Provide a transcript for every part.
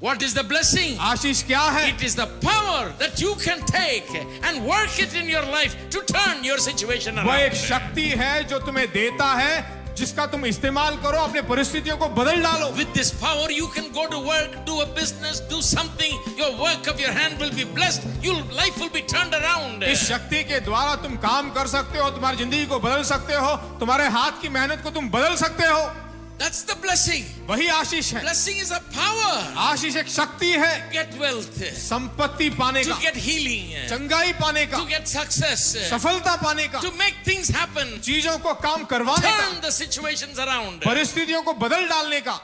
What is the blessing? आशीष क्या है? It is the power that you can take and work it in your life to turn your situation वह around. एक शक्ति है जो तुम्हें देता है, जिसका तुम इस्तेमाल करो, अपने परिस्थितियों को बदल डालो। With this power, you can go to work, do a business, do something. Your work of your hand will be blessed. Your life will be turned around. इस शक्ति के द्वारा तुम काम कर सकते हो, तुम्हारी जिंदगी को बदल सकते हो, तुम्हारे हाथ की मेहनत को तुम बदल सकते हो। That's the blessing. वही आशीष है। Blessing is a power. आशीष एक शक्ति है, To get wealth, संपत्ति पाने to का, get healing, चंगाई पाने का, to get success, सफलता पाने का, to make things happen, चीजों को काम करवाने का, turn the situations around. परिस्थितियों को बदल डालने का।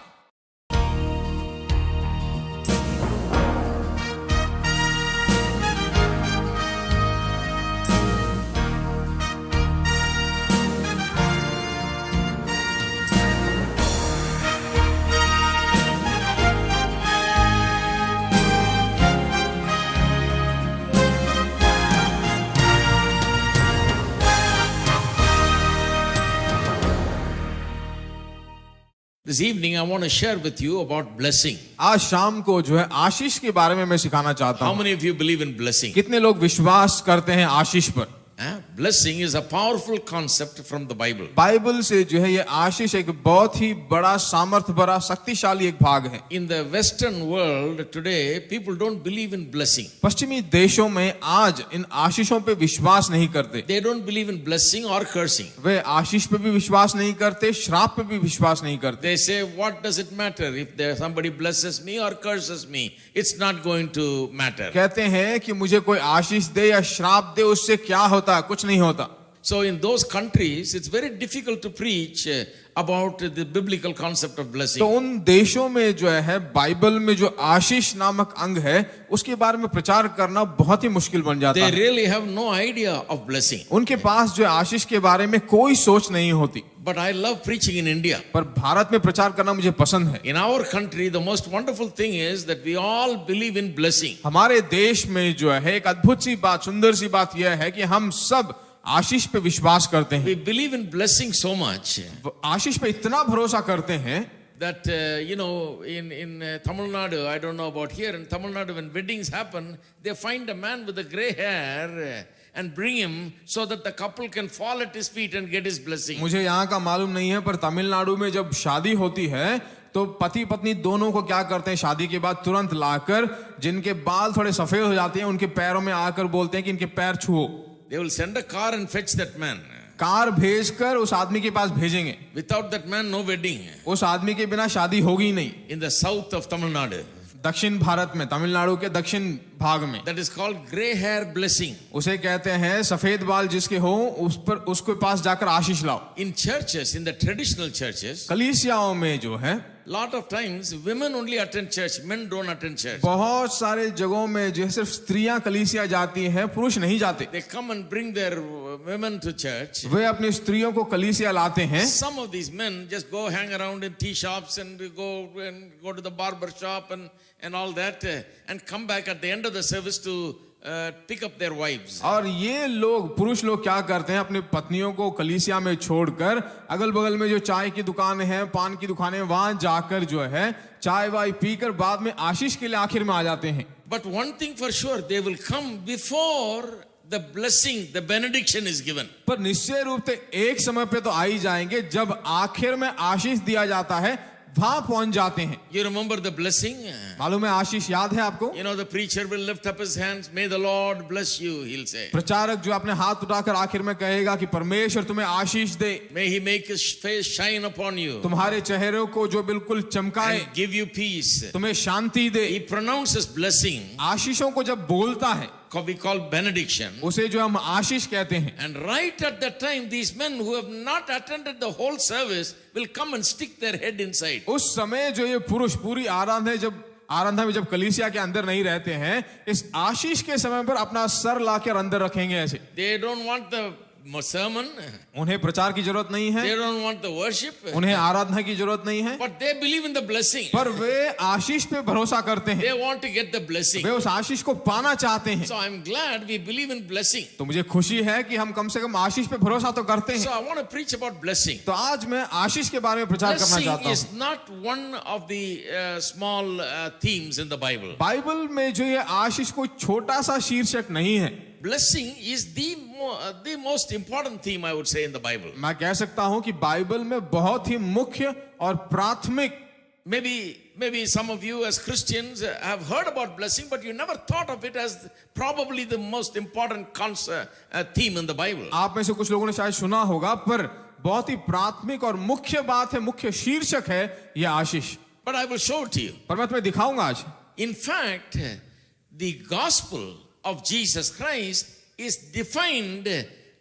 This evening I want to share with you about blessing. आज शाम को जो है आशीष के बारे में मैं सिखाना चाहता How हूँ। many of you believe in blessing? कितने लोग विश्वास करते हैं आशीष पर? Blessing is a powerful concept from the Bible. Bible से जो है ये आशीष एक बहुत ही बड़ा सामर्थ भरा शक्तिशाली एक भाग है। In the Western world today, people don't believe in blessing. पश्चिमी देशों में आज इन आशीषों पे विश्वास नहीं करते। They don't believe in blessing or cursing. वे आशीष पे भी विश्वास नहीं करते, श्राप पे भी विश्वास नहीं करते। They say, what does it matter if there somebody blesses me or curses me? It's not going to matter. कहते हैं कि मुझे कोई आशीष दे या श्राप दे, उससे क्या होता है, कुछ नहीं होता। So in those countries, it's very difficult to preach about the biblical concept of blessing. तो उन देशों में जो है बाइबल में जो आशीष नामक अंग है उसके बारे में प्रचार करना बहुत ही मुश्किल बन जाता They है। really have no idea of blessing. उनके पास जो आशीष के बारे में कोई सोच नहीं होती। But I love preaching in India. पर भारत में प्रचार करना मुझे पसंद है। In our country, the most wonderful thing is that we all believe in blessing. हमारे देश में जो है एक अद्भुत सी बात, सुंदर सी बात यह है कि हम सब आशीष पे विश्वास करते हैं। We believe in blessing so much आशीष पे इतना भरोसा करते हैं that in Tamil Nadu, I don't know about here, in Tamil Nadu when weddings happen, they find a man with a gray hair and bring him so that the couple can fall at his feet and get his blessing. मुझे यहाँ का मालूम नहीं है, पर तमिलनाडु में जब शादी होती है तो पति पत्नी दोनों को क्या करते हैं, शादी के बाद तुरंत लाकर जिनके बाल थोड़े सफेद हो जाते हैं उनके पैरों में आकर बोलते हैं कि इनके पैर छुओ। They will send a car and fetch that man. Car भेजकर उस आदमी के पास भेजेंगे। Without that man, no wedding. उस आदमी के बिना शादी होगी ही नहीं। In the south of Tamil Nadu, दक्षिण भारत में, तमिलनाडु के दक्षिण भाग में, that is called gray hair blessing. उसे कहते हैं सफेद बाल जिसके हो उस पर उसके पास जाकर आशीष लाओ। In churches, in the traditional churches, कलीसियाओं में जो है lot of times women only attend church, men don't attend church. बहुत सारे जगहों में जो है सिर्फ स्त्रियां कलीसिया जाती हैं, पुरुष नहीं जाते। They come and bring their women to church. वे अपनी स्त्रियों को कलीसिया लाते हैं। Some of these men just go hang around in tea shops and go to the barber shop and all that and come back at the end of the service to pick up their wives. और ये लोग, पुरुष लोग क्या करते हैं, अपनी पत्नियों को कलीसिया में छोड़कर अगल बगल में जो चाय की दुकान है, पान की दुकान है, वहां जाकर जो है चाय वाय पीकर बाद में आशीष के लिए आखिर में आ जाते हैं। But one thing for sure, they will come before the blessing, the benediction is given. पर निश्चय रूप से एक समय पे तो आ ही जाएंगे जब आखिर में आशीष दिया जाता है, वहां पहुंच जाते हैं। You remember the blessing? मालूम है आशीष याद है आपको? The preacher will lift up his hands, may the Lord bless you, he'll say. प्रचारक जो अपने हाथ उठाकर आखिर में कहेगा कि परमेश्वर तुम्हें आशीष दे, May he make his face shine upon you तुम्हारे चेहरों को जो बिल्कुल चमकाए, and give you peace. तुम्हें शांति दे। He pronounces blessing, आशीषों को जब बोलता है we call benediction. उसे जो हम आशीष कहते हैं। And right at that time, these men who have not attended the whole service will come and stick their head inside. उस समय जो ये पुरुष पूरी आराधना में जब कलीसिया के अंदर नहीं रहते हैं, इस आशीष के समय पर अपना सर लाकर अंदर रखेंगे ऐसे। They don't want the sermon. उन्हें प्रचार की जरूरत नहीं है, They don't want the worship. उन्हें आराधना की जरूरत नहीं है, But they believe in the blessing. पर वे आशीष पे भरोसा करते हैं, They want to get the blessing. वे उस आशीष को पाना चाहते हैं। So I'm glad we believe in blessing. तो मुझे खुशी है कि हम कम से कम आशीष पे भरोसा तो करते So हैं। I want to preach about blessing. तो आज मैं आशीष के बारे में प्रचार करना Blessing चाहता is हूँ। not one of the small themes in the Bible. Bible में जो ये आशीष कोई छोटा सा शीर्षक नहीं है। Blessing is the most important theme, I would say, in the Bible. मैं कह सकता हूँ कि बाइबल में बहुत ही मुख्य और प्राथमिक, Maybe some of you as Christians have heard about blessing, but you never thought of it as probably the most important theme in the Bible. आप में से कुछ लोगों ने शायद सुना होगा, पर बहुत ही प्राथमिक और मुख्य बात है, मुख्य शीर्षक है यह आशीष। But I will show it to you. पर मैं तुम्हें दिखाऊंगा आज। In fact, the gospel of Jesus Christ is defined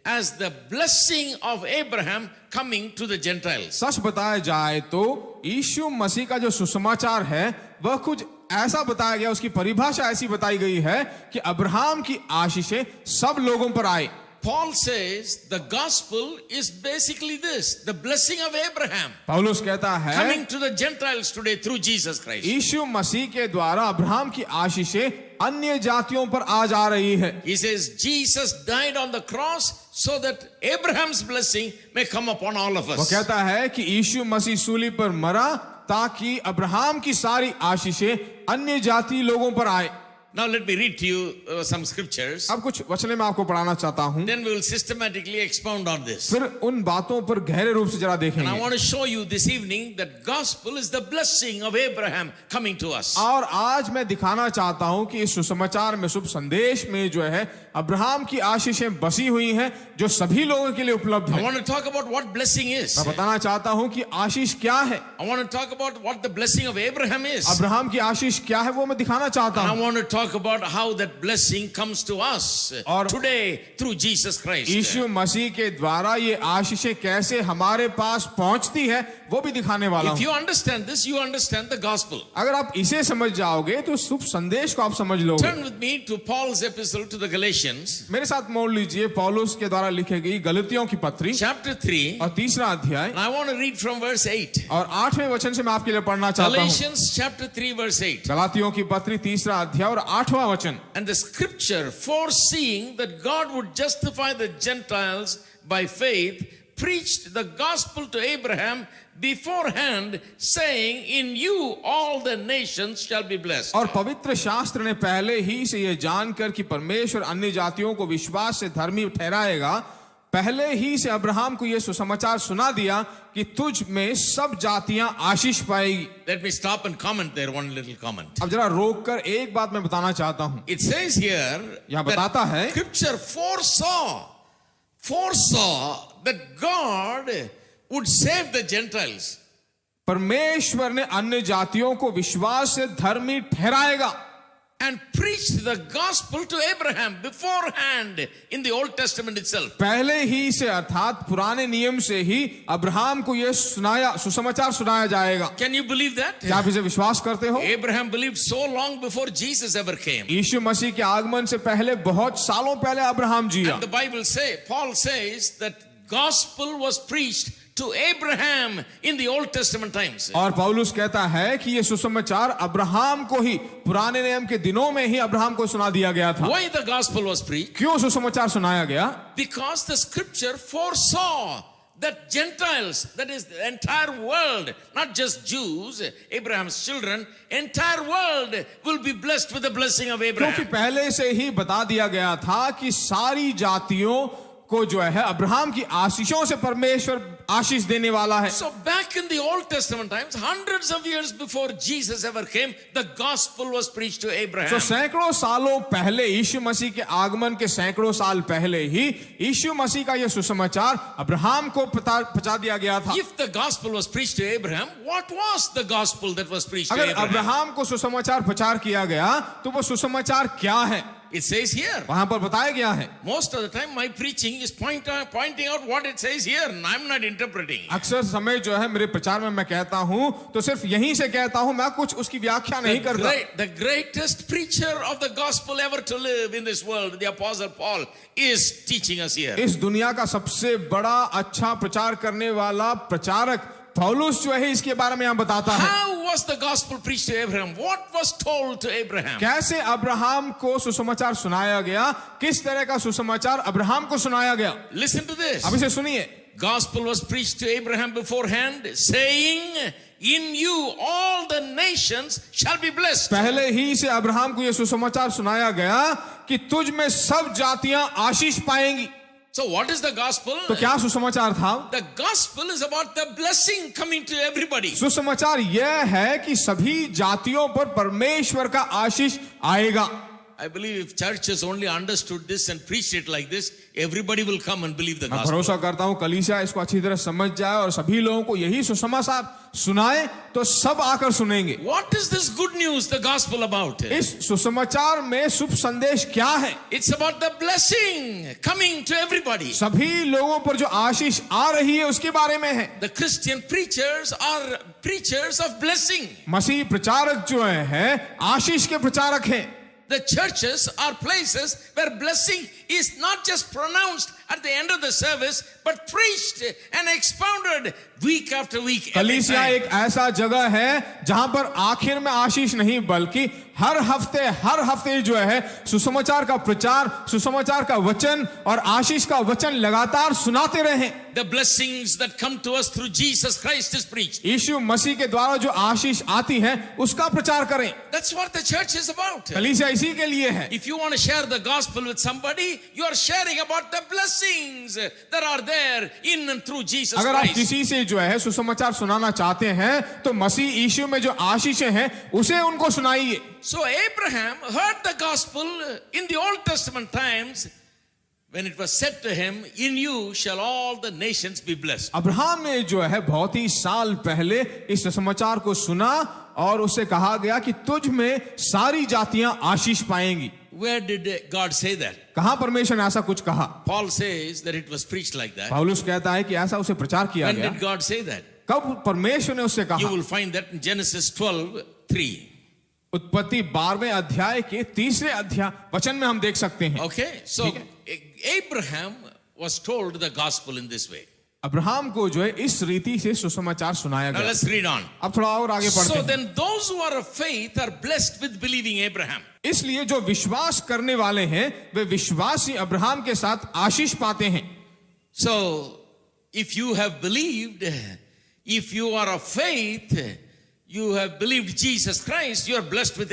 as the blessing of Abraham coming to the Gentiles. सच बताया जाए तो यीशु मसीह का जो सुसमाचार है वह कुछ ऐसा बताया गया, उसकी परिभाषा ऐसी बताई गई है कि अब्राहम की आशीषें सब लोगों पर आए। Paul says the gospel is basically this, the blessing of Abraham पौलुस कहता है coming to the Gentiles today through Jesus Christ. यीशु मसीह के द्वारा अब्राहम की आशीषें अन्य जातियों पर आ जा रही है। He says Jesus died on the cross so that Abraham's blessing may come upon all of वो us. कहता है कि यीशु मसीह सूली पर मरा ताकि अब्राहम की सारी आशीषें अन्य जाति लोगों पर आए। Now let me read to you some scriptures. अब कुछ वचने मैं आपको पढ़ाना चाहता हूं, Then we will systematically expound on this. फिर उन बातों पर गहरे रूप से जरा And I देखेंगे। want to show you this evening that gospel is the blessing of Abraham coming to us. और आज मैं दिखाना चाहता हूं कि इस सुसमाचार में, शुभ संदेश में जो है अब्राहम की आशीषें बसी हुई हैं जो सभी लोगों के लिए उपलब्ध I है। want to talk about what blessing is. मैं बताना चाहता हूं कि आशीष क्या है, I want to talk about what the blessing of Abraham is. Abraham की आशीष क्या है, वो मैं दिखाना चाहता And I हूं। want to talk about how that blessing comes to us और today through Jesus Christ. यीशु मसीह के द्वारा ये आशीषें कैसे हमारे पास पहुंचती है वो भी दिखाने वाला If हूं। you understand this, you understand the gospel. अगर आप इसे समझ जाओगे तो शुभ संदेश को आप समझ लोगे। Turn with me to Paul's epistle to the Galatians, मेरे साथ मोड़ लीजिए पौलुस के द्वारा लिखी गई गलतियों की पत्री chapter 3. और 3रा अध्याय And I want to read from verse 8. और 8वें वचन से मैं आपके लिए पढ़ना चाहता हूं। Galatians chapter 3 verse 8. गलातियों की पत्री 3रा अध्याय और 8वां वचन। And the scripture, foreseeing that God would justify the Gentiles by faith, preached the gospel to Abraham beforehand, saying, in you all the nations shall be blessed. और पवित्र शास्त्र ने पहले ही से यह जानकर कि परमेश्वर अन्य जातियों को विश्वास से धर्मी ठहराएगा, पहले ही से अब्राहम को यह सुसमाचार सुना दिया कि तुझ में सब जातियां आशीष पाएगी। Let me stop and comment there, one little comment. अब जरा रोक कर एक बात मैं बताना चाहता हूं। It says here यहाँ बताता है, that scripture foresaw that God would save the Gentiles. परमेश्वर ने अन्य जातियों को विश्वास से धर्मी ठहराएगा। And preached the gospel to Abraham beforehand in the Old Testament itself. पहले ही से अर्थात पुराने नियम से ही अब्राहम को यह सुसमाचार सुनाया जाएगा। Can you believe that? क्या आप इसे विश्वास करते हो? Abraham believed so long before Jesus ever came. यीशु मसीह के आगमन से पहले, बहुत सालों पहले अब्राहम जिया। And the Bible Paul says that gospel was preached to Abraham in the Old Testament times. और पौलुस कहता है कि ये सुसमाचार अब्राहम को ही पुराने नियम के दिनों में ही अब्राहम को सुना दिया गया था। Why the gospel was preached? क्यों सुसमाचार सुनाया गया? Because the scripture foresaw that Gentiles, that is the entire world, not just Jews, Abraham's children, entire world will be blessed with the blessing of क्योंकि Abraham. पहले से ही बता दिया गया था कि सारी जातियों को जो है अब्राहम की आशीषों से परमेश्वर आशीष देने वाला है। So back in the Old Testament times, hundreds of years before Jesus ever came, the gospel was preached to Abraham. तो सैकड़ों सालों पहले, यीशु मसीह के आगमन के सैकड़ों साल पहले ही यीशु मसीह का यह सुसमाचार अब्राहम को पहुंचा दिया गया था। If the gospel was preached to Abraham, what was the gospel that was preached to अगर Abraham? अब्राहम को सुसमाचार प्रचार किया गया तो वो सुसमाचार क्या है? It says here. वहां पर बताया गया है। Most of the time my preaching is pointing out what it says here and I'm not interpreting. अक्सर समय जो है मेरे प्रचार में मैं कहता हूं तो सिर्फ यहीं से कहता हूं, मैं कुछ उसकी व्याख्या नहीं करता। The greatest preacher of the gospel ever to live in this world, the apostle Paul, is teaching us here. इस दुनिया का सबसे बड़ा अच्छा प्रचार करने वाला प्रचारक पौलुस जो है इसके बारे में यहाँ बताता है। How was the gospel preached to Abraham? What was told to Abraham? कैसे अब्राहम को सुसमाचार सुनाया गया, किस तरह का सुसमाचार अब्राहम को सुनाया गया। Listen to this. अब इसे सुनिए। Gospel was preached to Abraham beforehand, saying, in you all the nations shall be blessed. पहले ही से अब्राहम को यह सुसमाचार सुनाया गया कि तुझ में सब जातियां आशीष पाएंगी। So what is the gospel? तो क्या सुसमाचार था? The gospel is about the blessing coming to everybody. सुसमाचार यह है कि सभी जातियों पर परमेश्वर का आशीष आएगा। I believe if churches only understood this and preached it like this, everybody will come and believe the मैं gospel. भरोसा करता हूं कलीसिया इसको अच्छी तरह समझ जाए और सभी लोगों को यही सुसमाचार सुनाए तो सब आकर सुनेंगे। What is this good news, the gospel about? इस सुसमाचार में शुभ संदेश क्या है? It's about the blessing coming to everybody. सभी लोगों पर जो आशीष आ रही है उसके बारे में है। The Christian preachers are preachers of blessing. मसीह प्रचारक जो है आशीष के प्रचारक हैं। The churches are places where blessing is not just pronounced at the end of the service, but preached and expounded week after week. कलीसिया एक ऐसा जगह है जहां पर आखिर में आशीष नहीं बल्कि हर हफ्ते जो है सुसमाचार का प्रचार, सुसमाचार का वचन और आशीष का वचन लगातार सुनाते रहें। The blessings that come to us through Jesus Christ is preached. यीशु मसीह के द्वारा जो आशीष आती है उसका प्रचार करें। That's what the church is about. कलीसिया इसी के लिए है। If you want to share the gospel with somebody, you are sharing about the blessings that are there in and through Jesus अगर आप Christ. किसी से जो है सुसमाचार सुनाना चाहते हैं तो मसीह यीशु में जो आशीषें हैं उसे उनको सुनाइए। So Abraham heard the gospel in the Old Testament times when it was said to him, in you shall all the nations be blessed. Abraham ने जो है बहुत ही साल पहले इस समाचार को सुना और उसे कहा गया कि तुझ में सारी जातियां आशीष पाएंगी। Where did God say that? कहां परमेश्वर ने ऐसा कुछ कहा? Paul says that it was preached like that. पौलुस कहता है कि ऐसा उसे प्रचार किया When गया। did God say that? कब परमेश्वर ने उससे कहा? You will find that in Genesis 12:3. उत्पत्ति 12वें अध्याय के 3रे अध्याय वचन में हम देख सकते हैं। Okay, so Abraham was told the gospel in this way. Abraham को जो है इस रीति से सुसमाचार सुनाया Now गया। let's read on. अब थोड़ा और आगे पढ़ते So हैं। then those who are of faith are blessed with believing Abraham. इसलिए जो विश्वास करने वाले हैं वे विश्वासी अब्राहम के साथ आशीष पाते हैं। So if you have believed, if you are of faith, you have believed Jesus Christ, you are blessed with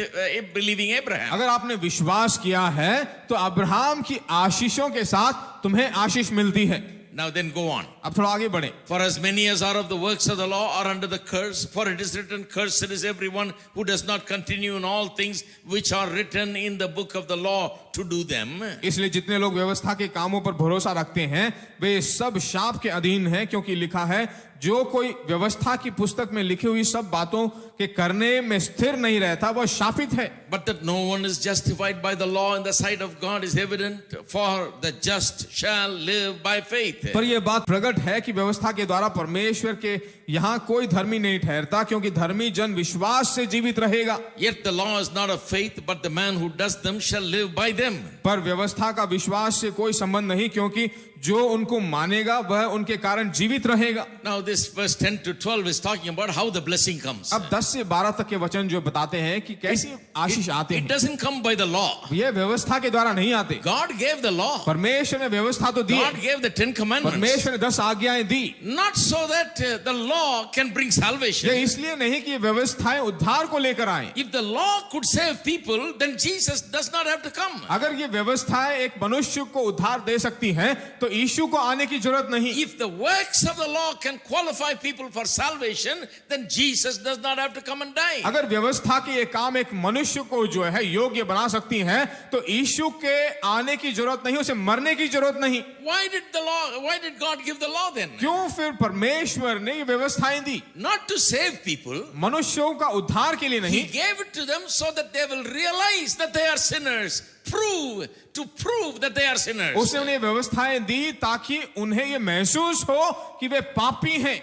believing Abraham. अगर आपने विश्वास किया है तो अब्राहम की आशीषों के साथ तुम्हें आशीष मिलती है। Now then go on. अब थोड़ा आगे बढ़े। For as many as are of the works of the law are under the curse, for it is written, cursed is everyone who does not continue in all things which are written in the book of the law to do them. इसलिए जितने लोग व्यवस्था के कामों पर भरोसा रखते हैं वे सब शाप के अधीन हैं, क्योंकि लिखा है जो कोई व्यवस्था की पुस्तक में लिखी हुई सब बातों के करने में स्थिर नहीं रहता वह शापित है। But that no one is justified by the law in the sight of God is evident, for the just shall live by faith. पर यह बात प्रकट है कि व्यवस्था के द्वारा परमेश्वर के यहाँ कोई धर्मी नहीं ठहरता, क्योंकि धर्मी जन विश्वास से जीवित रहेगा। Yet the law is not of faith, but the man who does them shall live by them. पर व्यवस्था का विश्वास से कोई संबंध नहीं, क्योंकि जो उनको मानेगा वह उनके कारण जीवित रहेगा। Now this verse 10 to 12 is talking about how the blessing comes. अब 10 से 12 तक के वचन जो बताते हैं कि कैसी आशीष आते It हैं। doesn't come by the law. ये व्यवस्था के द्वारा नहीं आते। God gave the law. परमेश्वर ने व्यवस्था तो दी, God gave the 10 commandments. परमेश्वर ने 10 आज्ञाएं दी। Not so that the law can bring salvation. ये इसलिए नहीं कि ये व्यवस्थाएं उद्धार को लेकर आए। If the law could save people, then Jesus does not have to come. अगर ये व्यवस्थाएं एक मनुष्य को उद्धार दे सकती हैं तो यीशु को आने की जरूरत नहीं। If the works of the law can qualify people for salvation, then Jesus does not have to come and die. अगर व्यवस्था के ये काम एक मनुष्य को जो है योग्य बना सकती हैं तो यीशु के आने की जरूरत नहीं, उसे मरने की जरूरत नहीं। Why did God give the law then? क्यों फिर परमेश्वर ने ये व्यवस्थाएं दी? Not to save people. मनुष्यों का उद्धार के लिए He नहीं, gave it to them so that they will realize that they are sinners, prove that they are sinners. उसने उन्हें व्यवस्थाएं दी ताकि उन्हें ये महसूस हो कि वे पापी हैं।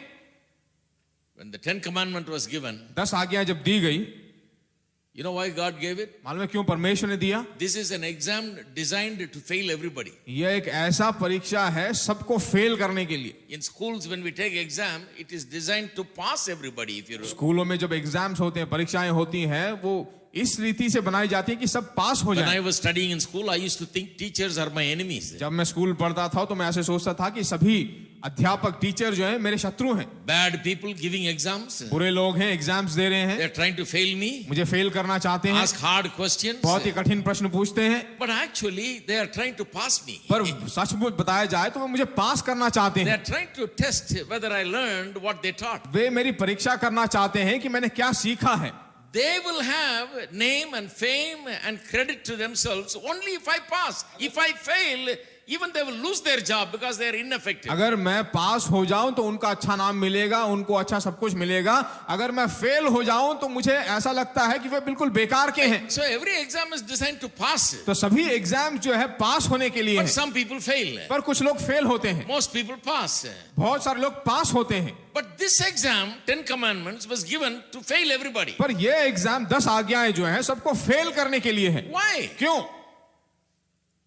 When the 10 commandment was given, 10 आज्ञाएं जब दी गई, you know why God gave it? मालूम है क्यों परमेश्वर ने दिया? This is an exam designed to fail everybody. यह एक ऐसा परीक्षा है सबको फेल करने के लिए। In schools, when we take exam, it is designed to pass everybody. If you remember. स्कूलों में जब एग्जाम्स होते हैं, परीक्षाएं होती हैं, वो इस रीति से बनाई जाती है कि सब पास हो When I जाएं। was studying in school, I used to think teachers are my enemies. जब मैं स्कूल पढ़ता था तो मैं ऐसे सोचता था कि सभी अध्यापक टीचर जो हैं मेरे शत्रु हैं, Bad people giving exams. बुरे लोग हैं, एग्जाम्स दे रहे हैं, They are trying to fail me, मुझे फेल करना चाहते हैं, ask hard questions. बहुत ही कठिन प्रश्न पूछते हैं, But actually, they are trying to pass me. पर सचमुच बताया जाए तो वो मुझे पास करना चाहते They हैं। are trying to test whether I learned what they taught. वे मेरी परीक्षा करना चाहते हैं कि मैंने क्या सीखा है। They will have name and fame and credit to themselves only if I pass. If I fail, even they will lose their job because they are ineffective. अगर मैं पास हो जाऊं तो उनका अच्छा नाम मिलेगा, उनको अच्छा सब कुछ मिलेगा। अगर मैं फेल हो जाऊं तो मुझे ऐसा लगता है कि वे बिल्कुल बेकार के हैं। So every exam is designed to pass. तो सभी एग्जाम जो है पास होने के लिए But है, some people fail. पर कुछ लोग फेल होते हैं, Most people pass. बहुत सारे लोग पास होते हैं। But this exam, 10 commandments, was given to fail everybody. पर ये एग्जाम 10 आज्ञाएं जो हैं सबको फेल करने के लिए है। Why? क्यों?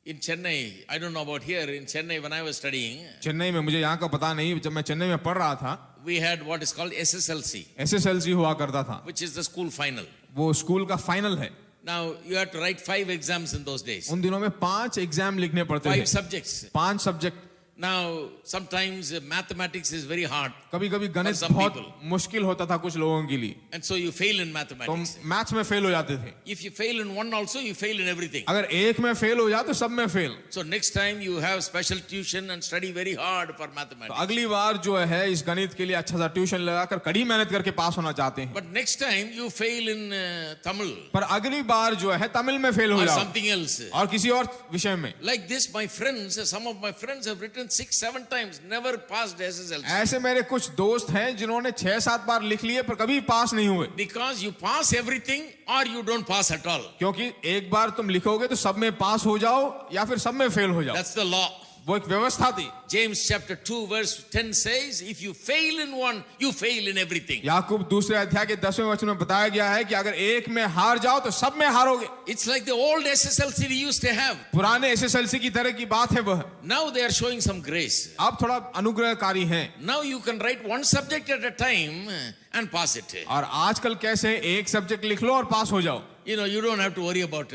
In Chennai, I don't know about here, in Chennai when I was studying, Chennai में, मुझे यहाँ का पता नहीं, जब मैं चेन्नई में पढ़ रहा था, we had what is called SSLC, SSLC हुआ करता था, which is the school final. वो स्कूल का फाइनल है। Now, you had to write 5 exams in those days. उन दिनों में 5 एग्जाम लिखने पड़ते 5 थे, subjects. 5 subject. Now, sometimes mathematics is very hard. कभी कभी गणित some बहुत people. मुश्किल होता था कुछ लोगों के लिए, And so you fail in तो mathematics. मैथ्स में फेल हो जाते थे। If you fail in one also, you fail in everything. अगर एक में फेल हो जाए तो सब में fail. So next time you have special tuition and study very hard for तो mathematics. अगली बार जो है इस गणित के लिए अच्छा सा ट्यूशन लगाकर कड़ी मेहनत करके पास होना चाहते हैं, But next time you fail in Tamil पर अगली बार जो है तमिल में फेल हो or जाओ something else. और किसी और विषय में। Like this, my friends, some of my friends have written 6-7 times, never passed SSLC. ऐसे मेरे कुछ दोस्त हैं जिन्होंने 6-7 बार लिख लिए पर कभी पास नहीं हुए, Because you pass everything or you don't pass at all. क्योंकि एक बार तुम लिखोगे तो सब में पास हो जाओ या फिर सब में फेल हो जाओ। That's the law. वो एक व्यवस्था थी। James chapter 2 verse 10 says, if you fail in one, you fail in everything. याकूब 2 अध्याय के 10वें वचन में बताया गया है कि अगर एक में हार जाओ तो सब में हारोगे। It's like the old SSLC we used to have. पुराने SSLC की तरह की बात है वह। Now they are showing some grace. आप थोड़ा अनुग्रहकारी हैं। Now you can write one subject at a time and pass it. और आजकल कैसे एक सब्जेक्ट लिख लो और पास हो जाओ। You know, you don't have to worry about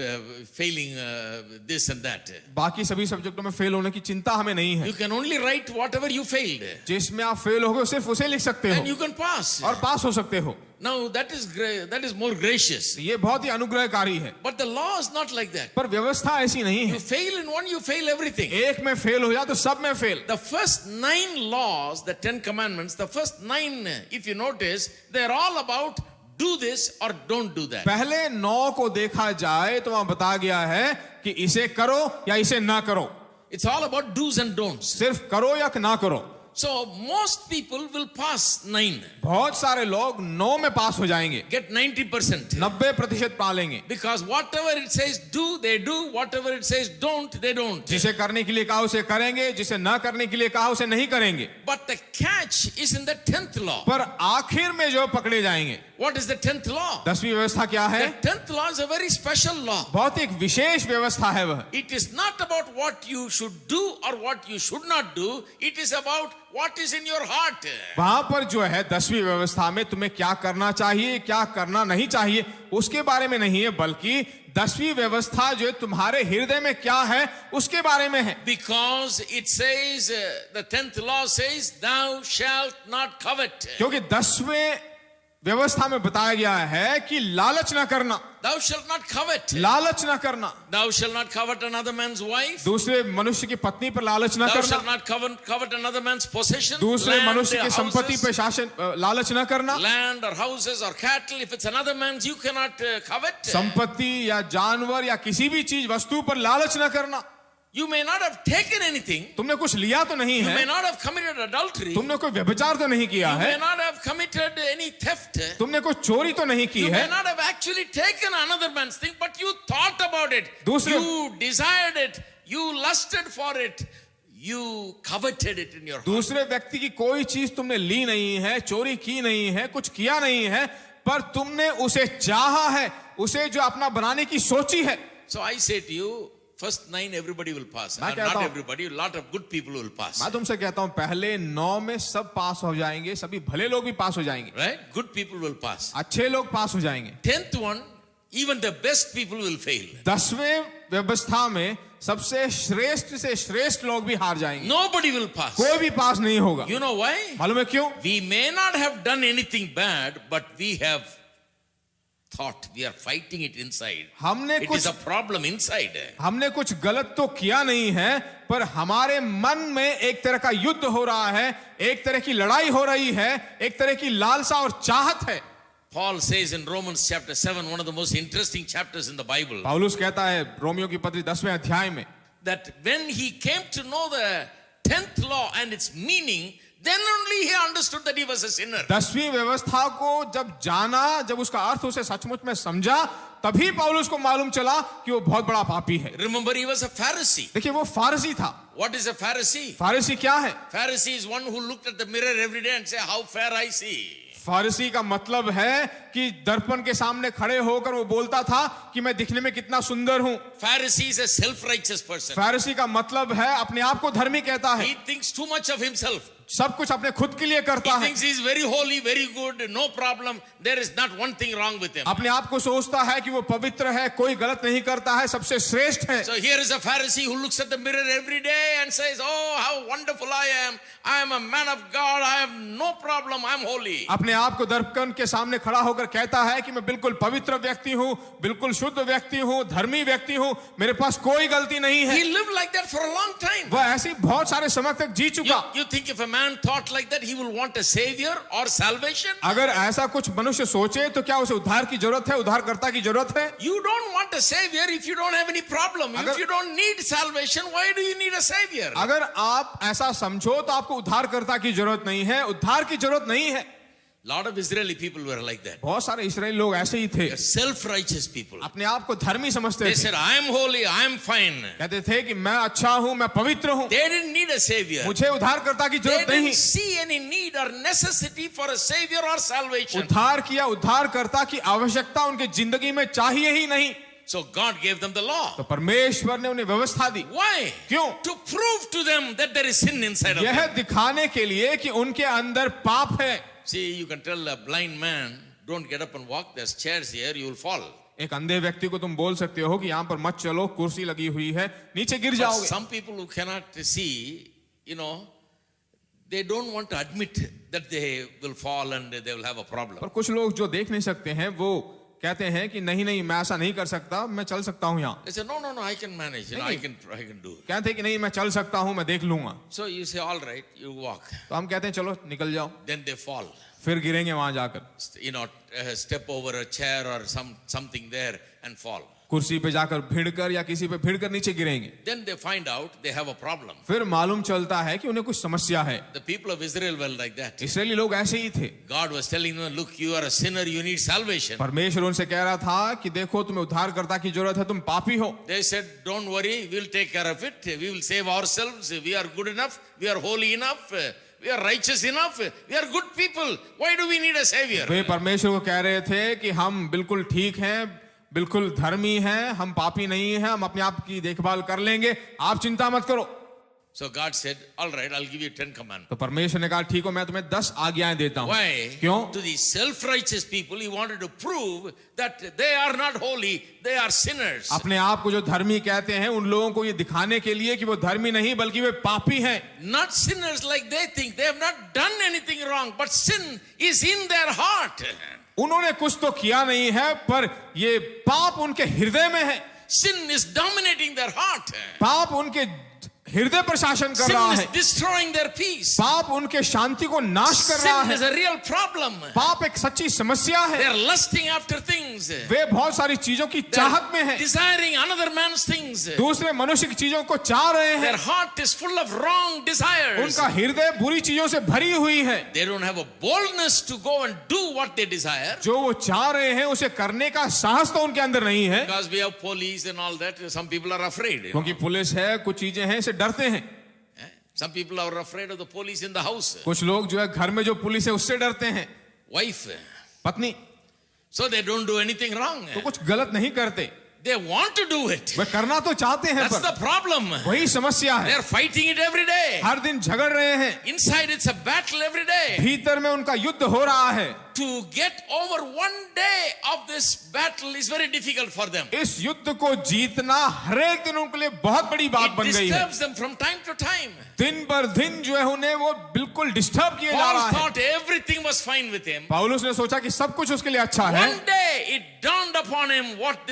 failing this and that. बाकी सभी सब्जेक्टों में फेल होने की चिंता हमें नहीं है। You can only write whatever you failed. जिसमें आप फेल होगे सिर्फ उसे लिख सकते And हो you can pass. और पास हो सकते हो। Now that is more gracious. ये बहुत ही अनुग्रहकारी है, But the law is not like that. पर व्यवस्था ऐसी नहीं You है। fail in one, you fail everything. एक में फेल हो जाए तो सब में fail. The first 9 laws, the 10 commandments, the first 9, if you notice, they're all about do this or don't do that. पहले 9 को देखा जाए तो वहां बता गया है कि इसे करो या इसे ना करो, It's all about do's and don'ts. सिर्फ करो या ना करो। So most people will pass 9, बहुत सारे लोग 9 में पास हो जाएंगे, get 90%. 90% पा लेंगे, Because whatever it says do, they do. Whatever it says don't, they don't. जिसे करने के लिए कहा उसे करेंगे, जिसे ना करने के लिए कहा उसे नहीं करेंगे। But the catch is in the 10th law. पर आखिर में जो पकड़े जाएंगे, What is the 10th law? 10वीं व्यवस्था क्या है? The 10th law is a very special law. बहुत एक विशेष व्यवस्था है वह। It is not about what you should do or what you should not do. It is about what is in your heart. वहां पर जो है 10वीं व्यवस्था में तुम्हें क्या करना चाहिए, क्या करना नहीं चाहिए, उसके बारे में नहीं है, बल्कि 10वीं व्यवस्था जो है तुम्हारे हृदय में क्या है उसके बारे में है। Because it says, the 10th law says, thou shalt not covet. क्योंकि 10वें व्यवस्था में बताया गया है कि लालच ना करना, Thou shalt not covet. लालच ना करना, Thou shalt not covet another man's wife. दूसरे मनुष्य की पत्नी पर लालच ना Thou करना, shalt not covet another man's possession. दूसरे Land, मनुष्य की संपत्ति houses, पर शासन लालच ना करना, land or houses or cattle. If it's another man's, you cannot covet. संपत्ति या जानवर या किसी भी चीज वस्तु पर लालच ना करना। You may not have taken anything. तुमने कुछ लिया तो नहीं You may है, not have committed adultery. तुमने कोई व्यभिचार तो नहीं किया You है, may not have committed any theft. तुमने कोई चोरी तो नहीं की You है, may not have actually taken another man's thing, but you thought about it. दूसरे- You desired it. You lusted for it. You coveted it in your heart. दूसरे व्यक्ति की कोई चीज तुमने ली नहीं है, चोरी की नहीं है, कुछ किया नहीं है, पर तुमने उसे चाहा है, उसे जो अपना बनाने की सोची है। So I say to you, first 9 everybody will pass. मैं Or कहता not हूं- everybody, a lot of good people will pass. मैं तुमसे कहता हूं पहले 9 में सब पास हो जाएंगे, सभी भले लोग भी पास हो जाएंगे, Right? Good people will pass. अच्छे लोग पास हो जाएंगे। 10th one, even the best people will fail. 10वें व्यवस्था में सबसे श्रेष्ठ से श्रेष्ठ लोग भी हार जाएंगे, Nobody will pass. कोई भी पास नहीं होगा। You know why? मालूम है क्यों? We may not have done anything bad, but we have thought. We are fighting it inside. हमने It is कुछ a problem inside. हमने कुछ गलत तो किया नहीं है, पर हमारे मन में एक तरह का युद्ध हो रहा है, एक तरह की लड़ाई हो रही है, एक तरह की लालसा और चाहत है। Paul says in Romans chapter 7, one of the most interesting chapters in the Bible, पौलुस कहता है रोमियो की पत्री 10वें अध्याय में, that when he came to know the 10th law and its meaning, then only he understood that he was a sinner. 10वीं व्यवस्था को जब जाना, जब उसका अर्थ उसे सचमुच में समझा, तभी पौलुस को मालूम चला कि वो बहुत बड़ा पापी है। Remember, he was a Pharisee. देखिए वो फारसी था। What is a Pharisee? फारसी क्या है? Pharisee is one who looked at the mirror every day and say, how fair I see. फारसी का मतलब है कि दर्पण के सामने खड़े होकर वो बोलता था कि मैं दिखने में कितना सुंदर हूं। Pharisee is a self-righteous person. फारसी का मतलब है अपने आप को धर्मी कहता है, He thinks too much of himself. सब कुछ अपने खुद के लिए करता He है, thinks he is very holy, very good, no problem. There is not one thing wrong with him. अपने आप को सोचता है कि वो पवित्र है, कोई गलत नहीं करता है, सबसे श्रेष्ठ है। So here is a Pharisee who looks at the mirror every day and says, oh, how wonderful I am. I am a man of God. I have no problem. I am holy. अपने आप को दर्पण के सामने खड़ा होकर कहता है कि मैं बिल्कुल पवित्र व्यक्ति हूँ, बिल्कुल शुद्ध व्यक्ति हूँ, धर्मी व्यक्ति हूँ, मेरे पास कोई गलती नहीं है। He lived like that for a long time. वह ऐसी बहुत सारे समय तक जी चुका। You think if a man thought like that, he will want a savior or salvation? अगर ऐसा कुछ मनुष्य सोचे तो क्या उसे उद्धार की जरूरत है, उद्धारकर्ता की जरूरत है? You don't want a savior if you don't have any problem. If you don't need salvation, why do you need a savior? अगर आप ऐसा समझो तो आपको उद्धारकर्ता की जरूरत नहीं है, उद्धार की जरूरत नहीं है। lot of Israeli people were like that. बहुत सारे इस्राएली लोग ऐसे ही थे, They're self-righteous people. अपने आप को धर्मी समझते They थे, said, I am holy, I am fine. कहते थे कि मैं अच्छा हूं, मैं पवित्र हूं, They didn't need a savior. मुझे उद्धारकर्ता की They जरूरत नहीं। didn't see any need or necessity for a savior or salvation. उद्धार किया उद्धारकर्ता की आवश्यकता उनके जिंदगी में चाहिए ही नहीं। So God gave them the law. तो परमेश्वर ने उन्हें व्यवस्था दी। Why? क्यों? To prove to them that there is sin inside of them. यह दिखाने के लिए कि उनके अंदर पाप है। See, you can tell a blind man, don't get up and walk. There's chairs here, you will fall. एक अंधे व्यक्ति को तुम बोल सकते हो कि यहाँ पर मत चलो, कुर्सी लगी हुई है, नीचे गिर But जाओगे। some people who cannot see, they don't want to admit that they will fall and they will have a problem. पर कुछ लोग जो देख नहीं सकते हैं वो कहते हैं कि नहीं नहीं मैं ऐसा नहीं कर सकता, मैं चल सकता हूँ यहाँ। They say, no, I can manage. I can do it. कहते हैं कि नहीं मैं चल सकता हूँ, मैं देख लूंगा। So you say, all right, you walk. तो हम कहते हैं चलो निकल जाओ, Then they fall. फिर गिरेंगे वहां जाकर, Step over a chair or something there and fall. कुर्सी पे जाकर भिड़कर या किसी पे भिड़कर नीचे गिरेंगे। Then they find out they have a problem. फिर मालूम चलता है कि उन्हें कुछ समस्या है। The people of Israel were like that. Israeli लोग ऐसे ही थे। God was telling them, look, you are a sinner, you need salvation. परमेश्वर उनसे कह रहा था कि देखो तुम्हें उद्धारकर्ता की जरूरत है, तुम पापी हो। They said, don't worry, we'll take care of it. We will save ourselves. We are good enough. We are holy enough. We are righteous enough. We are good people. Why do we need a savior? वे परमेश्वर को कह रहे थे कि हम बिल्कुल ठीक हैं, बिल्कुल धर्मी हैं, हम पापी नहीं हैं, हम अपने आप की देखभाल कर लेंगे, आप चिंता मत करो। So God said, all right, I'll give you 10 commandments. तो परमेश्वर ने कहा ठीक हो, मैं तुम्हें 10 आज्ञाएं देता हूं। Why? क्यों? To these self-righteous people, he wanted to prove that they are not holy, they are sinners. अपने आप को जो धर्मी कहते हैं उन लोगों को ये दिखाने के लिए कि वो धर्मी नहीं बल्कि वे पापी हैं। Not sinners like they think. They have not done anything wrong, but sin is in their heart. उन्होंने कुछ तो किया नहीं है पर ये पाप उनके हृदय में है। Sin is dominating their heart. पाप उनके हृदय पर शासन कर Sin रहा is है, destroying their peace. पाप उनके शांति को नाश कर रहा Sin है, is a real problem. पाप एक सच्ची समस्या They है, are lusting after things. वे बहुत सारी चीजों की They चाहत में are है, desiring another man's things. दूसरे मनुष्य की चीजों को चाह रहे Their हैं, heart is full of wrong desires. उनका हृदय बुरी चीजों से भरी हुई है, They don't have a boldness to go and do what they desire. जो वो चाह रहे हैं उसे करने का साहस तो उनके अंदर नहीं है, Because we have police and all that, some people are afraid. क्योंकि पुलिस है, कुछ चीजें हैं, इसे डरते हैं। Some people are afraid of the police in the house. कुछ लोग जो है घर में जो पुलिस है उससे डरते हैं, Wife. पत्नी, So they don't do anything wrong. तो कुछ गलत नहीं करते, They want to do it. वे करना तो चाहते हैं, That's पर the problem. वही समस्या They है, are fighting it every day. हर दिन झगड़ रहे हैं, Inside it's a battle every day. भीतर में उनका युद्ध हो रहा है। To get over one day of this battle is very difficult for them. इस युद्ध को जीतना हर एक दिन उनके लिए बहुत बड़ी बात It बन गई है। disturbs them from time to time. दिन पर दिन जो है उन्हें वो बिल्कुल डिस्टर्ब किए जा Paul रहा है। thought everything was fine with him. पौलुस ने सोचा कि सब कुछ उसके लिए अच्छा है। One day it dawned upon him what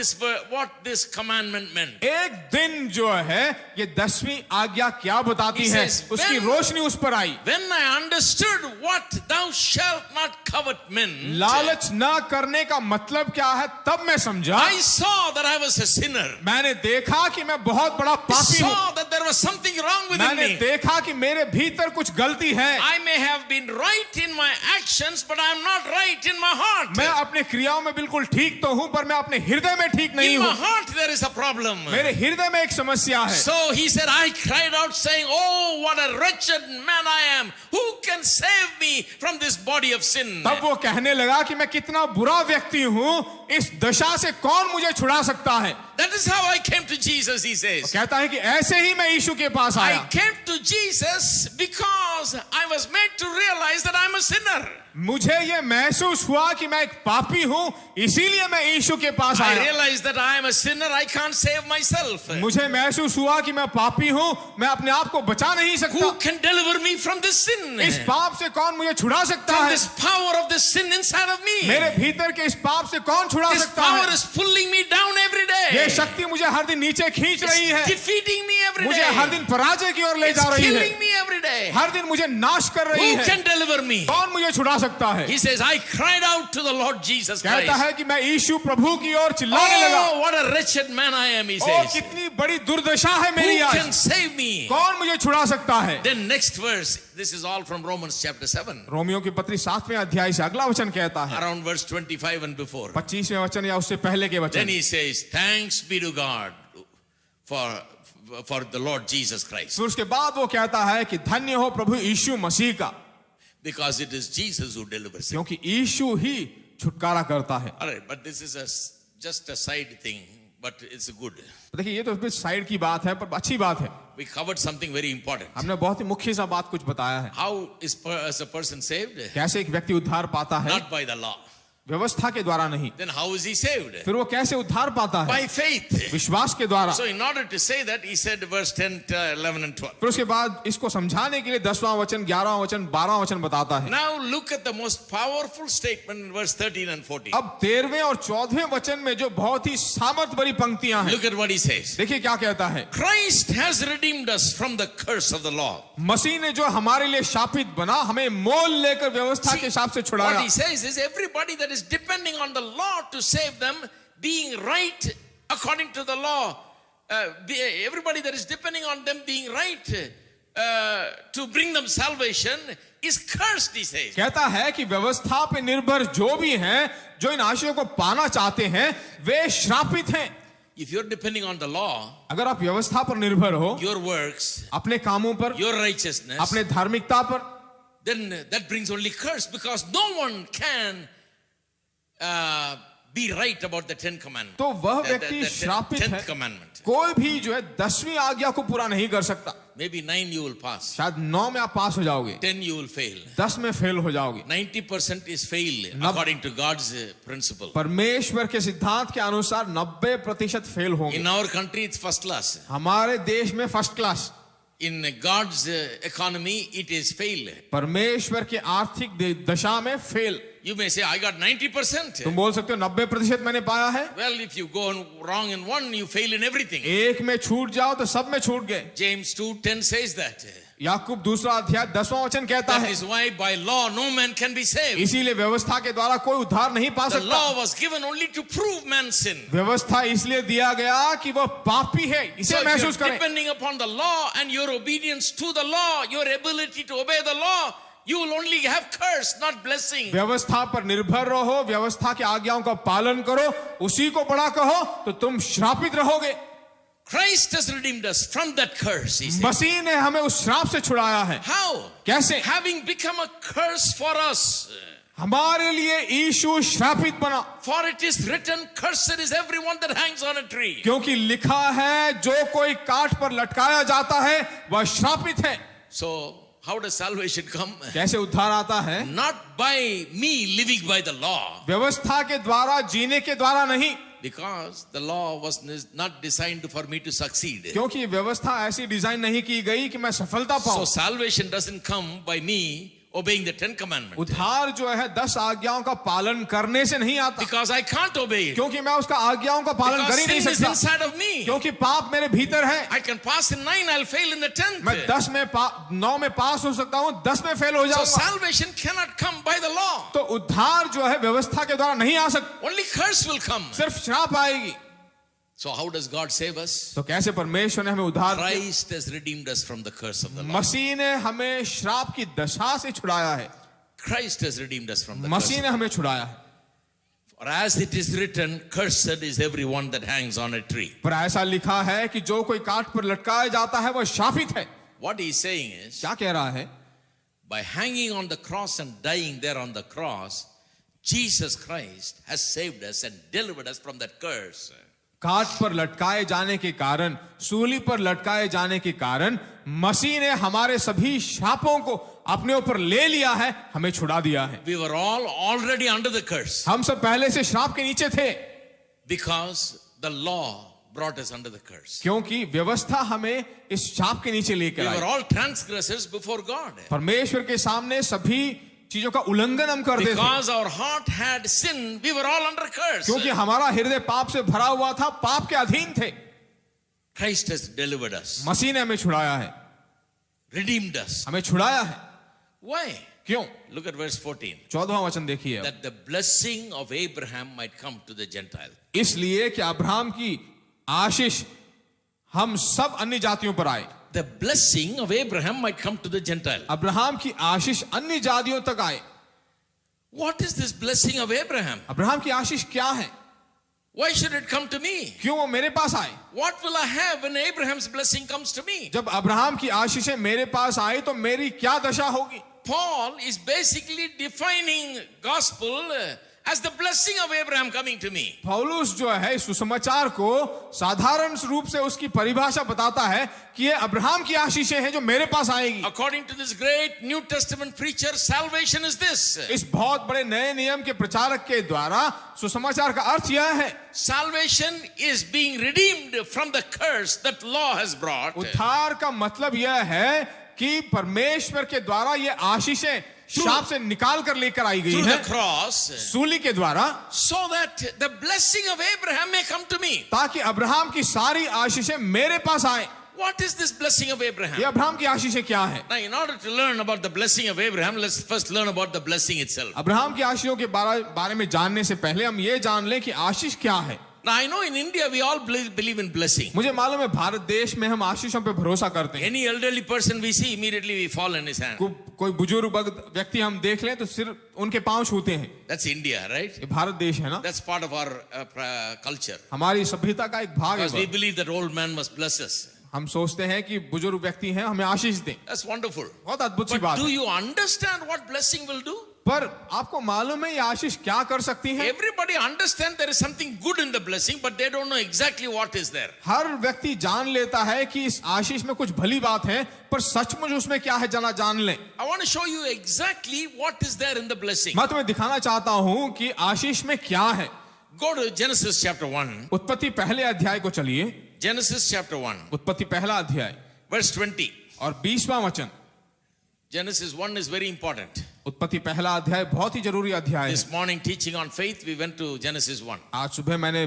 this commandment meant. एक दिन जो है ये 10वीं आज्ञा क्या बताती He है, says, उसकी when- रोशनी उस पर आई। When I understood what thou shalt not covet meant, लालच ना करने का मतलब क्या है, तब मैं समझा। I saw that I was a sinner. मैंने देखा कि मैं बहुत बड़ा I पापी हूँ। saw that there was something wrong within मैंने me. देखा कि मेरे भीतर कुछ गलती है। I may have been right in my actions, but I'm not right in my heart. मैं अपने क्रियाओं में बिल्कुल ठीक तो हूँ, पर मैं अपने हृदय में ठीक नहीं In my हूँ। heart there is a problem. मेरे हृदय में एक समस्या है। So he said, I cried out saying, oh, what a wretched man I am. Who can save me from this body of sin? तब वो कहने लगा कि मैं कितना बुरा व्यक्ति हूँ, इस दशा से कौन मुझे छुड़ा सकता है। That is how I came to Jesus, he says. कहता है कि ऐसे ही मैं यीशु के पास I आया। came to Jesus because I was made to realize that I'm a sinner. मुझे ये महसूस हुआ कि मैं एक पापी हूँ, इसीलिए मैं यीशु के पास I आया। realized that I am a sinner. I can't save myself. मुझे महसूस हुआ कि मैं पापी हूँ, मैं अपने आप को बचा नहीं सकता। Who can deliver me from this sin? इस पाप से कौन मुझे छुड़ा सकता From है? this power of this sin inside of me. मेरे भीतर के इस पाप से कौन छुड़ा This सकता power है? is pulling me down every day. ये शक्ति मुझे हर दिन नीचे खींच रही है, It's defeating me every मुझे हर day. दिन पराजय की ओर ले It's जा रही है, killing me every day. हर दिन मुझे नाश कर रही Who है। can deliver me? कौन मुझे छुड़ा सकता है? He says, I cried out to the Lord Jesus कहता Christ. है कि मैं यीशु प्रभु की ओर चिल्लाने लगा। Oh, what a wretched man I am, he O says. कितनी बड़ी दुर्दशा है Who मेरी can आज, save me? कौन मुझे छुड़ा सकता है? Then next verse, this is all from Romans chapter 7, Romeo की पत्री 7वें अध्याय से अगला वचन कहता है, around verse 25 and before. 25वें वचन या उससे पहले के Then वचन। he says, thanks be to God for the Lord Jesus Christ. फिर उसके बाद वो कहता है कि धन्य हो प्रभु यीशु मसीह का, Because it is Jesus who delivers it. क्योंकि यीशु ही छुटकारा करता है। All right, but this is just a side thing, but it's good. तो देखिए ये तो फिर साइड की बात है, पर अच्छी बात है। We covered something very important. हमने बहुत ही मुख्य सा बात कुछ बताया है। How is a person saved? कैसे एक व्यक्ति उद्धार पाता है? Not by the law. व्यवस्था के द्वारा नहीं। Then how is he saved? फिर वो कैसे उद्धार पाता है? By faith. विश्वास के द्वारा। So in order to say that, he said verse 10, 11 and 12. फिर उसके बाद इसको समझाने के लिए 10वां वचन, 11वां वचन, 12वां वचन बताता है। Now look at the most powerful statement in verse 13 and 14. अब 13वें और 14वें वचन में जो बहुत ही सामर्थ भरी पंक्तियां हैं, Look at what he says. देखिए क्या कहता है। Christ has redeemed us from the curse of the law. मसीह ने जो हमारे लिए शापित बना, हमें मोल लेकर व्यवस्था के हिसाब से What छुड़ाया। he says is everybody that is depending on the law to save them, being right according to the law, everybody that is depending on them being right to bring them salvation is cursed, he says. कहता है कि व्यवस्था पे निर्भर जो भी हैं, जो इन आशयों को पाना चाहते हैं, वे श्रापित हैं। If you're depending on the law, अगर आप व्यवस्था पर निर्भर हो, your works, अपने कामों पर, your righteousness, अपने धार्मिकता पर, then that brings only curse, because no one can be right about the 10 commandments. तो वह The व्यक्ति श्रापित 10th है। commandment. कोई भी जो है 10वीं आज्ञा को पूरा नहीं कर सकता। Maybe 9 you will pass, शायद 9 में आप पास हो जाओगे, 10 you will fail. 10 में फेल हो जाओगे। 90% is fail according to God's principle. परमेश्वर के सिद्धांत के अनुसार 90% फेल होंगे। In our country, it's first class. हमारे देश में first class. In God's economy, it is fail. परमेश्वर के आर्थिक दशा में fail. You may say, I got 90%. तुम बोल सकते हो 90% मैंने पाया है। Well, if you go wrong in one, you fail in everything. एक में छूट जाओ तो सब में छूट गए। James 2:10 says that. याकूब 2 अध्याय 10वां वचन कहता That है, is why by law no man can be saved. इसीलिए व्यवस्था के द्वारा कोई उद्धार नहीं पा The सकता। law was given only to prove man's sin. व्यवस्था इसलिए दिया गया कि वह पापी है, So इसे if महसूस you're करें। depending upon the law and your obedience to the law, your ability to obey the law, you will only have curse, not blessing. व्यवस्था पर निर्भर रहो, व्यवस्था की आज्ञाओं का पालन करो, उसी को बड़ा कहो तो तुम श्रापित रहोगे। Christ has redeemed us from that curse, he said. मसीह ने हमें उस श्राप से छुड़ाया है। How? कैसे? Having become a curse for us. हमारे लिए यीशु श्रापित बना। For it is written, cursed is everyone that hangs on a tree. क्योंकि लिखा है जो कोई काठ पर लटकाया जाता है वह श्रापित है। So, how does salvation come? कैसे उद्धार आता है? Not by me living by the law. व्यवस्था के द्वारा, जीने के द्वारा नहीं, Because the law was not designed for me to succeed. क्योंकि व्यवस्था ऐसी डिजाइन नहीं की गई कि मैं सफलता So पाऊं। salvation doesn't come by me obeying the 10 commandments. उद्धार जो है 10 आज्ञाओं का पालन करने से नहीं आता, Because I can't obey it. क्योंकि मैं उसका आज्ञाओं का पालन कर Because ही नहीं sin is सकता, inside of me. क्योंकि पाप मेरे भीतर है। I can pass in 9, I'll fail in the 10th. मैं 9 में पास हो सकता हूं, 10 में फेल हो So जाऊंगा। salvation cannot come by the law. तो उद्धार जो है व्यवस्था के द्वारा नहीं आ सकता, Only curse will come. सिर्फ श्राप आएगी। So how does God save us? तो कैसे परमेश्वर ने हमें उद्धार किया? Christ has redeemed us from the curse of the law. मसीह ने हमें श्राप की दशा से छुड़ाया है। Christ has redeemed us from the curse. मसीह ने हमें छुड़ाया है। For as it is written, cursed is everyone that hangs on a tree. पर ऐसा लिखा है कि जो कोई काठ पर लटकाया जाता है वह शापित है। What he is saying is, क्या कह रहा है? by hanging on the cross and dying there on the cross, Jesus Christ has saved us and delivered us from that curse. काठ पर लटकाए जाने के कारण, सूली पर लटकाए जाने के कारण मसीह ने हमारे सभी शापों को अपने ऊपर ले लिया है, हमें छुड़ा दिया है। We were all already under the curse हम सब पहले से श्राप के नीचे थे, because the law brought us under the curse. क्योंकि व्यवस्था हमें इस शाप के नीचे We लेकर were I. all transgressors before God. परमेश्वर के सामने सभी चीजों का उल्लंघन हम करते थे, Because our heart had sin, we were all under curse. क्योंकि हमारा हृदय पाप से भरा हुआ था, पाप के अधीन थे। Christ has delivered us, मसीह ने हमें छुड़ाया है, redeemed us. हमें छुड़ाया है। Why? क्यों? Look at verse 14. 14वां वचन देखिए। That the blessing of Abraham might come to the Gentile. इसलिए कि अब्राहम की आशीष हम सब अन्य जातियों पर आए। The blessing of Abraham might come to the Gentile. Abraham की आशीष अन्य जातियों तक आए। What is this blessing of Abraham? Abraham की आशीष क्या है? Why should it come to me? क्यों वो मेरे पास आए? What will I have when Abraham's blessing comes to me? जब अब्राहम की आशीषें मेरे पास आए तो मेरी क्या दशा होगी? Paul is basically defining gospel as the blessing of Abraham coming to me. पौलुस जो है सुसमाचार को साधारण रूप से उसकी परिभाषा बताता है कि ये अब्राहम की आशीषें हैं जो मेरे पास आएगी। According to this great New Testament preacher, salvation is this. इस बहुत बड़े नए नियम के प्रचारक के द्वारा सुसमाचार का अर्थ यह है, Salvation is being redeemed from the curse that law has brought. उद्धार का मतलब यह है कि परमेश्वर के द्वारा ये आशीषें शाप से निकाल कर लेकर आई गई Through है the cross, सूली के द्वारा, so that the blessing of Abraham may come to me. ताकि अब्राहम की सारी आशीषें मेरे पास आए। What is this blessing of Abraham? ये अब्राहम की आशीषें क्या है? Now, in order to learn about the blessing of Abraham, let's first learn about the blessing itself. Abraham की आशीषों के बारे में जानने से पहले हम ये जान लें कि आशीष क्या है। Now, I know in India we all believe in blessing. मुझे मालूम है भारत देश में हम आशीषों पे भरोसा करते हैं। Any elderly person we see, immediately we fall in his hand. कोई बुजुर्ग व्यक्ति हम देख लें तो सिर्फ उनके पांव छूते हैं। That's India, right? ये भारत देश है ना, That's part of our culture. हमारी सभ्यता का एक भाग Because we है। believe that old man must bless us. हम सोचते हैं कि बुजुर्ग व्यक्ति हैं, हमें आशीष दें। That's wonderful. बहुत अद्भुत सी But बात do है। you understand what blessing will do? पर आपको मालूम है ये आशीष क्या कर सकती है? Everybody understands there is something good in the blessing, but they don't know exactly what is there. हर व्यक्ति जान लेता है कि इस आशीष में कुछ भली बात है, पर सचमुच उसमें क्या है जान लें। I want to show you exactly what is there in the blessing. मैं तुम्हें दिखाना चाहता हूं कि आशीष में क्या है। Go to Genesis chapter 1. उत्पत्ति पहले अध्याय को चलिए। Genesis chapter 1, उत्पत्ति पहला अध्याय verse 20. और 20वां वचन। Genesis 1 is very important. उत्पत्ति पहला अध्याय बहुत ही जरूरी अध्याय है। This morning teaching on faith, we went to Genesis 1. आज सुबह मैंने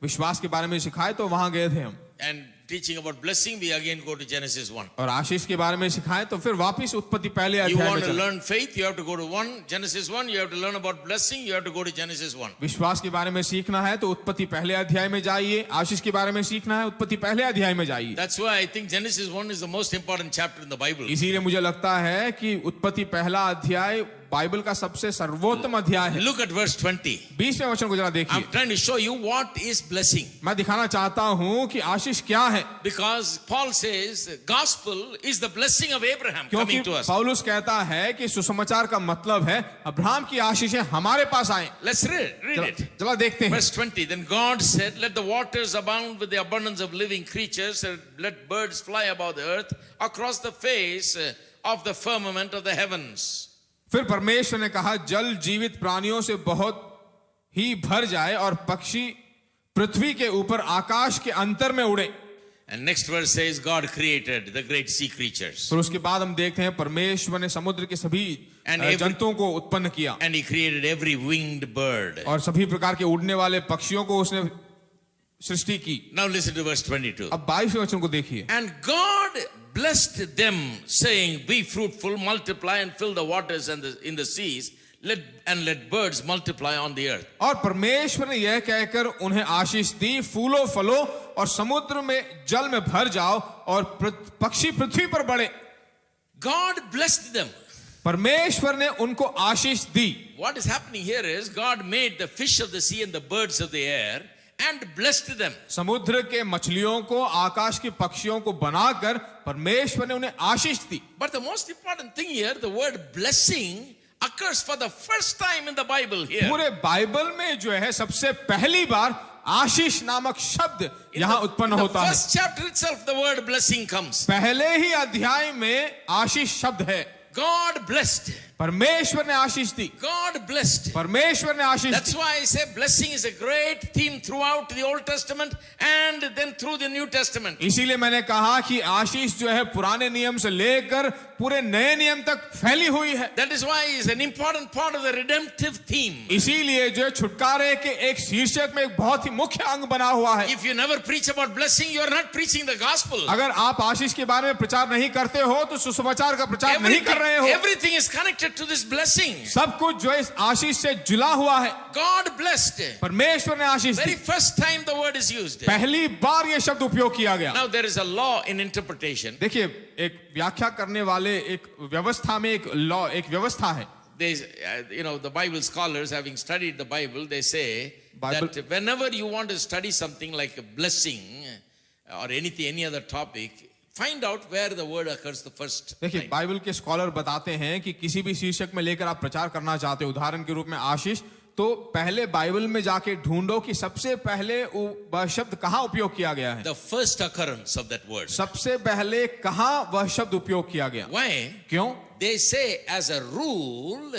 विश्वास के बारे में सिखाया तो वहां गए थे हम, And teaching about blessing, we again go to Genesis 1. और आशीष के बारे में सिखाए तो फिर वापस उत्पत्ति पहले You अध्याय में want to चले। learn faith, you have to go to 1, Genesis 1. You have to learn about blessing, you have to go to Genesis 1. विश्वास के बारे में सीखना है तो उत्पत्ति पहले अध्याय में जाइए, आशीष के बारे में सीखना है उत्पत्ति पहले अध्याय में जाइए। That's why I think Genesis 1 is the most important chapter in the Bible. इसीलिए मुझे लगता है कि उत्पत्ति पहला अध्याय बाइबल का सबसे सर्वोत्तम अध्याय है। Look at verse 20. 20वें वचन को जरा देखिए। I'm trying to show you what is blessing. मैं दिखाना चाहता हूं कि आशीष क्या है, Because Paul says gospel is the blessing of Abraham क्योंकि coming to us. पौलुस कहता है कि सुसमाचार का मतलब है अब्राहम की आशीषें हमारे पास आए। Let's read it. चला देखते हैं। Verse 20. Then God said, let the waters abound with the abundance of living creatures, and let birds fly above the earth across the face of the firmament of the heavens. फिर परमेश्वर ने कहा जल जीवित प्राणियों से बहुत ही भर जाए और पक्षी पृथ्वी के ऊपर आकाश के अंतर में उड़े। And next verse says God created the great sea creatures. फिर उसके बाद हम देखते हैं परमेश्वर ने समुद्र के सभी जंतुओं को उत्पन्न किया And he created every winged bird. और सभी प्रकार के उड़ने वाले पक्षियों को उसने सृष्टि की। Now listen to verse 22. अब 22वें वचन को देखिए। And God blessed them, saying, be fruitful, multiply, and fill the waters and in the seas, let birds multiply on the earth. और परमेश्वर ने यह कहकर उन्हें आशीष दी, फूलो फलो और समुद्र में जल में भर जाओ और पक्षी पृथ्वी पर बढ़े। God blessed them. परमेश्वर ने उनको आशीष दी। What is happening here is God made the fish of the sea and the birds of the air and blessed them. समुद्र के मछलियों को, आकाश के पक्षियों को बनाकर परमेश्वर ने उन्हें आशीष दी। But the most important thing here, the word blessing occurs for the first time in the Bible here. पूरे बाइबल में जो है सबसे पहली बार आशीष नामक शब्द यहाँ उत्पन्न होता In the है। first chapter itself, the word blessing comes. पहले ही अध्याय में आशीष शब्द है। God blessed. परमेश्वर ने आशीष दी। God blessed. परमेश्वर ने आशीष That's the. why I say blessing is a great theme throughout the Old Testament and then through the New Testament. इसीलिए मैंने कहा कि आशीष जो है पुराने नियम से लेकर पूरे नए नियम तक फैली हुई है। That is why it's an important part of the redemptive theme. इसीलिए जो है छुटकारे के एक शीर्षक में एक बहुत ही मुख्य अंग बना हुआ है। If you never preach about blessing, you are not preaching the gospel. अगर आप आशीष के बारे में प्रचार नहीं करते हो तो सुसमाचार का प्रचार नहीं कर रहे हो। Everything is connected to this blessing. सब कुछ जो इस आशीष से जुड़ा हुआ है। God blessed. परमेश्वर ने आशीष Very the. first time the word is used. पहली बार ये शब्द उपयोग किया गया। Now there is a law in interpretation. देखिए एक व्याख्या करने वाले एक व्यवस्था में एक लॉ, एक व्यवस्था है। There's, the Bible scholars, having studied the Bible, they say that whenever you want to study something like a blessing or any other topic, find out where the word occurs the first देखिए time. Bible के scholar बताते हैं कि किसी भी शीर्षक में लेकर आप प्रचार करना चाहते हो, उदाहरण के रूप में आशीष, तो पहले बाइबल में जाके ढूंढो कि सबसे पहले वह शब्द कहाँ उपयोग किया गया है। The first occurrence of that word. सबसे पहले कहाँ वह शब्द उपयोग किया गया। Why? क्यों? They say as a rule,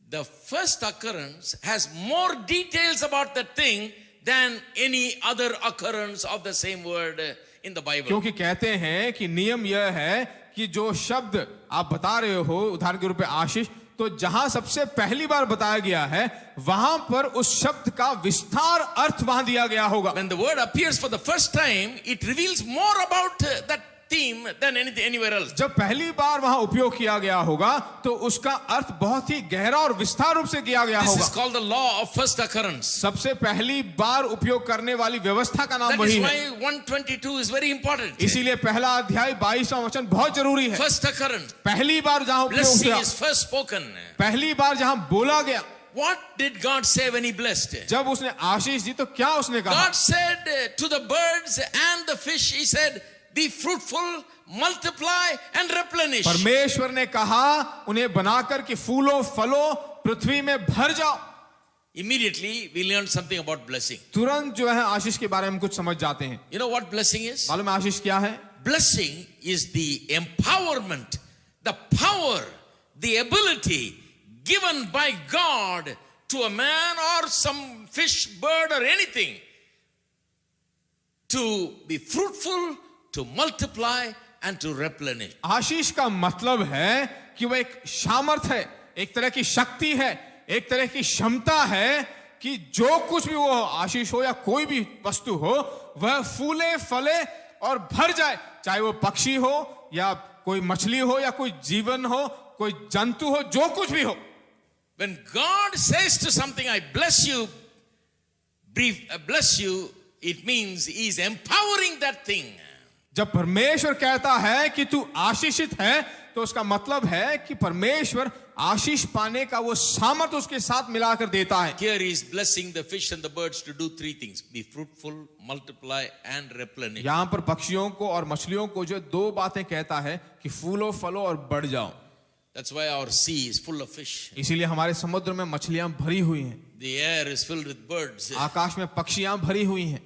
the first occurrence has more details about that thing than any other occurrence of the same word in the Bible. क्योंकि कहते हैं कि नियम यह है कि जो शब्द आप बता रहे हो, उदाहरण के रूप में आशीष, तो जहां सबसे पहली बार बताया गया है वहां पर उस शब्द का विस्तार अर्थ वहां दिया गया होगा। When the word appears for the first time, it reveals more about that theme than anywhere else. जब पहली बार वहां उपयोग किया गया होगा तो उसका अर्थ बहुत ही गहरा और विस्तार रूप से किया गया This होगा। is called the law of first occurrence. सबसे पहली बार उपयोग करने वाली व्यवस्था का नाम That वही is है। why 122 is very important. इसीलिए पहला अध्याय 22वां वचन बहुत जरूरी है। First occurrence. पहली बार जहां उपयोग Blessing किया, is first spoken. पहली बार जहां बोला गया, What did God say when he blessed? जब उसने आशीष दी तो क्या उसने कहा? God said to the birds and the fish, he said, be fruitful, multiply and replenish. परमेश्वर ने कहा उन्हें बनाकर कि फूलो फलो पृथ्वी में भर जाओ। Immediately we learned something about blessing. तुरंत जो है आशीष के बारे में कुछ समझ जाते हैं। You know what blessing is? मालूम है आशीष क्या है? Blessing is the empowerment, the power, the ability given by God to a man or some fish, bird or anything to be fruitful, to multiply and to replenish. आशीष का मतलब है कि वह एक सामर्थ है, एक तरह की शक्ति है, एक तरह की क्षमता है कि जो कुछ भी वो आशीष हो या कोई भी वस्तु हो वह फूले फले और भर जाए, चाहे वो पक्षी हो या कोई मछली हो या कोई जीवन हो, कोई जंतु हो, जो कुछ भी हो। When God says to something, I bless you, bless you, it means He is empowering that thing. जब परमेश्वर कहता है कि तू आशीषित है तो उसका मतलब है कि परमेश्वर आशीष पाने का वो सामर्थ्य उसके साथ मिलाकर देता है। Here He is blessing the fish and the birds to do three things: be fruitful, multiply, and replenish. यहां पर पक्षियों को और मछलियों को जो दो बातें कहता है कि फूलो फलो और बढ़ जाओ। That's why our sea is full of fish. इसीलिए हमारे समुद्र में मछलियां भरी हुई हैं, The air is filled with birds आकाश में पक्षियां भरी हुई हैं,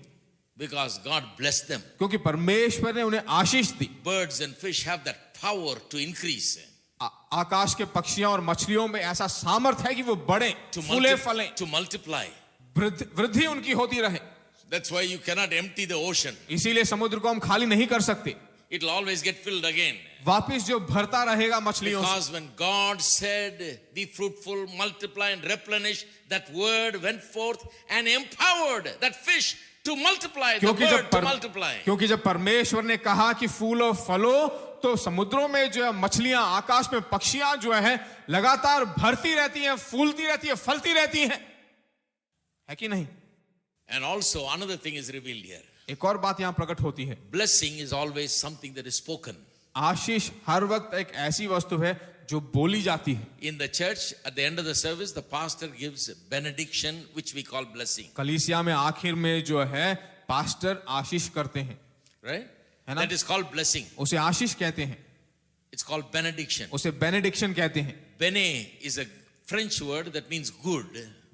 because God blessed them. क्योंकि परमेश्वर ने उन्हें आशीष दी। Birds and fish have that power to increase, आकाश के पक्षियों और मछलियों में ऐसा सामर्थ है कि वो बढ़े, फूले फले, to multiply. वृद्धि उनकी होती रहे। That's why you cannot empty the ocean. इसीलिए समुद्र को हम खाली नहीं कर सकते, It will always get filled again. वापिस जो भरता रहेगा मछलियों से। Because when God said, be fruitful, multiply and replenish, that word went forth and empowered that fish to multiply, the word to multiply. क्योंकि जब परमेश्वर ने कहा कि फूलो फलो, तो समुद्रों में जो है मछलियां, आकाश में पक्षियां जो है लगातार भरती रहती हैं, फूलती रहती है, फलती रहती हैं, है कि नहीं? And also another thing is revealed here. एक और बात यहां प्रकट होती है, Blessing is always something that is spoken. आशीष हर वक्त एक ऐसी वस्तु है जो बोली जाती है। In the church, at the end of the service, the pastor gives benediction, which we call blessing. कलीसिया में आखिर में जो है पास्टर आशीष करते हैं, Right? है ना? That is called blessing. उसे आशीष कहते हैं, It's called benediction. उसे बेनेडिक्शन कहते हैं। Bene is a French word that means good.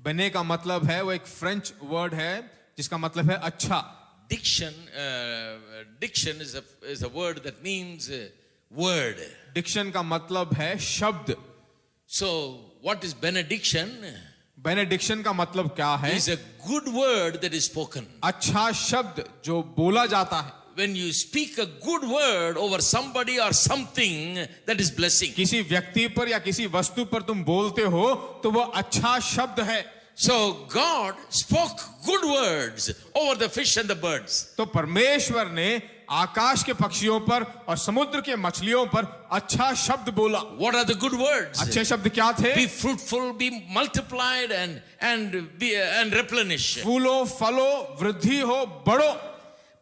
बने का मतलब है, वो एक फ्रेंच वर्ड है जिसका मतलब है अच्छा। Diction is a word that means word. Diction का मतलब है शब्द। So what is benediction? Benediction का मतलब क्या है? Is a good word that is spoken. अच्छा शब्द जो बोला जाता है। When you speak a good word over somebody or something, that is blessing. किसी व्यक्ति पर या किसी वस्तु पर तुम बोलते हो तो वो अच्छा शब्द है। So God spoke good words over the fish and the birds. तो परमेश्वर ने आकाश के पक्षियों पर और समुद्र के मछलियों पर अच्छा शब्द बोला। What are the good words? अच्छे शब्द क्या थे? Be fruitful, be multiplied, and replenish. फूलो फलो, वृद्धि हो, बढ़ो।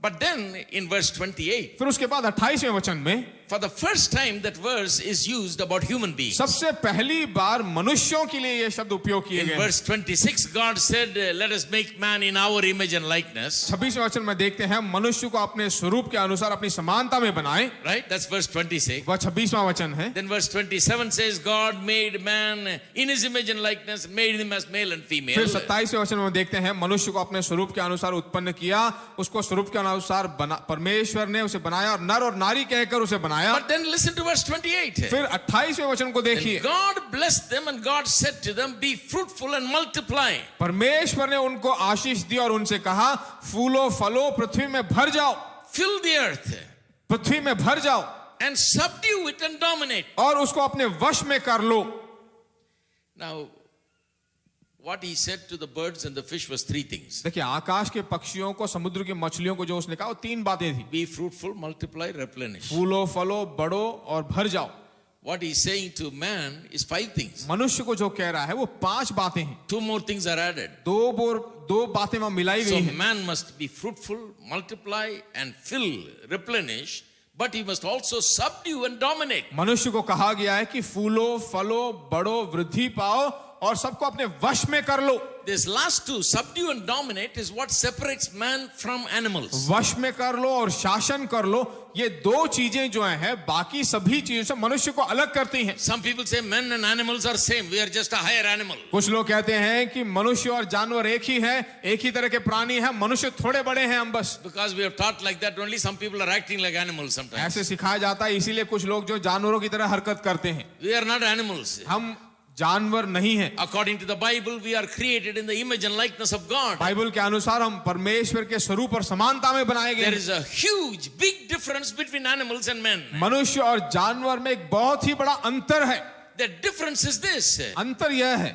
But then in verse 28, फिर उसके बाद 28वें वचन में for the first time that verse is used about human beings. सबसे पहली बार मनुष्यों के लिए यह शब्द उपयोग किए In गए। verse 26, God said, let us make man in our image and likeness. 26वें वचन में देखते हैं मनुष्य को अपने स्वरूप के अनुसार अपनी समानता में बनाए। Right? That's verse 26. वह 26वां वचन है। Then verse 27 says, God made man in his image and likeness, made him as male and female. फिर 27वें वचन में देखते हैं मनुष्य को अपने स्वरूप के अनुसार उत्पन्न किया, उसको स्वरूप के अनुसार परमेश्वर ने उसे बनाया और नर और नारी कहकर उसे बनाया। But then listen to verse 28. फिर 28वें वचन को देखिए। And God blessed them and God said to them, be fruitful and multiply. परमेश्वर ने उनको आशीष दी और उनसे कहा फूलो फलो, पृथ्वी में भर जाओ, Fill the earth पृथ्वी में भर जाओ and subdue it and dominate. और उसको अपने वश में कर लो। Now, what he said to the birds and the fish was three things. देखिए आकाश के पक्षियों को, समुद्र की मछलियों को जो उसने कहा वो तीन बातें थी। Be fruitful, multiply, replenish. फूलो फलो, बढ़ो और भर जाओ। What he's saying to man is five things. मनुष्य को जो कह रहा है वो पांच बातें हैं। Two more things are added. दो बातें वहां मिलाई So गई हैं। man must be fruitful, multiply and fill, replenish, but he must also subdue and dominate. मनुष्य को कहा गया है कि फूलो फलो, बढ़ो, वृद्धि पाओ और सबको अपने वश में कर लो। This last two, subdue and dominate, is what separates man from animals. वश में कर लो और शासन कर लो, ये दो चीजें जो हैं बाकी सभी चीजों से मनुष्य को अलग करती हैं। Some people say men and animals are same. We are just a higher animal. कुछ लोग कहते हैं कि मनुष्य और जानवर एक ही है, एक ही तरह के प्राणी हैं, मनुष्य थोड़े बड़े हैं हम बस। Because we have taught like that, only some people are acting like animals sometimes. ऐसे सिखाया जाता है, इसीलिए कुछ लोग जो जानवरों की तरह हरकत करते हैं। We are not animals. हम जानवर नहीं है। According to the Bible, we are created in the image and likeness of God. Bible के अनुसार हम परमेश्वर के स्वरूप और समानता में बनाए गए There हैं। is a huge, big difference between animals and men. मनुष्य और जानवर में एक बहुत ही बड़ा अंतर है। The difference is this. अंतर यह है,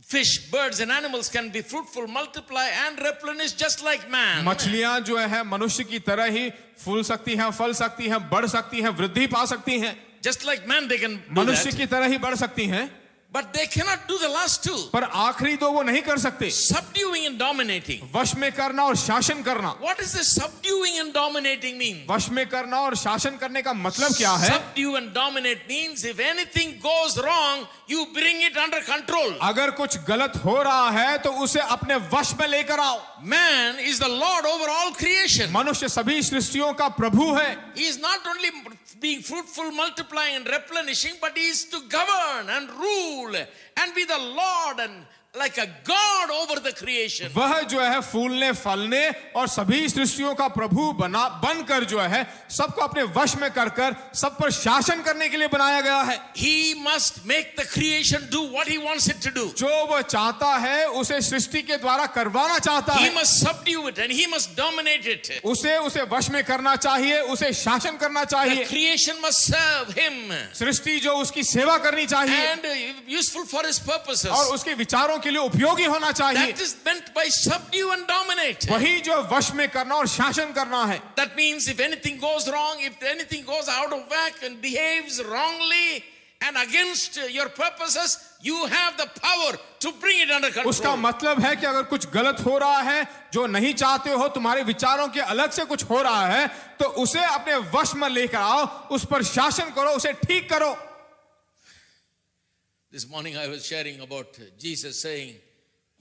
Fish, birds and animals can be fruitful, multiply and replenish just like man. मछलियां जो है मनुष्य की तरह ही फूल सकती हैं, फल सकती हैं, बढ़ सकती हैं, वृद्धि पा सकती हैं। Just like man they can do मनुष्य that. की तरह ही बढ़ सकती हैं, But they cannot do the last two. पर आखिरी दो वो नहीं कर सकते। Subduing and dominating. वश में करना और शासन करना। What does this subduing and dominating mean? वश में करना और शासन करने का मतलब क्या है? Subdue and dominate means if anything goes wrong, you bring it under control. अगर कुछ गलत हो रहा है तो उसे अपने वश में लेकर आओ। Man is the Lord over all creation. मनुष्य सभी सृष्टियों का प्रभु है। He is not only being fruitful, multiplying and replenishing, but he is to govern and rule and be the Lord and like a God over the creation. वह जो है फूलने फलने और सभी सृष्टियों का प्रभु बनकर जो है सबको अपने वश में कर सब पर शासन करने के लिए बनाया गया है। He must make the creation do what he wants it to do. जो वह चाहता है उसे सृष्टि के द्वारा करवाना चाहता He है। must subdue it and he must dominate it. उसे वश में करना चाहिए, उसे शासन करना The चाहिए। creation must serve him सृष्टि जो उसकी सेवा करनी चाहिए and useful for his purposes. और उसके विचारों के लिए उपयोगी होना चाहिए। That is meant by subdue and dominate. वही जो वश में करना और शासन करना है। That means if anything goes wrong, if anything goes out of whack and behaves wrongly and against your purposes, you have the power to bring it under control. उसका मतलब है कि अगर कुछ गलत हो रहा है, जो नहीं चाहते हो, तुम्हारे विचारों के अलग से कुछ हो रहा है, तो उसे अपने वश में लेकर आओ, उस पर शासन करो, उसे ठीक करो। This morning I was sharing about Jesus saying,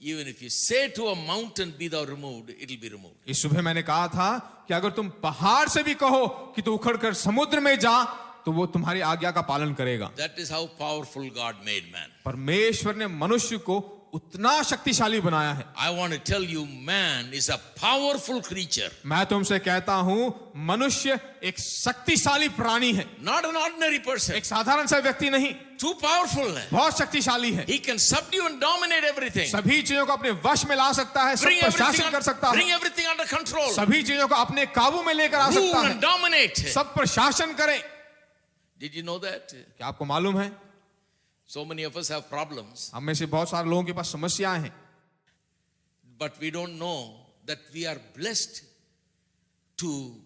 even if you say to a mountain, be thou removed, it will be removed. इस सुबह मैंने कहा था कि अगर तुम पहाड़ से भी कहो कि तू उखड़कर समुद्र में जा, तो वो तुम्हारी आज्ञा का पालन करेगा। That is how powerful God made man. परमेश्वर ने मनुष्य को उतना शक्तिशाली बनाया है। I want to tell you, man is a powerful creature. मैं तुमसे कहता हूं मनुष्य एक शक्तिशाली प्राणी है, Not an ordinary person. एक साधारण सा व्यक्ति नहीं, Too powerful. बहुत शक्तिशाली है। He can subdue and dominate everything. सभी चीजों को अपने वश में ला सकता है, सब पर शासन कर सकता है, bring everything under control. सभी चीजों को अपने काबू में लेकर आ सकता Rule है, and dominate. सब पर शासन करे। Did you know that? क्या आपको मालूम है? So many of us have problems, हम में से बहुत सारे लोगों के पास समस्याएं हैं, but we don't know that we are blessed to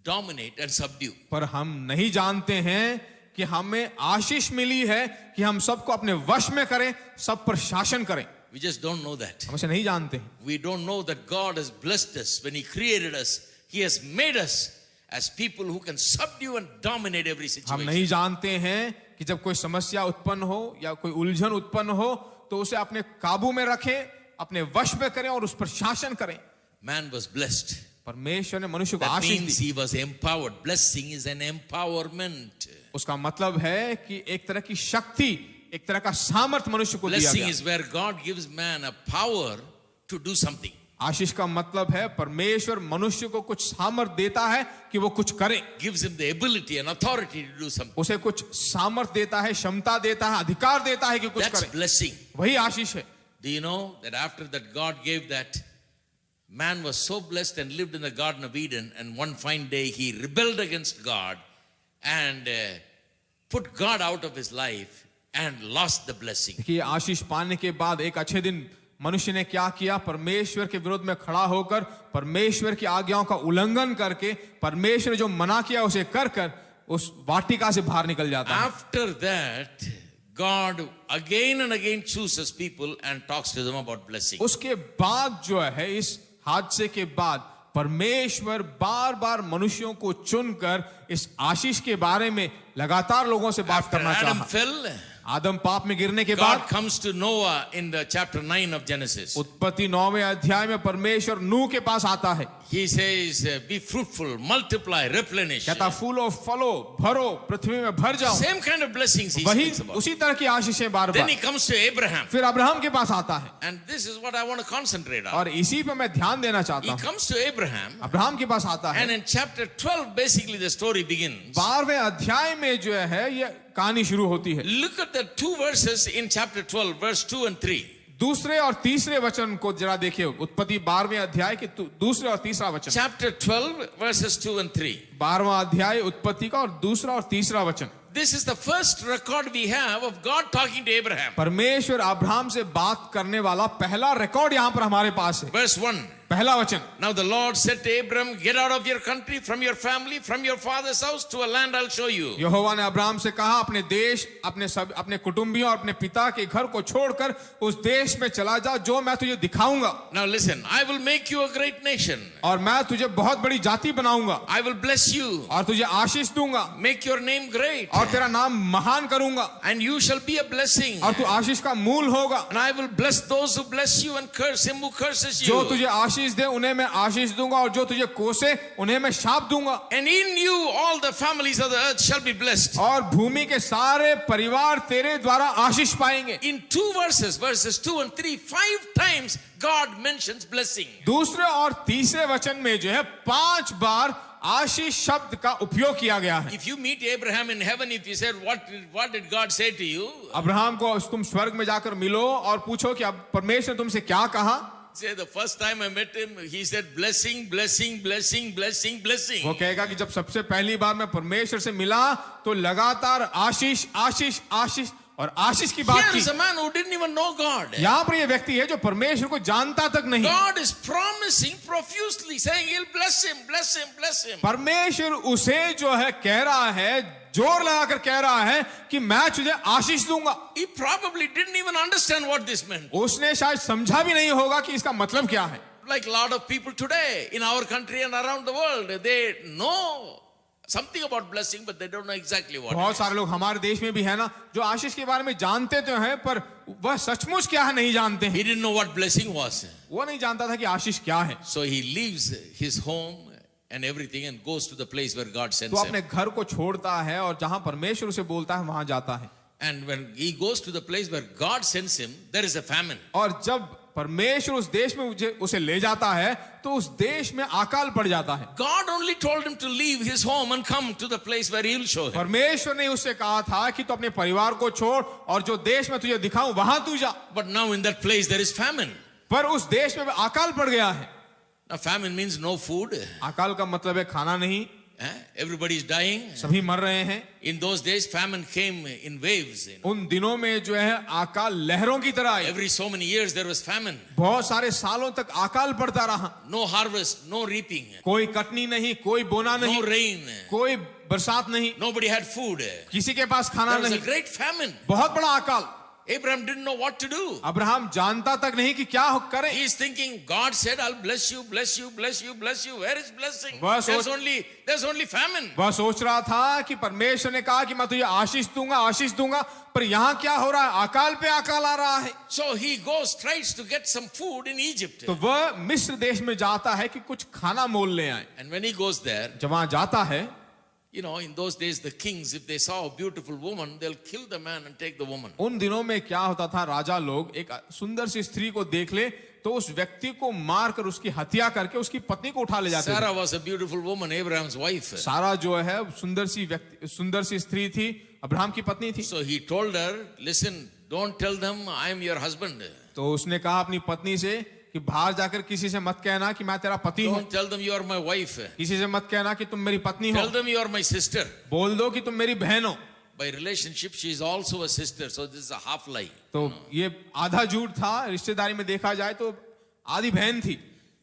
dominate and subdue. पर हम नहीं जानते हैं कि हमें आशीष मिली है कि हम सबको अपने वश में करें, सब पर शासन करें। We just don't know that. हम इसे नहीं जानते हैं। We don't know that God has blessed us when He created us. He has made us as people who can subdue and dominate every हम situation. नहीं जानते हैं कि जब कोई समस्या उत्पन्न हो या कोई उलझन उत्पन्न हो तो उसे अपने काबू में रखें, अपने वश में करें और उस पर शासन करें। Man was blessed. परमेश्वर ने मनुष्य को That Ashish means the. he was empowered. Blessing is an empowerment. उसका मतलब है कि एक तरह की शक्ति, एक तरह का सामर्थ्य मनुष्य को दिया Blessing गया। is where God gives man a power to do something. आशीष का मतलब है परमेश्वर मनुष्य को कुछ सामर्थ्य देता है कि वो कुछ करे, Gives him the ability and authority to do something. उसे कुछ सामर्थ्य देता है, क्षमता देता है, अधिकार देता है कि कुछ That's करे। blessing. वही आशीष है। Do you know that after that God gave that, man was so blessed and lived in the Garden of Eden, and one fine day he rebelled against God and put God out of his life and lost the blessing. देखिए आशीष पाने के बाद एक अच्छे दिन मनुष्य ने क्या किया, परमेश्वर के विरोध में खड़ा होकर परमेश्वर की आज्ञाओं का उल्लंघन करके परमेश्वर जो मना किया उसे कर कर उस वाटिका से बाहर निकल जाता है। After that, God again and again chooses people and talks to them about blessing. उसके बाद जो है इस हादसे के बाद परमेश्वर बार बार मनुष्यों को चुनकर इस आशीष के बारे में लगातार लोगों से बात After करना Adam चाहा। fell, आदम पाप में गिरने के God बाद comes to Noah in the chapter 9 of Genesis. उत्पत्ति 9वें अध्याय में परमेश्वर नूह के पास आता है। He says, be fruitful, multiply, replenish. कहता फूलो फलो भरो पृथ्वी में भर जाओ। Same kind of blessings he वही speaks about. उसी तरह की आशीषें बार Then bar. he comes to Abraham. फिर अब्राहम के पास आता है And this is what I want to concentrate on. और इसी पे मैं ध्यान देना चाहता He हूँ। comes to Abraham. अब्राहम के पास आता है And in chapter 12, basically the story begins. 12वें अध्याय में जो है ये कहानी शुरू होती है। Look at the two verses in chapter 12, verse 2 and 3. दूसरे और तीसरे वचन को जरा देखिए। उत्पत्ति 12वें अध्याय के दूसरे और तीसरा वचन। Chapter 12, verses 2 and 3. 12वां अध्याय उत्पत्ति का और दूसरा और तीसरा वचन। This is the first record we have of God talking to Abraham. परमेश्वर अब्राहम से बात करने वाला पहला रिकॉर्ड यहाँ पर हमारे पास है। Verse 1. पहला वचन। Now the Lord said to Abram, get out of your country, from your family, from your father's house, to a land I'll show you. यहोवा ने अब्राहम से कहा अपने देश अपने कुटुंबियों और अपने पिता के घर को छोड़कर उस देश में चला जा जो मैं तुझे दिखाऊंगा। Now listen, I will make you a great nation. और मैं तुझे बहुत बड़ी जाति बनाऊंगा। I will bless you, और तुझे आशीष दूंगा। make your name great, और तेरा नाम महान करूंगा। and you shall be a blessing. और तू आशीष का मूल होगा। And I will bless those who bless you and curse him who curses जो you. तुझे आशीष दे उन्हें मैं आशीष दूंगा और जो तुझे कोसे उन्हें मैं शाप दूंगा। And in you all the families of the earth shall be blessed. और भूमि के सारे परिवार तेरे द्वारा आशीष पाएंगे। In two verses, verses 2 and 3, 5 times God mentions blessing. दूसरे और तीसरे वचन में जो है 5 बार आशीष शब्द का उपयोग किया गया है। If you meet Abraham in heaven, if you said, what did God say to you? Abraham को तुम स्वर्ग में जाकर मिलो और पूछो कि अब परमेश्वर ने तुमसे क्या कहा। Say the first time I met him, he said blessing, blessing, blessing, blessing, blessing. वो कहेगा कि जब सबसे पहली बार मैं परमेश्वर से मिला तो लगातार आशीष आशीष आशीष और आशीष की बात Here की। is a man who didn't even know God. यहाँ पर ये व्यक्ति है जो परमेश्वर को जानता तक नहीं। God is promising profusely, saying he'll bless him, bless him, bless him. परमेश्वर उसे जो है कह रहा है, जोर लगाकर कह रहा है कि मैं तुझे आशीष दूंगा। He probably didn't even understand what this meant. उसने शायद समझा भी नहीं होगा कि इसका मतलब क्या है। Like a lot of people today in our country and around the world, they know something about blessing, but they don't know exactly what. बहुत सारे लोग हमारे देश में भी है ना जो आशीष के बारे में जानते तो हैं पर वह सचमुच क्या है नहीं जानते हैं। He didn't know what blessing was. वो नहीं जानता था कि आशीष क्या है। So he leaves his home and everything and goes to the place where God sends तो him. अपने घर को छोड़ता है और जहां परमेश्वर उसे बोलता है वहां जाता है। And when he goes to the place where God sends him, there is a famine. और जब परमेश्वर उस देश में उसे ले जाता है तो उस देश में अकाल पड़ जाता है। God only told him to leave his home and come to the place where he'll show him. परमेश्वर ने उससे कहा था कि तू अपने परिवार को छोड़ और जो देश में तुझे दिखाऊं वहां तू जा। But now in that place there is famine. पर उस देश में अकाल पड़ गया है। Now famine means no food. अकाल का मतलब है खाना नहीं। Everybody is dying. सभी मर रहे हैं। In those days famine came in waves. उन दिनों में जो है अकाल लहरों की तरह आई। Every so many years there was famine. बहुत सारे सालों तक अकाल पड़ता रहा। No harvest, no reaping. कोई कटनी नहीं, कोई बोना नहीं, No rain. कोई बरसात नहीं, Nobody had food. किसी के पास खाना There was a नहीं। great famine. बहुत बड़ा अकाल। Abraham didn't know what to do. Abraham जानता तक नहीं कि क्या करे। He is thinking, God said, I'll bless you, bless you, bless you, bless you. Where is blessing? वह There's only famine. वह सोच रहा था कि परमेश्वर ने कहा कि मैं तुझे आशीष दूंगा, पर यहाँ क्या हो रहा है? अकाल पे अकाल आ रहा है। So he tries to get some food in Egypt. तो वह मिस्र देश में जाता है कि कुछ खाना मोल ले आए। And when he goes there, जब वहां जाता है, you know, in those days, the kings, if they saw a beautiful woman, they'll kill the man and take the woman. उन दिनों में क्या होता था, राजा लोग एक सुंदर सी स्त्री को देख ले तो उस व्यक्ति को मार कर उसकी हत्या करके उसकी पत्नी को उठा ले जाते थे। Sarah was a beautiful woman, Abraham's wife. सारा जो है सुंदर सी स्त्री थी, अब्राहम की पत्नी थी। So he told her, listen, don't tell them I am your husband. तो उसने कहा अपनी पत्नी से कि बाहर जाकर किसी से मत कहना कि मैं तेरा पति हूँ। Don't tell them you are my wife. किसी से मत कहना कि तुम मेरी पत्नी हो। Tell them you are my sister. बोल दो कि तुम मेरी बहन हो। By relationship, she is also a sister. So this is a half lie. तो ये आधा झूठ था, रिश्तेदारी में देखा जाए तो आधी बहन थी।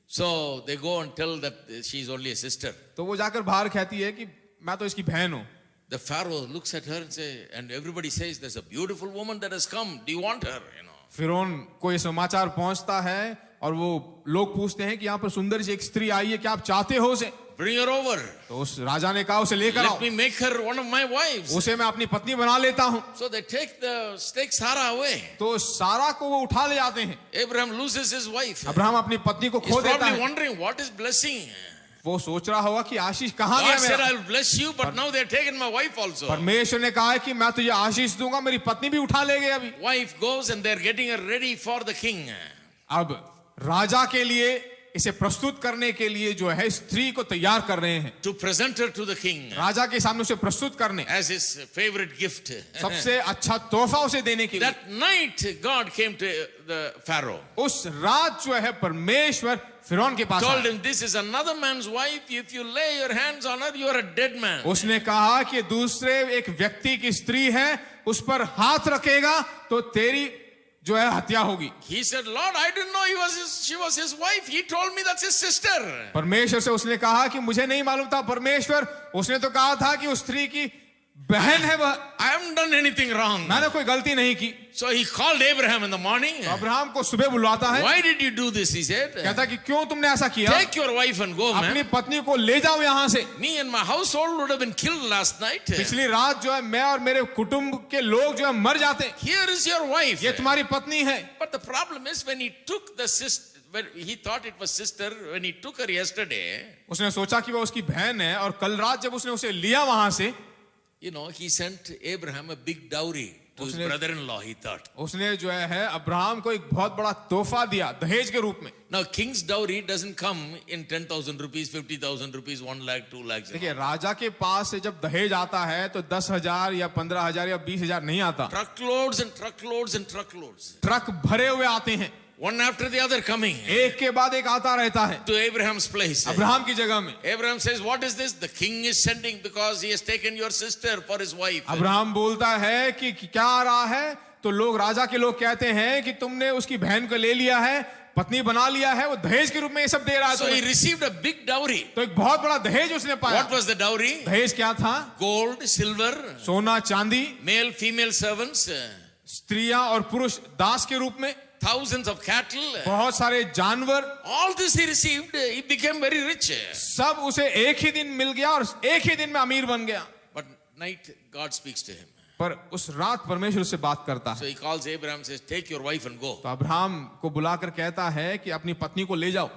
So they go and tell that she is only a sister. तो वो जाकर बाहर कहती है कि मैं तो इसकी बहन हूँ। The Pharaoh looks at her and say, and everybody says, there's a beautiful woman that has come. Do you want her? You know. फिरौन को ये समाचार पहुंचता है और वो लोग पूछते हैं कि यहाँ पर सुंदर सी एक स्त्री आई है, क्या आप चाहते हो उसे? bring her over. तो उस राजा ने कहा उसे लेकर Let आओ, me make her one of my wives. उसे मैं अपनी पत्नी बना लेता हूँ। So they take Sarah away. तो सारा को वो उठा ले जाते हैं। Abraham loses his wife. Abraham अपनी पत्नी को He's खो देता probably है। wondering what is blessing. वो सोच रहा होगा कि आशीष कहाँ God गया said, मेरा? I'll bless you, but now they're taken my wife also. परमेश्वर ने कहा है कि मैं तुझे आशीष दूंगा, मेरी पत्नी भी उठा ले गए अभी। Wife goes and they're getting her ready for the king. अब राजा के लिए इसे प्रस्तुत करने के लिए जो है स्त्री को तैयार कर रहे हैं, To present her to the king राजा के सामने उसे प्रस्तुत करने, as his favorite gift. सबसे अच्छा तोहफा उसे देने के लिए। That night, God came to the Pharaoh. उस रात जो है परमेश्वर फिरौन के पास Told आया। him, this is another man's wife. If you lay your hands on her, you are a dead man. उसने कहा कि दूसरे एक व्यक्ति की स्त्री है, उस पर हाथ रखेगा तो तेरी जो है हत्या होगी। He said, Lord, I didn't know she was his wife. He told me that's his sister. परमेश्वर से उसने कहा कि मुझे नहीं मालूम था। परमेश्वर उसने तो कहा था कि उस स्त्री की बहन है वह। I haven't done anything wrong. मैंने कोई गलती नहीं की। So he called Abraham in the morning. Abraham को सुबह बुलाता है। Why did you do this? He said. कहता कि क्यों तुमने ऐसा किया? Take your wife and go, अपनी man. पत्नी को ले जाओ यहाँ से। Me and my household would have been killed last night. पिछली रात जो है मैं और मेरे कुटुंब के लोग जो है मर जाते। Here is your wife. ये तुम्हारी पत्नी है। But the problem is when he took the sister, when he thought it was sister, when he took her yesterday, उसने सोचा कि वह उसकी बहन है और कल रात जब उसने उसे लिया वहां से, you know, he sent Abraham a big dowry to his brother-in-law, he thought. उसने जो है अब्राहम को एक बहुत बड़ा तोहफा दिया दहेज के रूप में। Now, king's dowry doesn't come in 10,000 rupees, 50,000 rupees, 1 lakh, 2 lakhs. देखिए राजा के पास से जब दहेज आता है तो 10,000 या 15,000 या 20,000 नहीं आता। Truckloads and truckloads and truckloads. Truck भरे हुए आते हैं, One after the other coming एक के बाद एक आता रहता है to Abraham's place. अब्राहम की जगह में। Abraham says, what is this? The king is sending because he has taken your sister for his wife. Abraham बोलता है कि क्या आ रहा है, तो लोग राजा के लोग कहते हैं कि तुमने उसकी बहन को ले लिया है, पत्नी बना लिया है, वो दहेज के रूप में ये सब दे रहा है। So he received a big dowry. तो एक बहुत बड़ा दहेज उसने पाया। What was the dowry? दहेज क्या था? Gold, silver, सोना चांदी, male, female servants, स्त्रियां और पुरुष दास के रूप में, thousands of cattle. बहुत सारे जानवर, All this he received. He became very rich. सब उसे एक ही दिन मिल गया और एक ही दिन में अमीर बन गया। But night God speaks to him. पर उस रात परमेश्वर उससे बात करता So है। he calls Abraham, says, take your wife and go. तो अब्राहम को बुलाकर कहता है कि अपनी पत्नी को ले जाओ।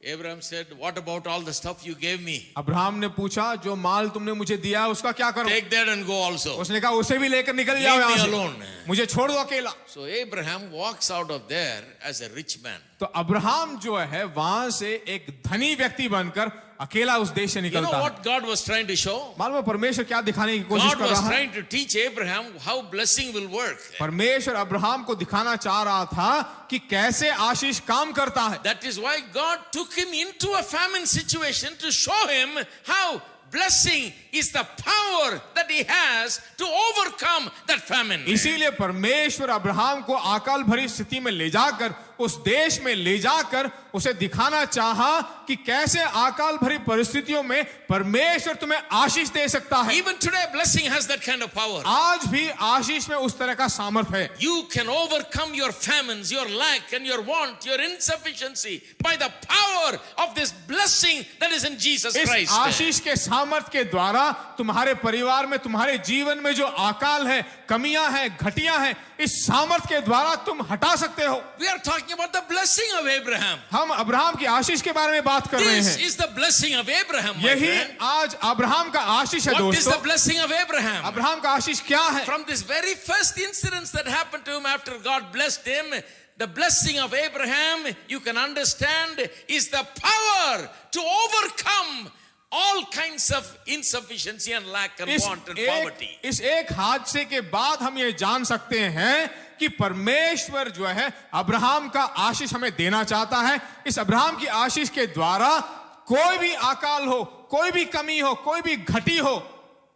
Abraham said, what about all the stuff you gave me? Abraham ने पूछा जो माल तुमने मुझे दिया है उसका क्या करूं? Take that and go also. उसने कहा उसे भी लेकर निकल जाओ Leave यहाँ me से, alone. मुझे छोड़ दो अकेला। So Abraham walks out of there as a rich man. तो अब्राहम जो है वहां से एक धनी व्यक्ति बनकर अकेला उस देश से You know निकलता है। what God was trying to show? मालूम है परमेश्वर क्या दिखाने की कोशिश God कर was रहा है? trying to teach Abraham how blessing will work. परमेश्वर अब्राहम को दिखाना चाह रहा था कि कैसे आशीष काम करता है। That is why God took him into a famine situation to show him how blessing is the power that he has to overcome that famine. इसीलिए परमेश्वर अब्राहम को अकाल भरी स्थिति में ले जाकर उस देश में ले जाकर उसे दिखाना चाहा कि कैसे अकाल भरी परिस्थितियों में परमेश्वर तुम्हें आशीष दे सकता है। Even today, blessing has that kind of power. आज भी आशीष में उस तरह का सामर्थ है। You can overcome your famines, your lack, and your want, your insufficiency by the power of this blessing that is in Jesus इस Christ. आशीष के सामर्थ के द्वारा तुम्हारे परिवार में, तुम्हारे जीवन में जो अकाल है, कमियां हैं, घटियां हैं, इस सामर्थ के द्वारा तुम हटा सकते हो। We are talking about the blessing of Abraham. हम अब्राहम की आशीष के बारे में बात कर रहे This हैं। is the blessing of Abraham, my यही friend. आज अब्राहम का आशीष है What is the दोस्तों। blessing of Abraham? अब्राहम का आशीष क्या है? From this very first incident that happened to him after God blessed him, the blessing of Abraham, you can understand, is the power to overcome all kinds of insufficiency and lack and want and poverty. इस एक हादसे के बाद हम ये जान सकते हैं कि परमेश्वर जो है अब्राहम का आशीष हमें देना चाहता है। इस अब्राहम की आशीष के द्वारा कोई भी अकाल हो, कोई भी कमी हो, कोई भी घटी हो,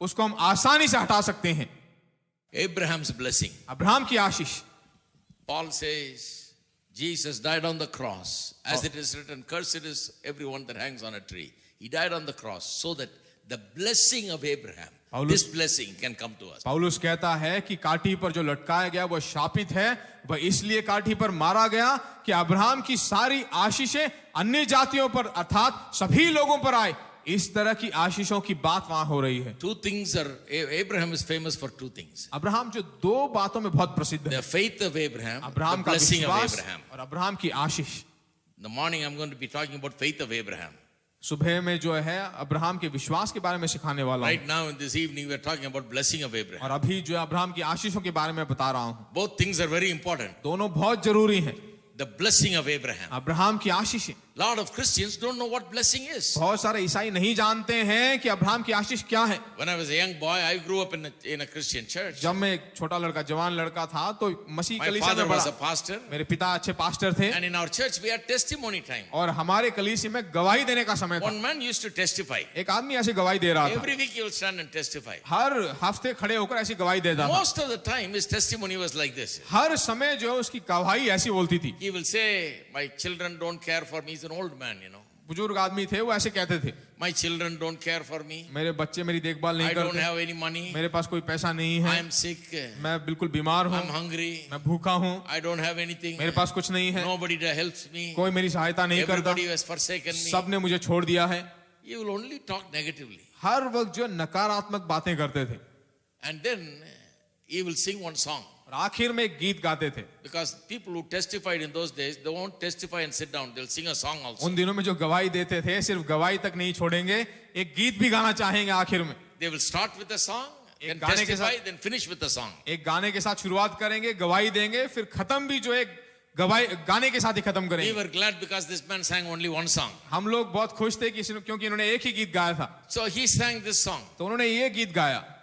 उसको हम आसानी से हटा सकते हैं। Abraham's blessing. अब्राहम की आशीष। Paul says, Jesus died on the cross. As it is written, cursed is everyone that hangs on a tree. He died on the cross so that the blessing of Abraham, this blessing can come to us. पौलुस कहता है कि काठी पर जो लटकाया गया वह शापित है, वह इसलिए काठी पर मारा गया कि अब्राहम की सारी आशीषें अन्य जातियों पर अर्थात सभी लोगों पर आए, इस तरह की आशीषों की बात वहां हो रही है। Two things are, Abraham is famous for two things. Abraham जो दो बातों में बहुत प्रसिद्ध है, The faith of Abraham, Abraham the का blessing of विश्वास Abraham. और अब्राहम की आशीष। In the morning I'm going to be talking about faith of Abraham. सुबह में जो है अब्राहम के विश्वास के बारे में सिखाने वाला हूं, Right now in this evening we are talking about blessing of Abraham. और अभी जो है अब्राहम की आशीषों के बारे में बता रहा हूं। Both things are very important. दोनों बहुत जरूरी हैं। The blessing of Abraham. Abraham की आशीष। Lot of Christians don't know what blessing is. बहुत सारे ईसाई नहीं जानते हैं कि अब्राहम की आशीष क्या है। When I was a young boy, I grew up in a Christian church. जब मैं एक छोटा लड़का, जवान लड़का था, तो मसीह My कलीसिया father में was a बड़ा। pastor, मेरे पिता अच्छे पास्टर थे, and in our church we had testimony time. और हमारे कलीसिया में गवाही देने का समय था। One man used to testify. एक आदमी ऐसी गवाही दे रहा था, Every week he will stand and testify. हर हफ्ते खड़े होकर ऐसी गवाही देता था। Most of the time his testimony was like this. हर समय जो है उसकी गवाही ऐसी बोलती थी। He will say, my children don't care for me. He's an old man, you know. बुजुर्ग आदमी थे, वो ऐसे कहते थे, My children don't care for me. मेरे बच्चे मेरी देखभाल नहीं I don't करते, have any money. मेरे पास कोई पैसा नहीं I है, am sick. मैं बिल्कुल बीमार I'm हूँ, hungry. मैं भूखा हूँ, I don't have anything. मेरे पास कुछ नहीं है, Nobody helps me. कोई मेरी सहायता नहीं करता, Everybody has forsaken me. सबने मुझे छोड़ दिया है। He will only talk negatively. हर वक्त जो नकारात्मक बातें करते थे, And then he will sing one song. और आखिर में एक गीत गाते थे। Because people who testified in those days, they won't testify and sit down. They'll sing a song also. उन दिनों में जो गवाही देते थे, सिर्फ गवाही तक नहीं छोड़ेंगे, एक गीत भी गाना चाहेंगे आखिर में। They will start with a song, then गाने के testify, साथ- then finish with the song. एक गाने के साथ शुरुआत करेंगे, गवाही देंगे, फिर खत्म भी जो एक गवाही गाने के साथ ही खत्म We करेंगे। were glad because this man sang only one song. हम लोग बहुत खुश थे कि क्योंकि इन्होंने एक ही गीत गाया था, So he sang this song. तो उन्होंने ये गीत गाया।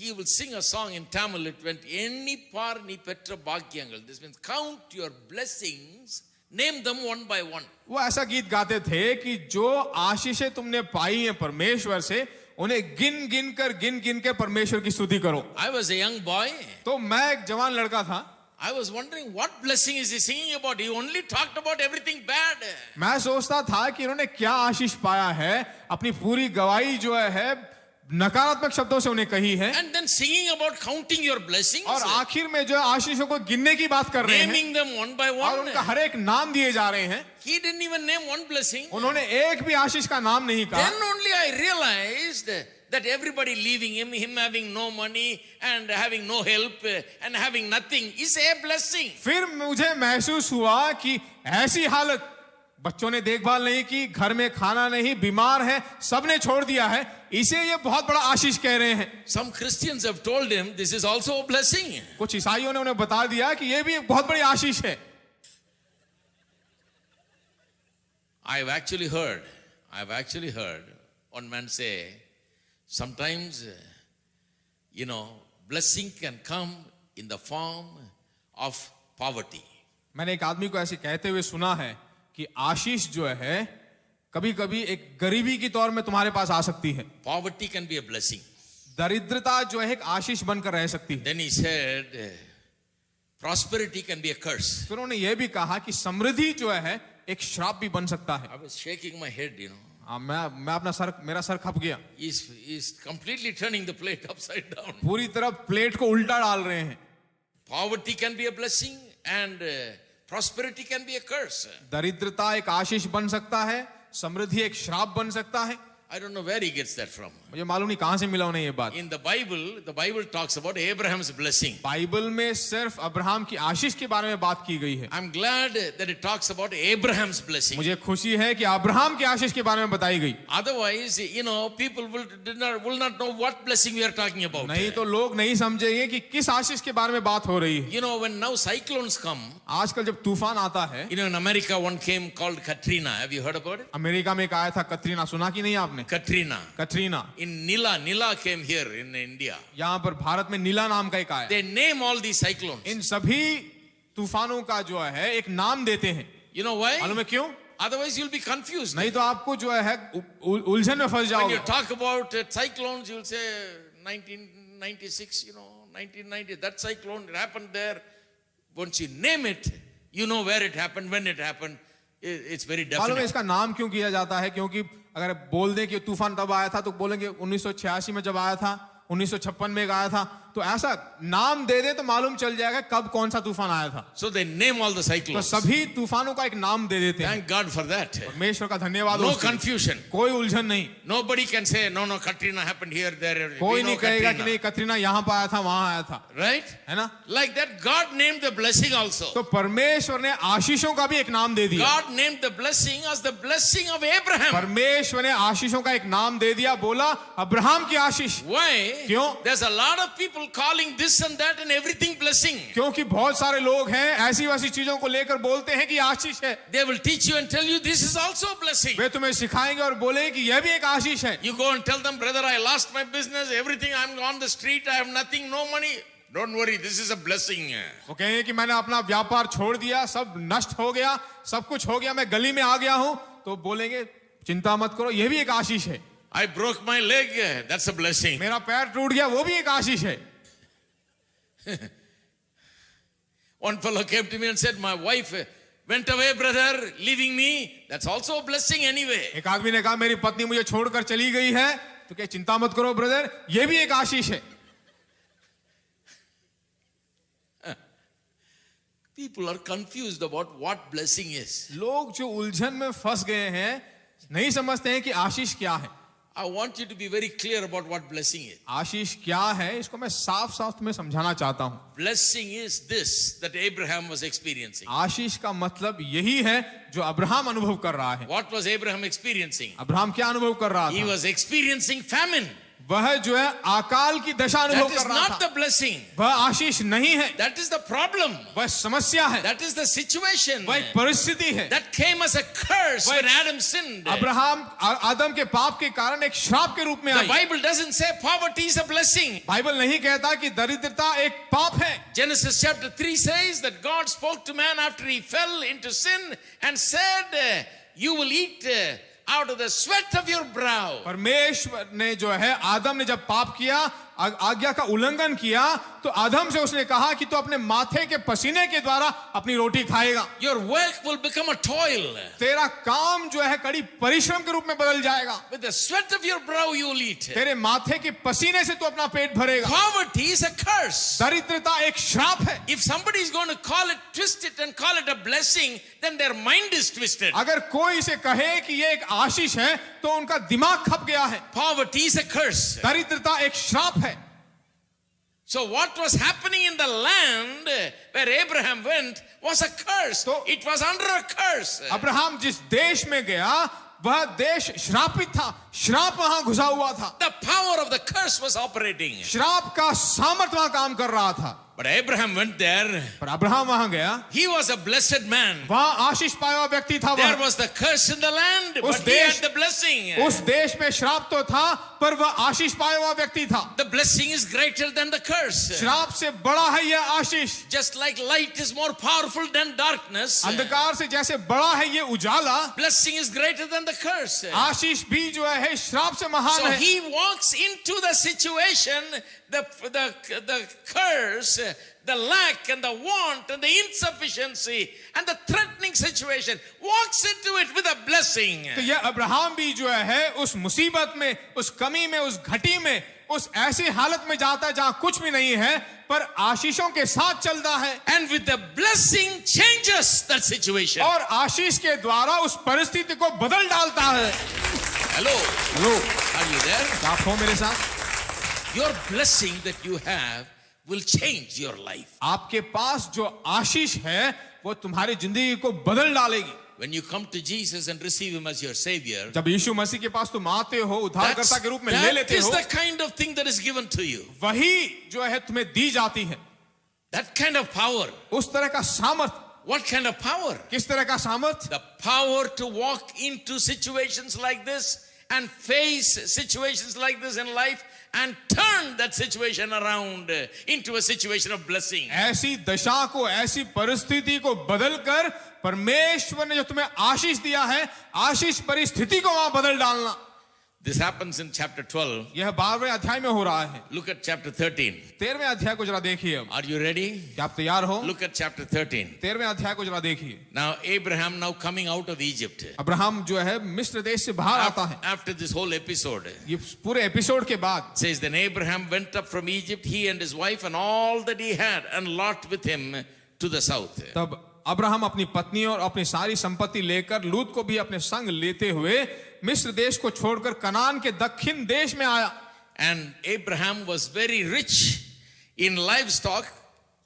He will sing a song in Tamil. It went, Enni par ni petra bhagyangal. This means count your blessings, name them one by one. वो ऐसा गीत गाते थे कि जो आशीषें तुमने पाई हैं परमेश्वर से, उन्हें गिन गिन कर परमेश्वर की स्तुति करो। I was a young boy. तो मैं एक जवान लड़का था, I was wondering what blessing is he singing about. He only talked about everything bad. मैं सोचता था कि इन्होंने क्या आशीष पाया है, अपनी पूरी गवाही जो है नकारात्मक शब्दों से उन्हें कही है, And then singing about counting your blessings, और आखिर में जो है आशीषों को गिनने की बात कर रहे हैं, naming them one by और one. उनका हर एक नाम दिए जा रहे हैं। He didn't even name one blessing. उन्होंने एक भी आशीष का नाम नहीं कहा। Then only I realized that everybody leaving him having no money and having no help and having nothing is a blessing. फिर मुझे महसूस हुआ कि ऐसी हालत, बच्चों ने देखभाल नहीं की, घर में खाना नहीं, बीमार है, सबने छोड़ दिया है, इसे ये बहुत बड़ा आशीष कह रहे हैं। Some Christians have told him this is also a blessing. कुछ ईसाइयों ने उन्हें बता दिया कि ये भी एक बहुत बड़ी आशीष है। I've actually heard one man say, sometimes, blessing can come in the form of poverty. मैंने एक आदमी को ऐसे कहते हुए सुना है कि आशीष जो है कभी कभी एक गरीबी की तौर में तुम्हारे पास आ सकती है। Poverty can be a blessing. दरिद्रता जो है एक आशीष बनकर रह सकती है। Then he said, prosperity can be a curse. फिर उन्होंने ये भी कहा कि समृद्धि जो है एक श्राप भी बन सकता है। I was shaking my head, मैं अपना मेरा सर खप गया। He's completely turning the plate upside down. पूरी तरफ प्लेट को उल्टा डाल रहे हैं। Poverty can be a blessing and prosperity can be a curse. दरिद्रता एक आशीष बन सकता है, समृद्धि एक श्राप बन सकता है। I don't know where he gets that from. मुझे मालूम नहीं कहां से मिला उन्हें ये बात। In the Bible talks about Abraham's blessing. Bible में सिर्फ अब्राहम की आशीष के बारे में बात की गई है। I'm glad that it talks about Abraham's blessing. मुझे खुशी है कि अब्राहम की आशीष के बारे में बताई गई। Otherwise, people will not know what blessing we are talking about. नहीं तो लोग नहीं समझेंगे कि किस आशीष के बारे में बात हो रही है। When now cyclones come, आजकल जब तूफान आता है, in America one came called Katrina. Have you heard about it? America में एक आया था कतरीना, सुना कि नहीं आपने? Katrina. Katrina. In Nila came here in India. यहाँ पर भारत में नीला नाम का एक आया। They name all these cyclones. इन सभी तूफानों का जो है एक नाम देते हैं। You know why? मालूम है क्यों? Otherwise you'll be confused. नहीं तो आपको जो है उलझन में फंस When जाओगे। you talk about cyclones, you'll say 1996, 1990, that cyclone happened there. Once you name it, you know where it happened, when it happened. It's very मालूम है definite. इसका नाम क्यों किया जाता है? क्योंकि अगर बोल दें कि तूफान तब आया था तो बोलेंगे 1986 में जब आया था, 1956 में आया था, तो ऐसा नाम दे दे तो मालूम चल जाएगा कब कौन सा तूफान आया था। So they name all the तो cyclones. सभी तूफानों का एक नाम दे देते हैं। Thank God for that. परमेश्वर का धन्यवाद हो No उसके लिए। confusion. कोई उलझन नहीं। Nobody can say, no, Katrina happened here, there. कोई We know नहीं कहेगा कि Katrina. नहीं कतरीना यहाँ पर आया था वहां आया था, Right? है ना। Like that, God named the blessing also. तो परमेश्वर ने आशीषों का भी एक नाम दे दिया। God named the blessing as the blessing of Abraham. परमेश्वर ने आशीषों का एक नाम दे दिया, बोला अब्राहम की आशीष। Why? क्यों? There's a lot of people calling this and that and everything blessing. क्योंकि बहुत सारे लोग हैं ऐसी वैसी चीजों को लेकर बोलते हैं कि आशीष है। They will teach you and tell you this is also a blessing. वे तुम्हें सिखाएंगे और बोलेंगे कि यह भी एक आशीष है। You go and tell them, brother, I lost my business, everything, I'm on the street, I have nothing, no money. Don't worry, this is a blessing. वो कहेंगे कि मैंने अपना व्यापार छोड़ दिया, सब नष्ट हो गया, सब कुछ हो गया, मैं गली में आ गया हूं, तो बोलेंगे चिंता मत करो, यह भी एक आशीष है। I broke my leg, that's a blessing. मेरा पैर टूट गया, वो भी एक आशीष है। One fellow came to me and said, my wife went away, brother, leaving me. That's also a blessing anyway. एक आदमी ने कहा मेरी पत्नी मुझे छोड़कर चली गई है, तो क्या चिंता मत करो ब्रदर, ये भी एक आशीष है। People are confused about what blessing is. लोग जो उलझन में फंस गए हैं, नहीं समझते हैं कि आशीष क्या है। I want you to be very clear about what blessing is. आशीष क्या है, इसको मैं साफ साफ तुम्हें समझाना चाहता हूं। Blessing is this that Abraham was experiencing. आशीष का मतलब यही है जो अब्राहम अनुभव कर रहा है। What was Abraham experiencing? Abraham क्या अनुभव कर रहा He था? was experiencing famine. वह जो है अकाल की दशा अनुभव That कर is रहा not था। the blessing. वह आशीष नहीं है, That is the problem. वह समस्या है, That is the situation. वह एक परिस्थिति है। That came as a curse when Adam sinned. Abraham आदम के पाप के कारण एक श्राप के रूप में The I. Bible doesn't say poverty is a blessing. Bible नहीं कहता कि दरिद्रता एक पाप है। Genesis chapter 3 says that God spoke to man after he fell into sin and said, you will eat out of the sweat of your brow. परमेश्वर ने जो है आदम ने जब पाप किया, आज्ञा का उल्लंघन किया, तो आदम से उसने कहा कि तू अपने माथे के पसीने के द्वारा अपनी रोटी खाएगा। Your work will become a toil. तेरा काम जो है कड़ी परिश्रम के रूप में बदल जाएगा। With the sweat of your brow you will eat. तेरे माथे के पसीने से तू अपना पेट भरेगा। Poverty is a curse. दरिद्रता एक श्राप है। If somebody is going to call it, twist it and call it a blessing, then their mind is twisted. अगर कोई इसे कहे कि ये एक आशीष है, तो उनका दिमाग खप गया है। Poverty is a curse. दरिद्रता एक श्राप है। So what was happening in the land where Abraham went was a curse. So- It was under a curse. Abraham जिस देश में गया, वह देश श्रापित था, श्राप वहां घुसा हुआ था। The power of the curse was operating. श्राप का सामर्थ वहां काम कर रहा था। But Abraham went there. पर अब्राहम वहां गया, He was a blessed man. वहां आशीष पाया हुआ व्यक्ति था। There वह was the curse in the land, उस but he had देश- the blessing. उस देश में श्राप तो था, पर वह आशीष पाया हुआ व्यक्ति था। The blessing is greater than the curse. श्राप से बड़ा है यह आशीष। Just like light is more powerful than darkness, अंधकार से जैसे बड़ा है ये उजाला, blessing is greater than the curse. आशीष भी जो है श्राप से महान So है। he walks into the situation, the curse, the lack and the want and the insufficiency and the threatening situation, walks into it with a blessing. तो यह Abraham भी जो है उस मुसीबत में, उस कमी में, उस घटी में, उस ऐसी हालत में जाता है जहां कुछ भी नहीं है, पर आशीषों के साथ चलता है। And with the blessing changes that situation. और आशीष के द्वारा उस परिस्थिति को बदल डालता है। Hello, hello, are you there? आप हो मेरे साथ? Your blessing that you have will change your life. आपके पास जो आशीष है वो तुम्हारी जिंदगी को बदल डालेगी। When you come to Jesus and receive him as your savior, जब यीशु मसीह के पास तुम आते हो, उद्धारकर्ता के रूप में ले that लेते is हो, the kind of thing that is given to you. वही जो है तुम्हें दी जाती है। That kind of power. उस तरह का सामर्थ। What kind of power? किस तरह का सामर्थ? The power to walk into situations like this and face situations like this in life and turn that situation around into a situation of blessing. ऐसी दशा को, ऐसी परिस्थिति को बदलकर परमेश्वर ने जो तुम्हें आशीष दिया है, आशीष परिस्थिति को वहां बदल डालना। This happens in chapter 12. यह 12वें अध्याय में हो रहा है। Look at chapter 13. 13वें अध्याय को जरा देखिए अब। Are you ready? क्या आप तैयार हो? Look at chapter 13. 13वें अध्याय को जरा देखिए। Now Abraham now coming out of Egypt. Abraham जो है मिस्र देश से बाहर आता है। After this whole episode. ये पूरे एपिसोड के बाद Says then Abraham went up from Egypt, he and his wife and all that he had, and Lot with him to the south. तब अब्राहम अपनी पत्नी और अपनी सारी संपत्ति लेकर लूत को भी अपने संग लेते हुए मिस्र देश को छोड़कर कनान के दक्षिण देश में आया। And Abraham was very rich in livestock,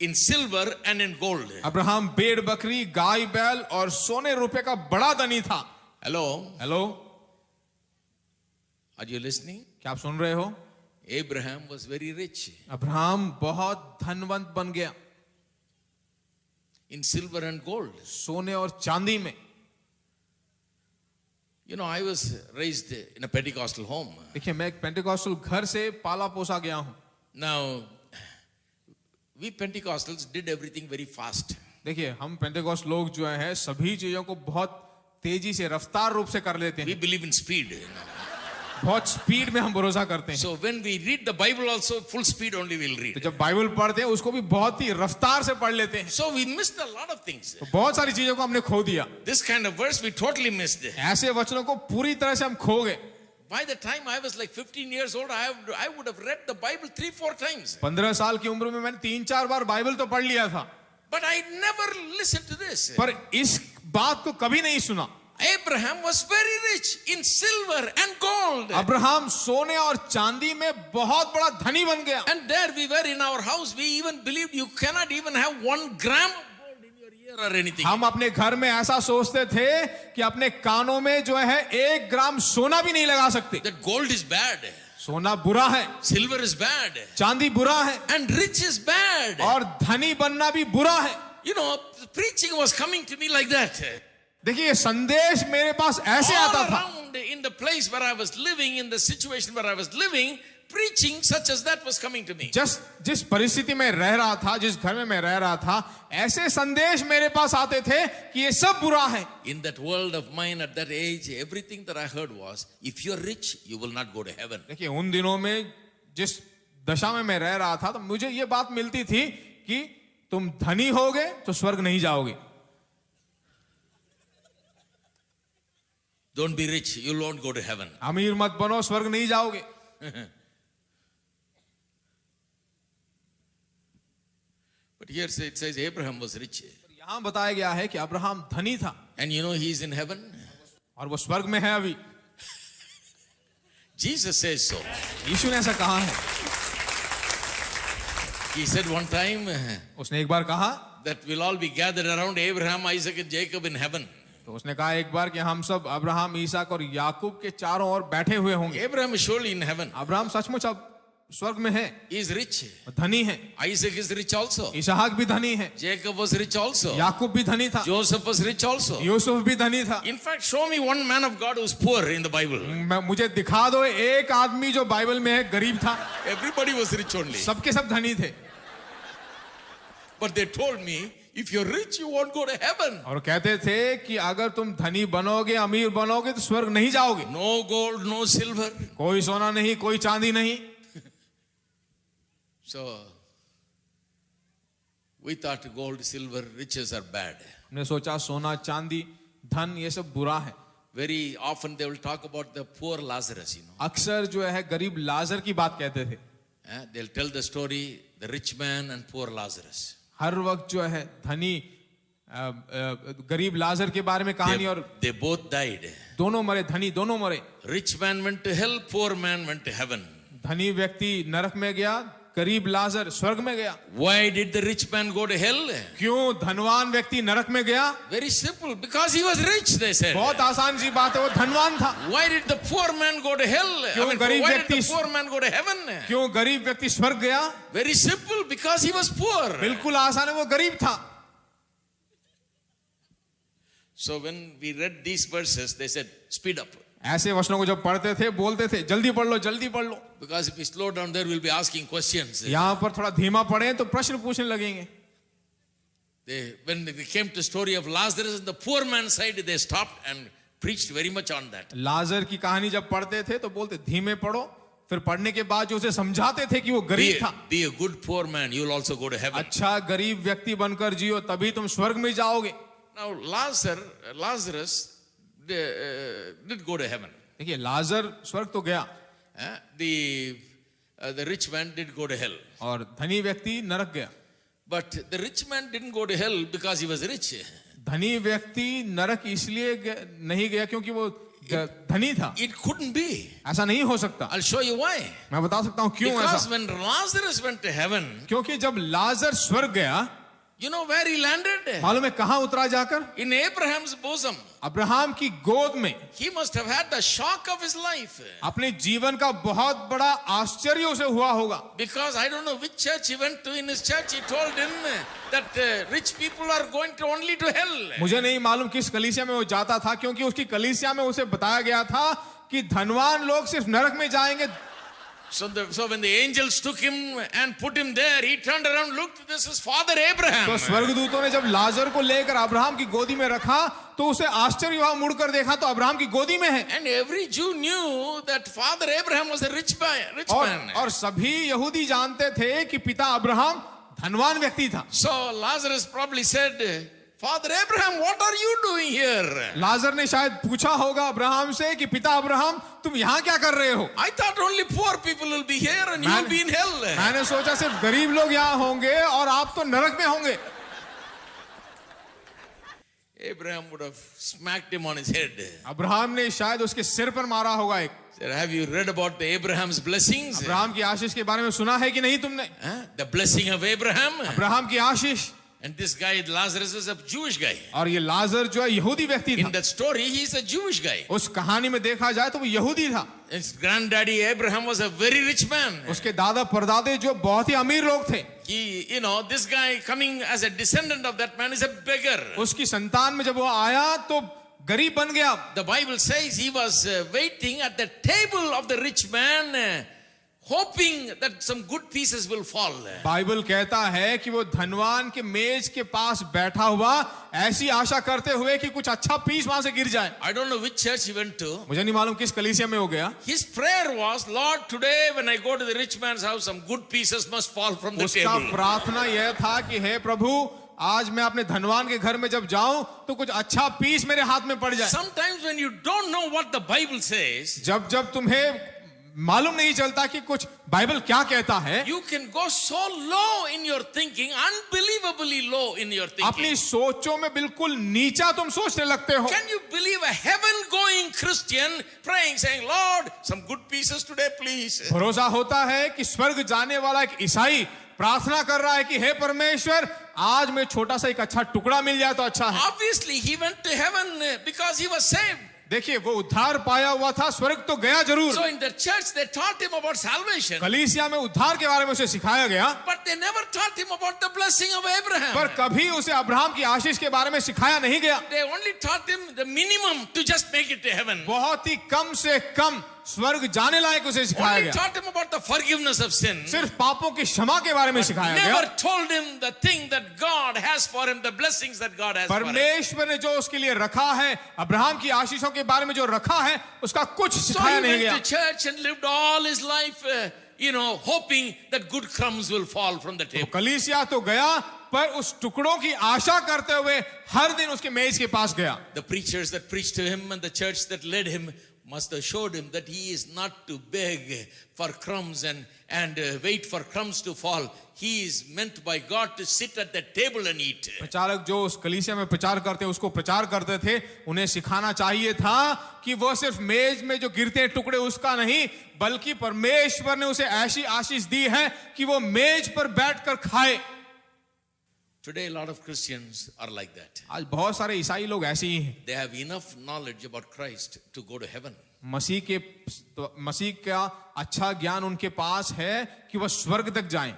in silver and in gold. Abraham भेड़ बकरी गाय बैल और सोने रुपए का बड़ा धनी था। Hello? Hello, Are you listening? क्या आप सुन रहे हो? Abraham was very rich Abraham बहुत धनवंत बन गया in silver and gold. सोने और चांदी में। You know, I was raised in a Pentecostal home. देखिए, मैं एक पेंटिकॉस्टल घर से पाला पोसा गया हूं। Now, we Pentecostals did everything very fast. देखिए, हम पेंटिकॉस्ट लोग जो है सभी चीजों को बहुत तेजी से रफ्तार रूप से कर लेते We हैं। believe in speed. You know. बहुत स्पीड में हम भरोसा करते हैं। So when we read the Bible also, full speed only we'll तो read. जब बाइबल पढ़ते हैं उसको भी बहुत ही रफ्तार से पढ़ लेते हैं। So we missed a lot of things. तो बहुत सारी चीजों को हमने खो दिया। This kind of verse we totally missed. ऐसे वचनों को पूरी तरह से हम खो गए। By the time I was like 15 years old, I would have read the Bible 3-4 times. 15 साल की उम्र में मैंने 3-4 बार बाइबल तो पढ़ लिया था, But I never listened to this. पर इस बात को कभी नहीं सुना। Abraham was very rich in silver and gold. Abraham सोने और चांदी में बहुत बड़ा धनी बन गया। And there we were in our house. We even believed you cannot even have 1 gram of gold in your ear or anything. हम अपने घर में ऐसा सोचते थे कि अपने कानों में जो है 1 ग्राम सोना भी नहीं लगा सकते। That gold is bad. सोना बुरा है, Silver is bad. चांदी बुरा है And rich is bad. और धनी बनना भी बुरा है। You know, preaching was coming to me like that. देखिए, संदेश मेरे पास ऐसे All आता था। around in the place where I was living, in the situation where I was living, preaching such as that was coming to me. जिस परिस्थिति में रह रहा था, जिस घर में मैं रह रहा था, ऐसे संदेश मेरे पास आते थे कि ये सब बुरा है। In that world of mine at that age, everything that I heard was, if you're rich, you will not go to heaven. देखिए, उन दिनों में जिस दशा में मैं रह रहा था, तो मुझे ये बात मिलती थी कि तुम धनी होगे तो स्वर्ग नहीं जाओगे। Don't be rich, you won't go to heaven. अमीर मत बनो, स्वर्ग नहीं जाओगे। But here it says Abraham was rich. यहाँ बताया गया है कि अब्राहम धनी था And you know he's in heaven? और वो स्वर्ग में है अभी। Jesus says so. यीशु ने ऐसा कहा है। He said one time उसने एक बार कहा that we'll all be gathered around Abraham, Isaac and Jacob in heaven. तो उसने कहा एक बार कि हम सब अब्राहम, ईसाक और याकूब के चारों ओर बैठे हुए होंगे। Abraham is surely in heaven. Abraham सचमुच अब स्वर्ग में है, He is rich. धनी है। Isaac is rich also. इसहाक भी धनी है, Jacob was rich also. याकूब भी धनी था, Joseph was rich also. Yusuf भी धनी था। In fact, show me one man of God who's poor in the Bible. मुझे दिखा दो एक आदमी जो बाइबल में है गरीब था। Everybody was rich only. सबके सब धनी थे। But they told me, if you're rich, you won't go to heaven. और कहते थे कि अगर तुम धनी बनोगे, अमीर बनोगे तो स्वर्ग नहीं जाओगे। No gold, no silver. कोई सोना नहीं, कोई चांदी नहीं। So, we thought gold, silver, riches are bad. हमने सोचा सोना, चांदी, धन ये सब बुरा है। Very often they will talk about the poor Lazarus, you know. अक्सर जो है गरीब लाजर की बात कहते थे। They'll tell the story, the rich man and poor Lazarus. हर वक्त जो है धनी गरीब लाजर के बारे में कहानी, और They both died. दोनों मरे, धनी दोनों मरे। Rich man went to hell, poor man went to heaven. धनी व्यक्ति नरक में गया, गरीब लाजर स्वर्ग में गया। Why did the rich man go to hell? क्यों धनवान व्यक्ति नरक में गया? Very simple, because he was rich, they said. बहुत आसान सी बात है, वो धनवान था। Why did the poor man go to hell? क्यों गरीब why did the व्यक्ति- poor man go to heaven? क्यों गरीब व्यक्ति स्वर्ग गया? Very simple, because he was poor. बिल्कुल आसान है, वो गरीब था। So when we read these verses, they said, speed up. ऐसे वचनों को जब पढ़ते थे बोलते थे जल्दी पढ़ लो, जल्दी पढ़ लो। Because if we slow down there, we'll be asking questions. यहाँ पर थोड़ा धीमा पढ़े तो प्रश्न पूछने लगेंगे। When they came to the story of Lazarus and the poor man's side, they stopped and preached very much on that. लाजर की कहानी जब पढ़ते थे तो बोलते धीमे पढ़ो, फिर पढ़ने के बाद जो उसे समझाते थे कि वो गरीब था। Be a good poor man, you'll also go to heaven. अच्छा गरीब व्यक्ति बनकर जियो तभी तुम स्वर्ग में जाओगे। Now Lazarus did go to heaven. देखिए लाजर स्वर्ग तो गया, The rich man did go to hell. और धनी व्यक्ति नरक गया। But the rich man didn't go to hell because he was rich. धनी व्यक्ति नरक इसलिए नहीं गया क्योंकि वो धनी था। It couldn't be. ऐसा नहीं हो सकता। I'll show you why. मैं बता सकता हूँ क्यों Because ऐसा। when Lazarus went to heaven, क्योंकि जब लाजर स्वर्ग गया, you know where he landed? मालूम है कहाँ उतरा जाकर? In Abraham's bosom. अब्राहम की गोद में। He must have had the shock of his life. अपने जीवन का बहुत बड़ा आश्चर्य उसे हुआ होगा। Because I don't know which church he went to. In his church he told him that rich people are going to only to hell. मुझे नहीं मालूम किस कलीसिया में वो जाता था, क्योंकि उसकी कलीसिया में उसे बताया गया था कि धनवान लोग सिर्फ नरक में जाएंगे। So when the angels took him and put him there, he turned around, looked, this is Father Abraham. तो स्वर्गदूतों ने जब लाजर को लेकर अब्राहम की गोदी में रखा तो उसे आश्चर्य हुआ, मुड़कर देखा तो अब्राहम की गोदी में है। And every Jew knew that Father Abraham was a rich man. और सभी यहूदी जानते थे कि पिता अब्राहम धनवान व्यक्ति था। So Lazarus probably said, Father Abraham, what are you doing here? लाजर ने शायद पूछा होगा अब्राहम से कि पिता अब्राहम तुम यहाँ क्या कर रहे हो? I thought only poor people will be here and you will be in hell. मैंने सोचा सिर्फ गरीब लोग यहाँ होंगे और आप तो नरक में होंगे। Abraham would have smacked him on his head. Abraham ने शायद उसके सिर पर मारा होगा एक। Said, have you read about the Abraham's blessings? Abraham की आशीष के बारे में सुना है कि नहीं तुमने? The blessing of Abraham. Abraham की आशीष। And this guy Lazarus is a Jewish guy. और ये लाजर जो है यहूदी व्यक्ति था। In that story he is a Jewish guy. उस कहानी में देखा जाए तो वो यहूदी था। His granddaddy Abraham was a very rich man. उसके दादा परदादे जो बहुत ही अमीर लोग थे। He, this guy coming as a descendant of that man is a beggar. उसकी संतान में जब वो आया तो गरीब बन गया। The Bible says he was waiting at the table of the rich man, hoping that some good pieces will fall. Bible कहता है कि वो धनवान के मेज के पास बैठा हुआ ऐसी आशा करते हुए कि कुछ अच्छा पीस वहां से गिर जाए। I don't know which church he went to. मुझे नहीं मालूम किस कलीसिया में हो गया। His prayer was, Lord, today when I go to the rich man's house, some good pieces must fall from the उसका table. प्रार्थना यह था कि हे प्रभु, आज मैं अपने धनवान के घर में जब जाऊं तो कुछ अच्छा पीस मेरे हाथ में पड़ जाए। Sometimes when you don't know what the Bible says, जब तुम्हें मालूम नहीं चलता कि कुछ बाइबल क्या कहता है, you can go so low in your thinking, unbelievably low in your thinking. अपनी सोचों में बिल्कुल नीचा तुम सोचने लगते हो। Can you believe a heaven-going Christian praying, saying, Lord, some good pieces today, please? भरोसा होता है कि स्वर्ग जाने वाला एक ईसाई प्रार्थना कर रहा है कि हे परमेश्वर, आज में छोटा सा एक अच्छा टुकड़ा मिल जाए तो अच्छा है। Obviously, he went to heaven because he was saved. देखिए वो उद्धार पाया हुआ था, स्वर्ग तो गया जरूर। So in the church they taught him about salvation. कलीसिया में उद्धार के बारे में उसे सिखाया गया, But they never taught him about the blessing of Abraham. पर कभी उसे अब्राहम की आशीष के बारे में सिखाया नहीं गया। They only taught him the minimum to just make it to heaven. बहुत ही कम से कम स्वर्ग जाने लायक उसे सिखाया Only गया। taught him about the forgiveness of sin. सिर्फ पापों की क्षमा के बारे में सिखाया गया। Never told him the thing that God has for him, the blessings that God has for him. परमेश्वर ने जो उसके लिए रखा है, अब्राहम की आशीषों के बारे में जो रखा है, उसका कुछ So सिखाया he नहीं went गया। to church and lived all his life, hoping that good crumbs will fall from the table. कलीसिया तो गया, पर उस टुकड़ों की आशा करते हुए हर दिन उसके मेज के पास गया। The preachers that preached to him and the church that led him must have showed him that he is not to beg for crumbs and wait for crumbs to fall. He is meant by God to sit at the table and eat. प्रचारक जो उस कलीसिया में प्रचार करते उसको प्रचार करते थे, उन्हें सिखाना चाहिए था कि वो सिर्फ मेज में जो गिरते हैं टुकड़े उसका नहीं, बल्कि परमेश्वर ने उसे ऐसी आशीष दी है कि वो मेज पर बैठकर खाए। Today a lot of Christians are like that. आज बहुत सारे ईसाई लोग ऐसे ही हैं। They have enough knowledge about Christ to go to heaven. मसीह का अच्छा ज्ञान उनके पास है कि वह स्वर्ग तक जाएं।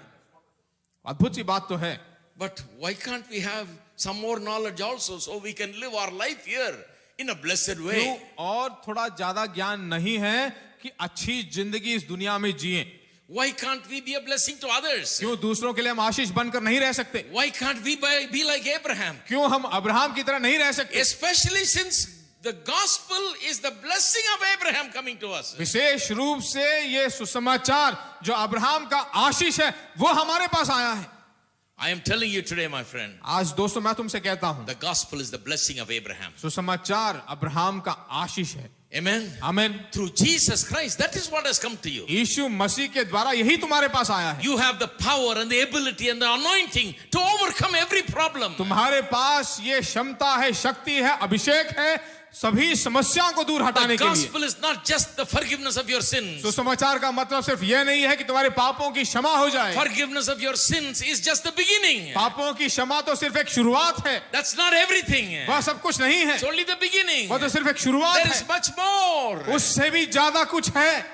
अद्भुत सी बात तो है। But why can't we have some more knowledge also so we can live our life here in a blessed way? क्यों और थोड़ा ज्यादा ज्ञान नहीं है कि अच्छी जिंदगी इस दुनिया में जिएं? Why can't we be a blessing to others? क्यों दूसरों के लिए हम आशीष बनकर नहीं रह सकते? Why can't we be like Abraham? क्यों हम अब्राहम की तरह नहीं रह सकते? Especially since the gospel is the blessing of Abraham coming to us. विशेष रूप से ये सुसमाचार जो अब्राहम का आशीष है वो हमारे पास आया है। I am telling you today, my friend, आज दोस्तों मैं तुमसे कहता हूं, the gospel is the blessing of Abraham. सुसमाचार अब्राहम का आशीष है। Amen. आमीन। Through Jesus Christ, that is what has come to you. यीशु मसीह के द्वारा यही तुम्हारे पास आया है। You have the power and the ability and the anointing to overcome every problem. तुम्हारे पास ये क्षमता है, शक्ति है, अभिषेक है सभी समस्याओं को दूर हटाने The के लिए। gospel is not just the forgiveness of your sins. सुसमाचार का मतलब सिर्फ यह नहीं है कि तुम्हारे पापों की क्षमा हो जाए। Forgiveness of your sins is just the beginning. पापों की क्षमा तो सिर्फ एक शुरुआत है, That's not everything. वह सब कुछ नहीं है, It's only the beginning. वह तो सिर्फ एक शुरुआत There है। is much more. उससे भी ज्यादा कुछ है।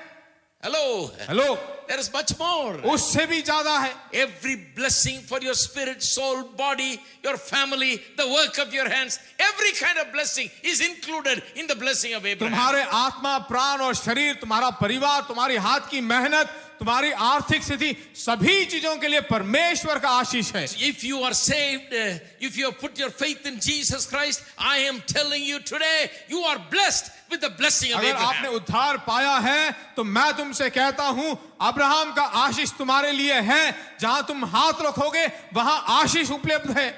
Hello. Hello, There is much more. उससे भी ज्यादा है। Every blessing for your spirit, soul, body, your family, the work of your hands, every kind of blessing is included in the blessing of Abraham. तुम्हारे आत्मा, प्राण और शरीर, तुम्हारा परिवार, तुम्हारी हाथ की मेहनत, तुम्हारी आर्थिक स्थिति, सभी चीजों के लिए परमेश्वर का आशीष है। If you are saved, if you have put your faith in Jesus Christ, I am telling you today, you are blessed with the blessing of अगर आपने Abraham. उद्धार पाया है तो मैं तुमसे कहता हूं अब्राहम का आशीष तुम्हारे लिए है। जहां तुम हाथ रखोगे वहां आशीष उपलब्ध है।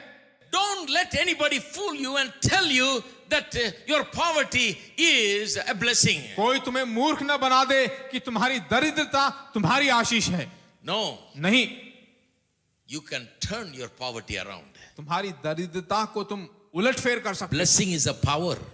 Don't let anybody fool you and tell you that your poverty is a blessing. कोई तुम्हें मूर्ख न बना दे कि तुम्हारी दरिद्रता तुम्हारी आशीष है। No, नहीं, you can turn your poverty around. तुम्हारी दरिद्रता को तुम उलटफेर कर सकते Blessing is a power. हो।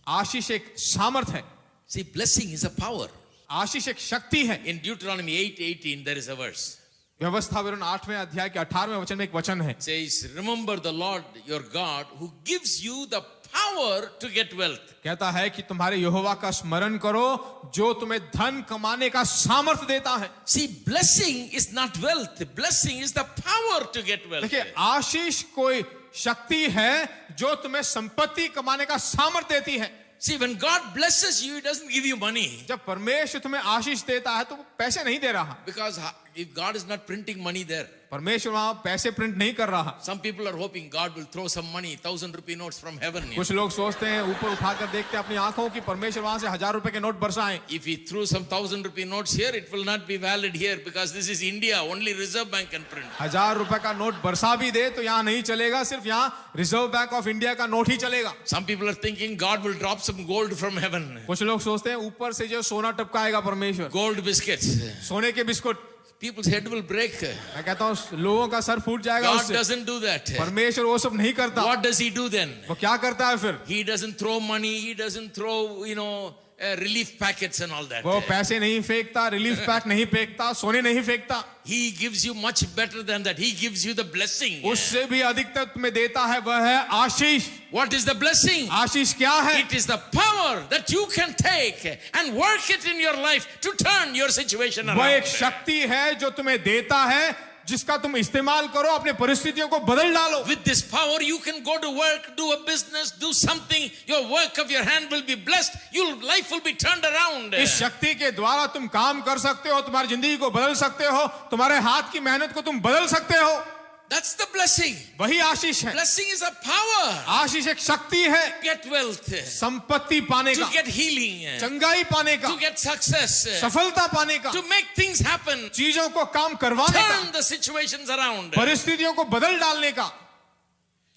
आशीष एक सामर्थ है, See, blessing is a power. आशीष एक शक्ति है। In Deuteronomy 8:18, there is a verse. व्यवस्था विवरण 8वें अध्याय के 18वें वचन में एक वचन है। It says, remember the Lord your God who gives you the power to get wealth. कहता है कि तुम्हारे यहोवा का स्मरण करो जो तुम्हें धन कमाने का सामर्थ देता है। See, blessing is not wealth. Blessing is the power to get wealth. देखिए, आशीष कोई शक्ति है जो तुम्हें संपत्ति कमाने का सामर्थ देती है। See, when God blesses you, He doesn't give you money. जब परमेश्वर तुम्हें आशीष देता है तो वो पैसे नहीं दे रहा। Because if God is not printing money there, परमेश्वर वहां पैसे प्रिंट नहीं कर रहा। some people are hoping God will throw some money, 1,000 rupee notes from heaven. कुछ लोग सोचते हैं, ऊपर उठाकर देखते हैं अपनी आंखों की, परमेश्वर वहां से 1000 रुपए के note बरसाएं। If He threw some 1,000 rupee notes here, it will not be valid here because this is India. Only Reserve Bank can print. 1000 रुपए का नोट बरसा भी दे तो यहाँ नहीं चलेगा, सिर्फ यहाँ रिजर्व बैंक ऑफ इंडिया का नोट ही चलेगा। Some people are thinking God will drop some gold from heaven. कुछ लोग सोचते हैं ऊपर से जो सोना टपकाएगा परमेश्वर, Gold biscuits. सोने के biscuit. People's head will break. मैं कहता हूँ लोगों का सर फूट जाएगा God उससे। doesn't do that. परमेश्वर वो सब नहीं करता। What does He do then? वो क्या करता है फिर? He doesn't throw money. He doesn't throw, relief packets and all that. वो पैसे नहीं फेंकता, रिलीफ पैक नहीं फेंकता, सोने नहीं फेंकता। He gives you much better than that. He gives you the blessing. उससे भी अधिकतर तुम्हें देता है वह है आशीष। What is the blessing? आशीष क्या है? It is the power that you can take and work it in your life to turn your situation वह एक around. शक्ति है जो तुम्हें देता है जिसका तुम इस्तेमाल करो अपने परिस्थितियों को बदल डालो। With this power, you can go to work, do a business, do something. Your work of your hand will be blessed. Your life will be turned around. इस शक्ति के द्वारा तुम काम कर सकते हो, तुम्हारी जिंदगी को बदल सकते हो, तुम्हारे हाथ की मेहनत को तुम बदल सकते हो। That's the blessing. वही आशीष है। Blessing is a power. आशीष एक शक्ति है Get wealth, संपत्ति पाने to का, get healing, चंगाई पाने का, to get success, सफलता पाने का, to make things happen, चीजों को काम करवाने का, turn the situations around. परिस्थितियों को बदल डालने का।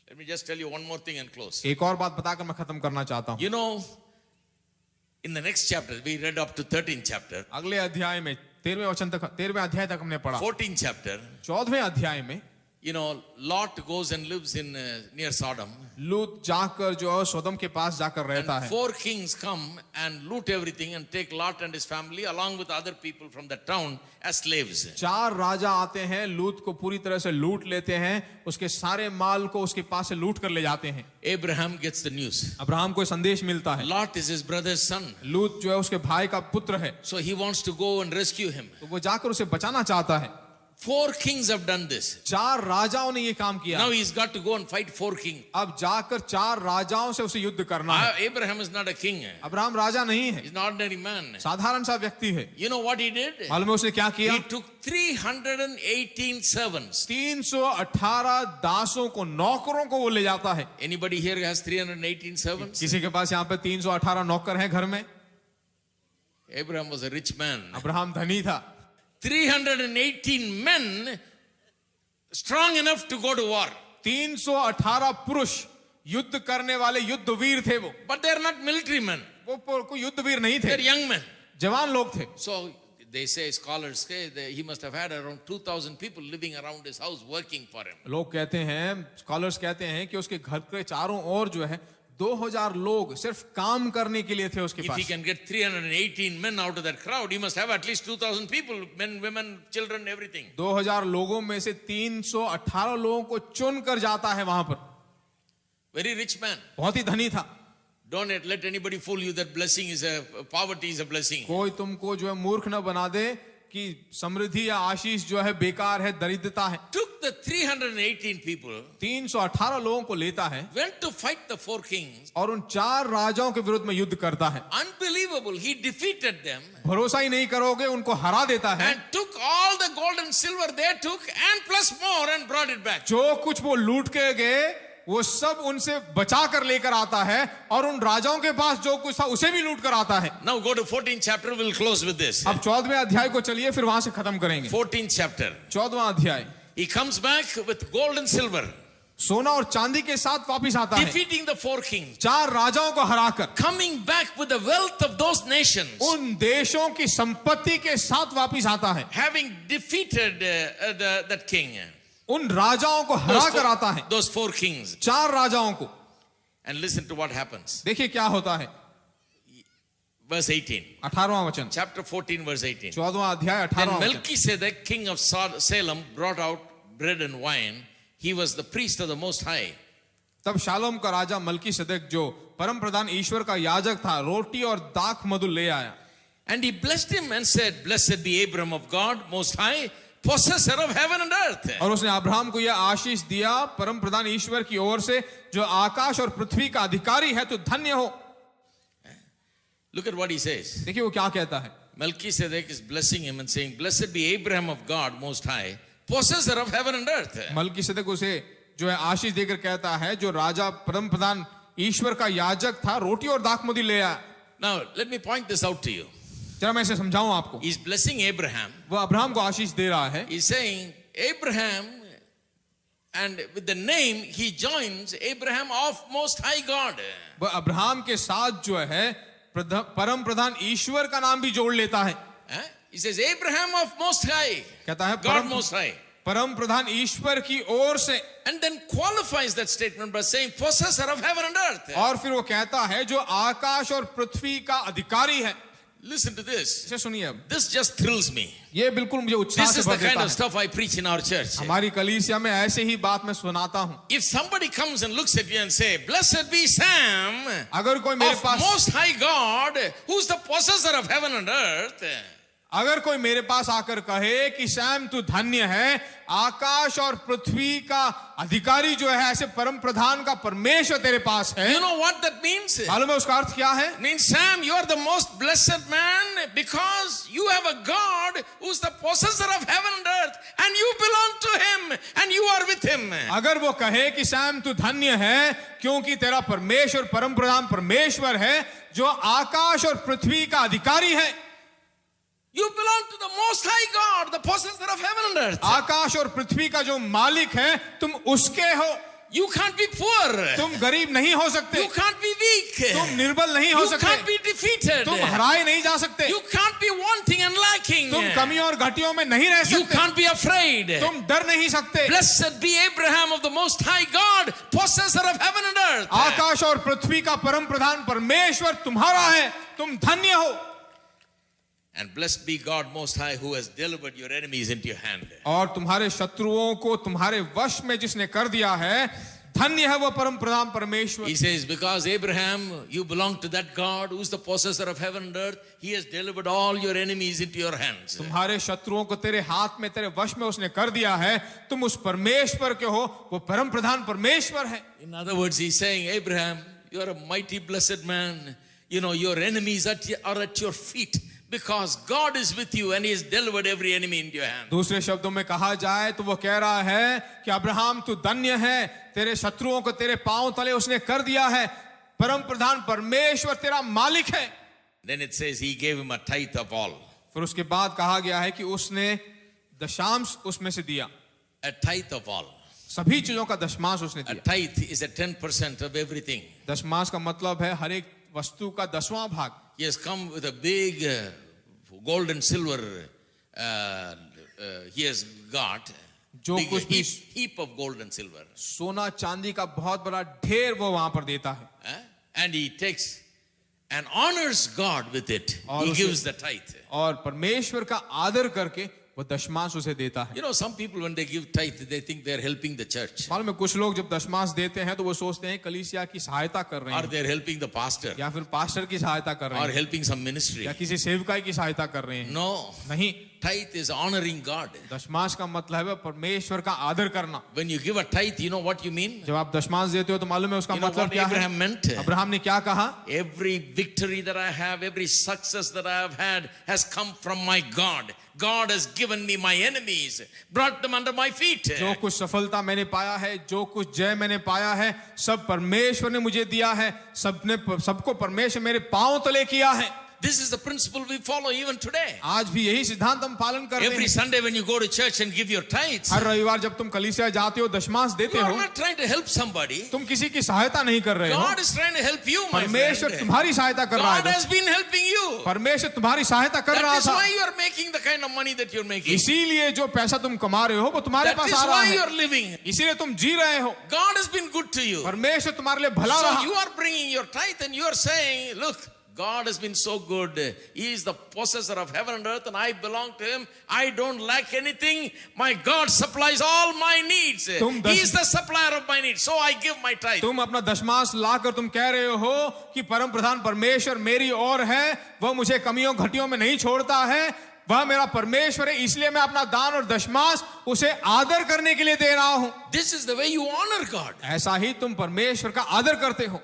Let me just tell you one more thing and close. एक और बात बताकर मैं खत्म करना चाहता हूँ। You know, in the next chapter, we read up to 13th chapter, अगले अध्याय में 13वें अध्याय तक हमने पढ़ा। 14th chapter, 14वें अध्याय में Lot goes and lives in near Sodom. लूत जाकर जो है सोदम के पास जाकर रहता And है। 4 kings come and loot everything and take Lot and his family along with other people from the town as slaves. 4 राजा आते हैं, लूत को पूरी तरह से लूट लेते हैं, उसके सारे माल को उसके पास से लूट कर ले जाते हैं। Abraham gets the news. Abraham को संदेश मिलता है, Lot is his brother's son. लूत जो है उसके भाई का पुत्र है, So he wants to go and rescue him. तो वो जाकर उसे बचाना चाहता है। 4 kings have done this. 4 राजाओं ने ये काम किया। Now he's got to go and fight 4 kings. अब जाकर 4 राजाओं से उसे युद्ध करना है। Abraham is not a king. Abraham राजा नहीं है, He's an ordinary man. साधारण सा व्यक्ति है। You know what he did? मालूम है उसने क्या किया? He took 318 servants. 318 दासों को, नौकरों को वो ले जाता है। Anybody here has 318 servants? किसी के पास यहाँ पे 318 नौकर हैं घर में? Abraham was a rich man. Abraham धनी था। 318 men strong enough to go to war. 318 पुरुष युद्ध करने वाले युद्धवीर थे वो। But they're not military men. वो कोई युद्धवीर नहीं They're थे, young men. जवान लोग थे। So they say, scholars say, that he must have had around 2,000 people living around his house working for him. लोग कहते हैं, स्कॉलर्स कहते हैं कि उसके घर के चारों ओर जो है 2000 लोग सिर्फ काम करने के लिए थे उसके If he pass. can get 318 men out of that crowd, he must have at least 2,000 people, men, women, children, everything. 2000 लोगों में से 318 लोगों को चुन कर जाता है वहां पर। Very rich man. बहुत ही धनी था। Don't let anybody fool you that blessing is poverty is a blessing. कोई तुमको जो है मूर्ख न बना दे कि समृद्धि या आशीष जो है बेकार है, दरिद्रता है। Took the 318 people, 318 लोगों को लेता है went to fight the 4 kings. और उन 4 राजाओं के विरुद्ध में युद्ध करता है। Unbelievable. He defeated them भरोसा ही नहीं करोगे, उनको हरा देता है। and took all the gold and silver they took and plus more and brought it back. जो कुछ वो लूट के गए वो सब उनसे बचा कर लेकर आता है और उन राजाओं के पास जो कुछ था उसे भी लूट कर आता है। Now go to 14th chapter. We'll close with this. अब 14वें अध्याय को चलिए, फिर वहां से खत्म करेंगे। 14th chapter. 14वां अध्याय। He comes back with gold and silver, सोना और चांदी के साथ वापिस आता है, defeating the 4 kings, 4 राजाओं को हराकर। coming back with the wealth of those nations, उन देशों की संपत्ति के साथ वापिस आता है, having defeated that king. उन राजाओं को हरा कर आता है, Those 4 kings. 4 राजाओं को। And listen to what happens. देखिए क्या होता है। Verse 18. 18वां वचन, Chapter 14, verse 18. 14वां अध्याय 18वां Then वचन। Melchizedek, king of Salem, brought out bread and wine. He was the priest of the Most High. तब शालोम का राजा मलकीसदेक जो परम प्रधान ईश्वर का याजक था, रोटी और दाख मधु ले आया। And he blessed him and said, Blessed be Abram of God, Most High, possessor of heaven and earth. और उसने अब्राहम को यह आशीष दिया परम प्रधान ईश्वर की ओर से, जो आकाश और पृथ्वी का अधिकारी है, तो धन्य हो। Look at what he says. देखिए वो क्या कहता है। Melchizedek is blessing him and saying, Blessed be Abraham of God, Most High, possessor of heaven and earth. Melchizedek उसे जो है आशीष देकर कहता है, जो राजा परम प्रधान ईश्वर का याजक था, रोटी और दाख मधु ले आया। Now, let me point this out to you. जरा मैं इसे समझाऊं आपको। He's blessing Abraham. वो अब्राहम को आशीष दे रहा है। He's saying, Abraham, and with the name, he joins Abraham of Most High God. वो अब्राहम के साथ जो है परम प्रधान ईश्वर का नाम भी जोड़ लेता है। He says, Abraham of Most High. कहता है God Most High. परम प्रधान ईश्वर की ओर से, And then qualifies that statement by saying, Possessor of heaven and earth. और फिर वो कहता है जो आकाश और पृथ्वी का अधिकारी है। Listen to this. इसे सुनिए अब। This just thrills me. ये बिल्कुल मुझे उत्साह This से is the भर kind देता of है। stuff I preach in our church. हमारी कलीसिया में ऐसे ही बात मैं सुनाता हूँ। If somebody comes and looks at you and say, Blessed be Sam अगर कोई मेरे of pass Most High God, who's the possessor of heaven and earth. अगर कोई मेरे पास आकर कहे कि सैम तू धन्य है, आकाश और पृथ्वी का अधिकारी जो है, ऐसे परम प्रधान का परमेश्वर तेरे पास है। You know what that means? मालूम है उसका अर्थ क्या है? It means, Sam, you are the most blessed man because you have a God who's the possessor of heaven and earth, and you belong to him and you are with him. अगर वो कहे कि Sam तू धन्य है क्योंकि तेरा परमेश्वर परम प्रधान परमेश्वर है जो आकाश और पृथ्वी का अधिकारी है। You belong to the Most High God, the possessor of heaven and earth. आकाश और पृथ्वी का जो मालिक है, तुम उसके हो। You can't be poor. तुम गरीब नहीं हो सकते। You can't be weak. तुम निर्बल नहीं हो You सकते। can't be defeated. तुम हराए नहीं जा सकते। You can't be wanting and lacking. तुम कमी और घटियों में नहीं रह You सकते। can't be afraid. तुम डर नहीं सकते। Blessed be Abraham of the Most High God, possessor of heaven and earth. आकाश और पृथ्वी का परम प्रधान परमेश्वर तुम्हारा है, तुम धन्य हो। And blessed be God Most High who has delivered your enemies into your hand. और तुम्हारे शत्रुओं को तुम्हारे वश में जिसने कर दिया है, धन्य है वो परम प्रधान परमेश्वर। He says, because Abraham, you belong to that God who is the possessor of heaven and earth. He has delivered all your enemies into your hands. तुम्हारे शत्रुओं को तेरे हाथ में, तेरे वश में उसने कर दिया है। तुम उस परमेश्वर के हो, वो परम प्रधान परमेश्वर है। In other words, he's saying, Abraham, you are a mighty blessed man. You know, your enemies are at your feet because God is with you and he has delivered every enemy into your hand. दूसरे शब्दों में कहा जाए तो वो कह रहा है कि अब्राहम तू धन्य है, तेरे शत्रुओं को तेरे पांव तले उसने कर दिया है। परम प्रधान परमेश्वर तेरा मालिक है। Then it says he gave him a tithe of all. फिर उसके बाद कहा गया है कि उसने दशांश उसमें से दिया। A tithe of all. सभी चीजों का दशमांश उसने A दिया। tithe is a 10% of everything. दशमांश का मतलब है हर एक वस्तु का 10वां भाग। He has come with a big gold and silver he has got. जो Big कुछ भी heap of gold and silver. सोना चांदी का बहुत बड़ा ढेर वो वहां पर देता है। And he takes and honors God with it. He gives the tithe. और परमेश्वर का आदर करके वो दशमांश उसे देता है। You know, some people when they give tithe, they think they are helping the church. मालूम है कुछ लोग जब दशमांश देते हैं तो वो सोचते हैं कलीसिया की सहायता कर रहे Or हैं, they are helping the pastor. या फिर पास्टर की सहायता कर रहे Or हैं, helping some ministry. या किसी सेवकाई की सहायता कर रहे हैं। No. नहीं, Tithe is honoring God. दशमांश का मतलब है परमेश्वर का आदर करना। When you give a tithe, you know what you mean? जब आप दशमांश देते हो तो मालूम है उसका You know मतलब what क्या है? Abraham meant? अब्राहम ने क्या कहा? Every victory that I have, every success that I have had has come from my God. God has given me my enemies, brought them under my feet. जो कुछ सफलता मैंने पाया है, जो कुछ जय मैंने पाया है, सब परमेश्वर ने मुझे दिया है। सबको परमेश्वर मेरे पांव तले किया है। This is the principle we follow even today. आज भी यही सिद्धांत हम पालन करते Every हैं। Sunday when you go to church and give your tithes, हर रविवार जब तुम कलीसिया जाते हो दशमांश देते you are हो, not trying to help somebody. तुम किसी की सहायता नहीं कर रहे हो। God is trying to help you, my परमेश्वर friend. तुम्हारी सहायता कर रहा God है। has been helping you. परमेश्वर तुम्हारी सहायता कर That रहा is था। why you are making the kind of money that you're making. इसीलिए जो पैसा तुम कमा रहे हो वो तुम्हारे That पास is आ रहा why है। you are living. इसीलिए तुम जी रहे हो। God has been good to you. परमेश्वर तुम्हारे लिए भला So रहा। you are bringing your tithe and you are saying, look, God has been so good. He is the possessor of heaven and earth and I belong to him. I don't lack anything. My God supplies all my needs. He is the supplier of my needs. So I give my tithe. तुम अपना दशमांश लाकर तुम कह रहे हो कि परम प्रधान परमेश्वर मेरी ओर है, वह मुझे कमियों घटियों में नहीं छोड़ता है, वह मेरा परमेश्वर है, इसलिए मैं अपना दान और दशमांश उसे आदर करने के लिए दे रहा हूं। This is the way you honor God. ऐसा ही तुम परमेश्वर का आदर करते हो।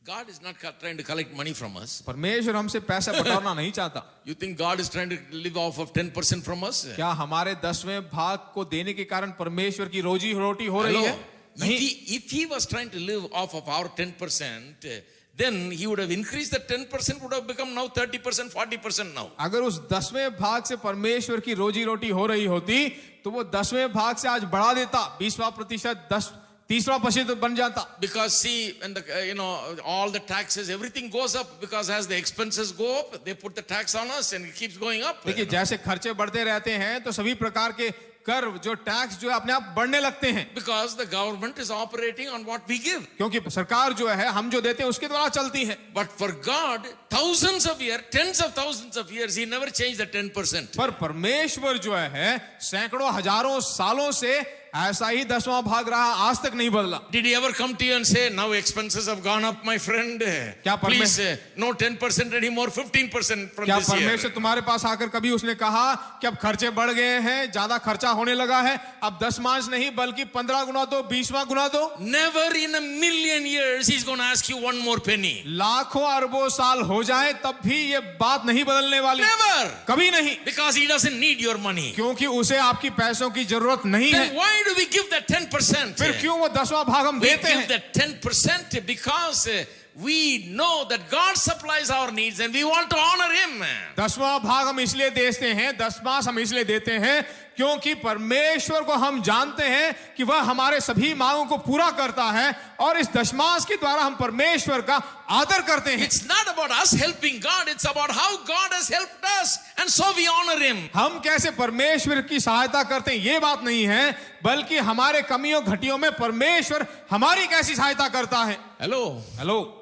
God is not trying to collect money from us. परमेश्वर हमसे पैसा बटोरना नहीं चाहता। You think God is trying to live off of 10% from us? क्या हमारे 10वें भाग को देने के कारण परमेश्वर की रोजी रोटी हो रही है? नहीं। If he was trying to live off of our 10%, then he would have increased the 10%, would have become now 30%, 40% now. अगर उस 10वें भाग से परमेश्वर की रोजी रोटी हो रही होती तो वो 10वें भाग से आज बढ़ा देता, 20% 30% बन जाता। Because see, when the all the taxes, everything goes up because as the expenses go up, they put the tax on us and it keeps going up. देखिए जैसे खर्चे बढ़ते रहते हैं तो सभी प्रकार के कर जो टैक्स जो है अपने आप बढ़ने लगते हैं। Because the government is operating on what we give. क्योंकि सरकार जो है हम जो देते हैं उसके द्वारा चलती है। But for God, thousands of years, tens of thousands of years, he never changed the 10%. पर परमेश्वर जो है सैकड़ों हजारों सालों से ऐसा ही 10वां भाग रहा, आज तक नहीं बदला। Did he ever come to you and say, now expenses have gone up, my friend? Please, no 10% anymore, 15% from क्या this year. परमेश्वर तुम्हारे पास आकर कभी उसने कहा कि अब खर्चे बढ़ गए हैं, ज्यादा खर्चा होने लगा है, अब दशमांश नहीं बल्कि 15 गुना दो, 20वां गुना दो? Never in a million years he's going to ask you one more penny. लाखों अरबों साल हो जाए तब भी ये बात नहीं बदलने वाली। Never. कभी नहीं। Because he doesn't need your money. क्योंकि उसे आपकी पैसों की जरूरत नहीं है। Then why do we give that 10%? फिर क्यों वो 10वां भाग हम We देते give हैं? that 10% because we know that God supplies our needs and we want to honor him. 10वां भाग हम इसलिए देते हैं, दशमांश हम इसलिए देते हैं क्योंकि परमेश्वर को हम जानते हैं कि वह हमारे सभी मांगों को पूरा करता है और इस दशमांश के द्वारा हम परमेश्वर का आदर करते हैं। It's not about us helping God, it's about how God has helped us and so we honor him. हम कैसे परमेश्वर की सहायता करते हैं ये बात नहीं है, बल्कि हमारे कमियों घटियों में परमेश्वर हमारी कैसी सहायता करता है। Hello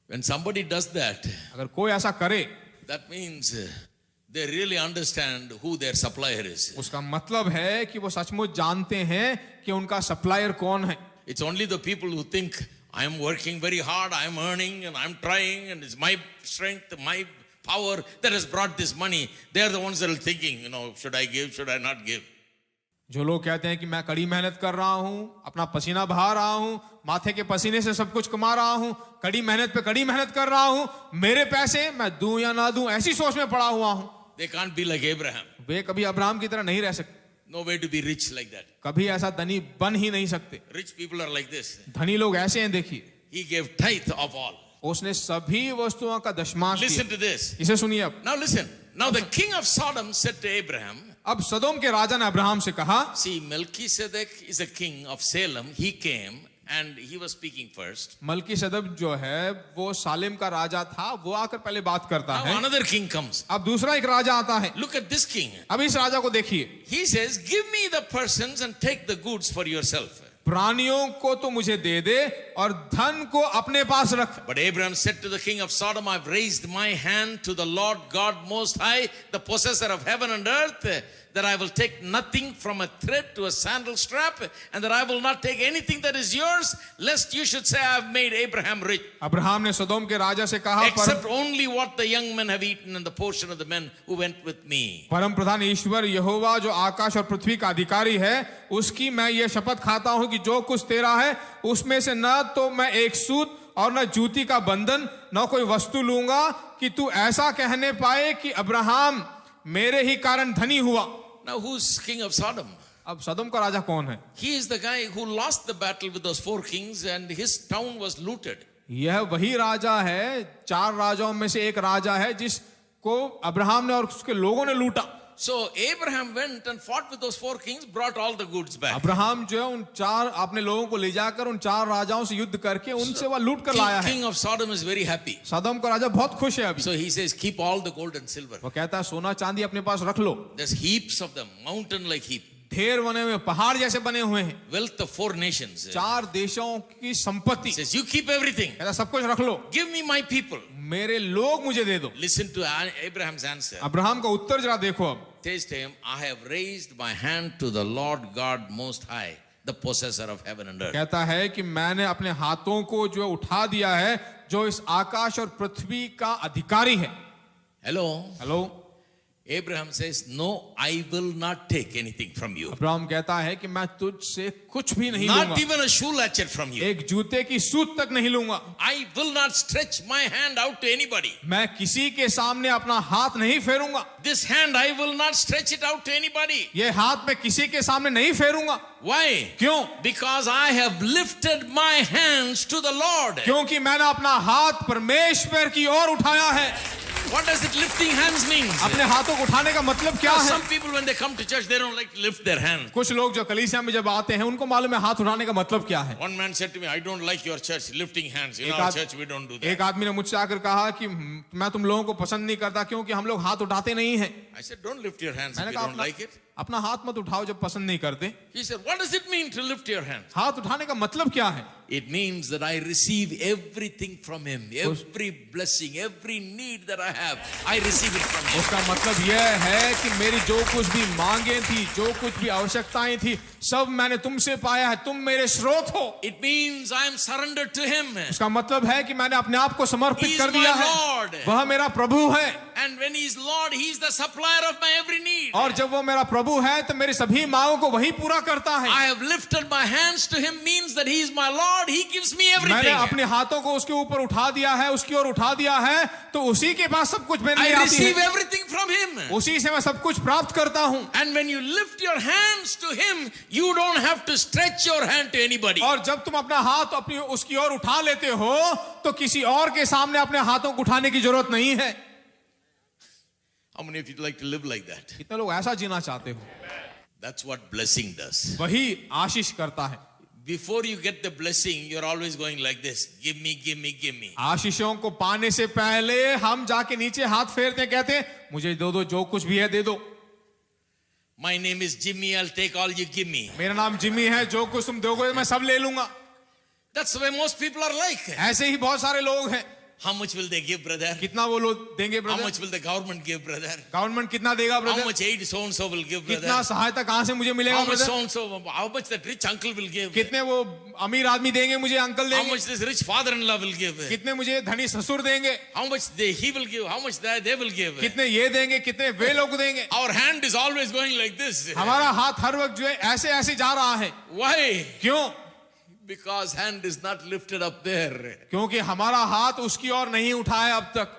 When somebody does that, अगर कोई ऐसा करे, that means they really understand who their supplier is. उसका मतलब है कि वो सचमुच जानते हैं कि उनका सप्लायर कौन है. It's only the people who think, I am working very hard, I am earning, and I am trying, and it's my strength, my power that has brought this money. They are the ones that are thinking, should I give, should I not give? जो लोग कहते हैं कि मैं कड़ी मेहनत कर रहा हूं, अपना पसीना बहा रहा हूं, माथे के पसीने से सब कुछ कमा रहा हूं, कड़ी मेहनत पे कड़ी मेहनत कर रहा हूं, मेरे पैसे मैं दूं या ना दूं, ऐसी सोच में पड़ा हुआ हूं. They can't be like Abraham. वे कभी अब्राहम की तरह नहीं रह सकते. No way to be rich like that. कभी ऐसा धनी बन ही नहीं सकते. Rich people are like this. धनी लोग ऐसे हैं. देखिए, He gave tithe of all. उसने सभी वस्तुओं का दशमांश Listen दिया. to this. इसे सुनिए. अब Now listen. Now the king of Sodom said to Abraham, अब सदोम के राजा ने अब्राहम से कहा. see, Melchizedek is a king of Salem. He came and he was speaking first. मलकीसदक जो है वो सालेम का राजा था, वो आकर पहले बात करता Now है. another king comes. अब दूसरा एक राजा आता है. Look at this king. अब इस राजा को देखिए. He says, give me the persons and take the goods for yourself. प्राणियों को तो मुझे दे दे और धन को अपने पास रख. But Abraham said to the king of Sodom, I've raised my hand to the Lord God Most High, the possessor of heaven and earth, that I will take nothing from a thread to a sandal strap, and that I will not take anything that is yours, lest you should say I have made Abraham rich. Abraham ने सदोम के राजा से कहा, Except only what the young men have eaten and the portion of the men who went with me. परम प्रधान ईश्वर यहोवा जो आकाश और पृथ्वी का अधिकारी है, उसकी मैं ये शपथ खाता हूं कि जो कुछ तेरा है उसमें से न तो मैं एक सूत और न जूती का बंधन न कोई वस्तु लूंगा कि तू ऐसा कहने पाए कि अब्राहम मेरे ही कारण धनी हुआ. Now who's king of Sodom? अब सदोम का राजा कौन है? He is the guy who lost the battle with those 4 kings and his town was looted. यह वही राजा है, 4 राजाओं में से एक राजा है जिसको अब्राहम ने और उसके लोगों ने लूटा. So Abraham went and fought with those 4 kings, brought all the goods back. Abraham जो है उन 4 अपने लोगों को ले जाकर उन 4 राजाओं से युद्ध करके उनसे वह लूट कर लाया है. King of Sodom is very happy. सदोम का राजा बहुत खुश है अभी. So he says, keep all the gold and silver. वो कहता है सोना चांदी अपने पास रख लो. There's heaps of them, mountain like heap. ढेर बने हुए, पहाड़ जैसे बने हुए हैं. Wealth of 4 nations. 4 देशों की संपत्ति. He says, you keep everything. कहता सब कुछ रख लो. Give me my people. मेरे लोग मुझे दे दो. Listen to Abraham's answer. Abraham का उत्तर जरा देखो. अब Says to him, I have raised my hand to the Lord God Most High, the possessor of heaven and earth. कहता है कि मैंने अपने हाथों को जो उठा दिया है जो इस आकाश और पृथ्वी का अधिकारी है. Hello. Abraham says, no, I will not take anything from you. Abraham कहता है कि मैं तुझसे कुछ भी नहीं Not लूंगा. even a shoe latchet from you. एक जूते की सूत तक नहीं लूंगा. I will not stretch my hand out to anybody. मैं किसी के सामने अपना हाथ नहीं फेरूंगा. This hand, I will not stretch it out to anybody. ये हाथ मैं किसी के सामने नहीं फेरूंगा. Why? क्यों? Because I have lifted my hands to the Lord. क्योंकि मैंने अपना हाथ परमेश्वर की ओर उठाया है. What does it lifting hands mean? अपने हाथों को उठाने का मतलब क्या है? Some people when they come to church, they don't like to lift their hands. कुछ लोग जो कलीसिया में जब आते हैं उनको मालूम है हाथ उठाने का मतलब क्या है. One man said to me, I don't like your church lifting hands. In our church we don't do that. एक आदमी ने मुझसे आकर कहा कि मैं तुम लोगों को पसंद नहीं करता क्योंकि हम लोग हाथ उठाते नहीं हैं. I said, don't lift your hands if मैंने you कहा don't like it. अपना हाथ मत उठाओ जब पसंद नहीं करते. He said, what does it mean to lift your hands? हाथ उठाने का मतलब क्या है? It means that I receive everything from him. Every blessing, every need that I have, I receive it from him. उसका मतलब यह है कि मेरी जो कुछ भी मांगे थी, जो कुछ भी आवश्यकताएं थी, सब मैंने तुमसे पाया है. तुम मेरे स्रोत हो. It means I am surrendered to him. उसका मतलब है कि मैंने अपने आप को समर्पित He is कर दिया my है. Lord. वह मेरा प्रभु है. And when he is Lord, he is the supplier of my every need. और जब वो मेरा प्रभु है तो मेरी सभी मांगों को वही पूरा करता है. I have lifted my hands to him means that he is my Lord. He gives me मैंने everything. अपने हाथों को उसके ऊपर उठा दिया है, उसकी ओर उठा दिया है, तो उसी के पास सब कुछ मेरे लिए I आती receive है. everything from him. उसी से मैं सब कुछ प्राप्त करता हूँ. And when you lift your hands to him, you don't have to stretch your hand to anybody. और जब तुम अपना हाथ अपनी उसकी ओर उठा लेते हो तो किसी और के सामने अपने हाथों को उठाने की जरूरत नहीं है. How many of you like to live like that? कितने लोग ऐसा जीना चाहते हो? That's what blessing does. वही आशीष करता है. Before you get the blessing, you're always going like this. Give me, give me, give me. आशीषों को पाने से पहले हम जाके नीचे हाथ फेरते कहते हैं मुझे दो जो कुछ भी है दे दो. My name is Jimmy. I'll take all you give me. मेरा नाम जिमी है, जो कुछ तुम दोगे मैं सब ले लूंगा. That's the way most people are like. ऐसे ही बहुत सारे लोग हैं. How much will they give, brother? कितना वो लोग देंगे How brother? much will the government give, brother? Government कितना देगा How brother? much aid so and so will give, कितना brother? सहायता कहाँ से मुझे मिलेगा How much brother? so and so? How much that rich uncle will give? कितने वो अमीर आदमी देंगे मुझे, अंकल How देंगे? much this rich father-in-law will give? कितने मुझे धनी ससुर देंगे? How much he will give? How much they will give? कितने ये देंगे, कितने वे लोग देंगे? Our hand is always going like this. हमारा हाथ हर वक्त जो है ऐसे ऐसे जा रहा है. Why? क्यों? Because hand is not lifted up there. क्योंकि हमारा हाथ उसकी ओर नहीं उठा है अब तक.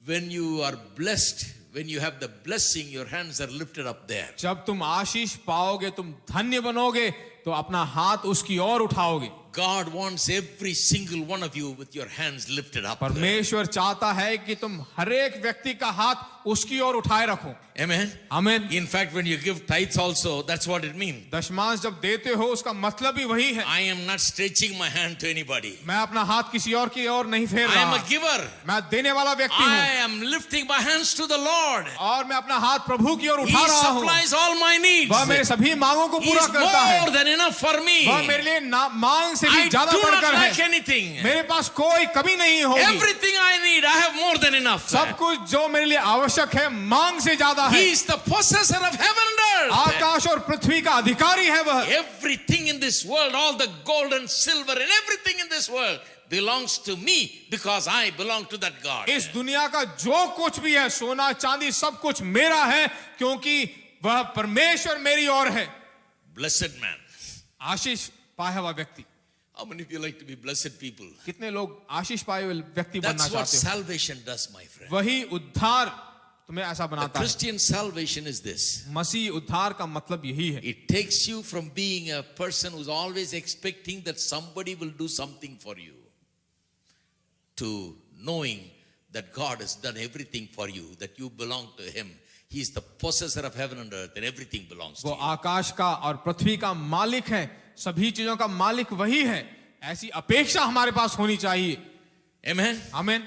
When you are blessed, when you have the blessing, your hands are lifted up there. जब तुम आशीष पाओगे, तुम धन्य बनोगे, तो अपना हाथ उसकी ओर उठाओगे. God wants every single one of you with your hands lifted up. परमेश्वर चाहता है कि तुम हर एक व्यक्ति का हाथ उसकी ओर उठाए रखो. Amen. आमीन. In fact, when you give tithes also, that's what it means. दशमांश जब देते हो उसका मतलब ही वही है. I am not stretching my hand to anybody. मैं अपना हाथ किसी और की ओर नहीं फेर I am रहा. a giver. मैं देने वाला व्यक्ति I हूँ. am lifting my hands to the Lord. और मैं अपना हाथ प्रभु की ओर He उठा रहा हूँ. supplies all my needs. वह मेरे सभी मांगों को He पूरा is करता है. more than enough for me. वह मेरे लिए मांग से भी I ज्यादा do not बढ़कर lack है. anything. मेरे पास कोई कमी नहीं होगी. Everything I need, I have more than enough. सब कुछ जो मेरे लिए आवश्यक है मांग से ज्यादा है. He is the possessor of heaven and earth. आकाश और पृथ्वी का अधिकारी है वह. Everything in this world, all the gold and silver and everything in this world belongs to me because I belong to that God. इस दुनिया का जो कुछ भी है, सोना चांदी सब कुछ मेरा है, क्योंकि वह परमेश्वर मेरी ओर है. Blessed man. आशीष पाया हुआ व्यक्ति. How many of you like to be blessed people? कितने लोग आशीष पाए हुए व्यक्ति बनना That's what चाहते हो? salvation does, my friend. वही उद्धार तुम्हें ऐसा The बनाता है. Christian salvation is this. मसीह उद्धार का मतलब यही है. It takes you from being a person who's always expecting that somebody will do something for you to knowing that God has done everything for you, that you belong to Him. He is the possessor of heaven and earth and everything belongs to वो you. आकाश का और पृथ्वी का मालिक है. सभी चीजों का मालिक वही है. ऐसी अपेक्षा हमारे पास होनी चाहिए. Amen. आमीन.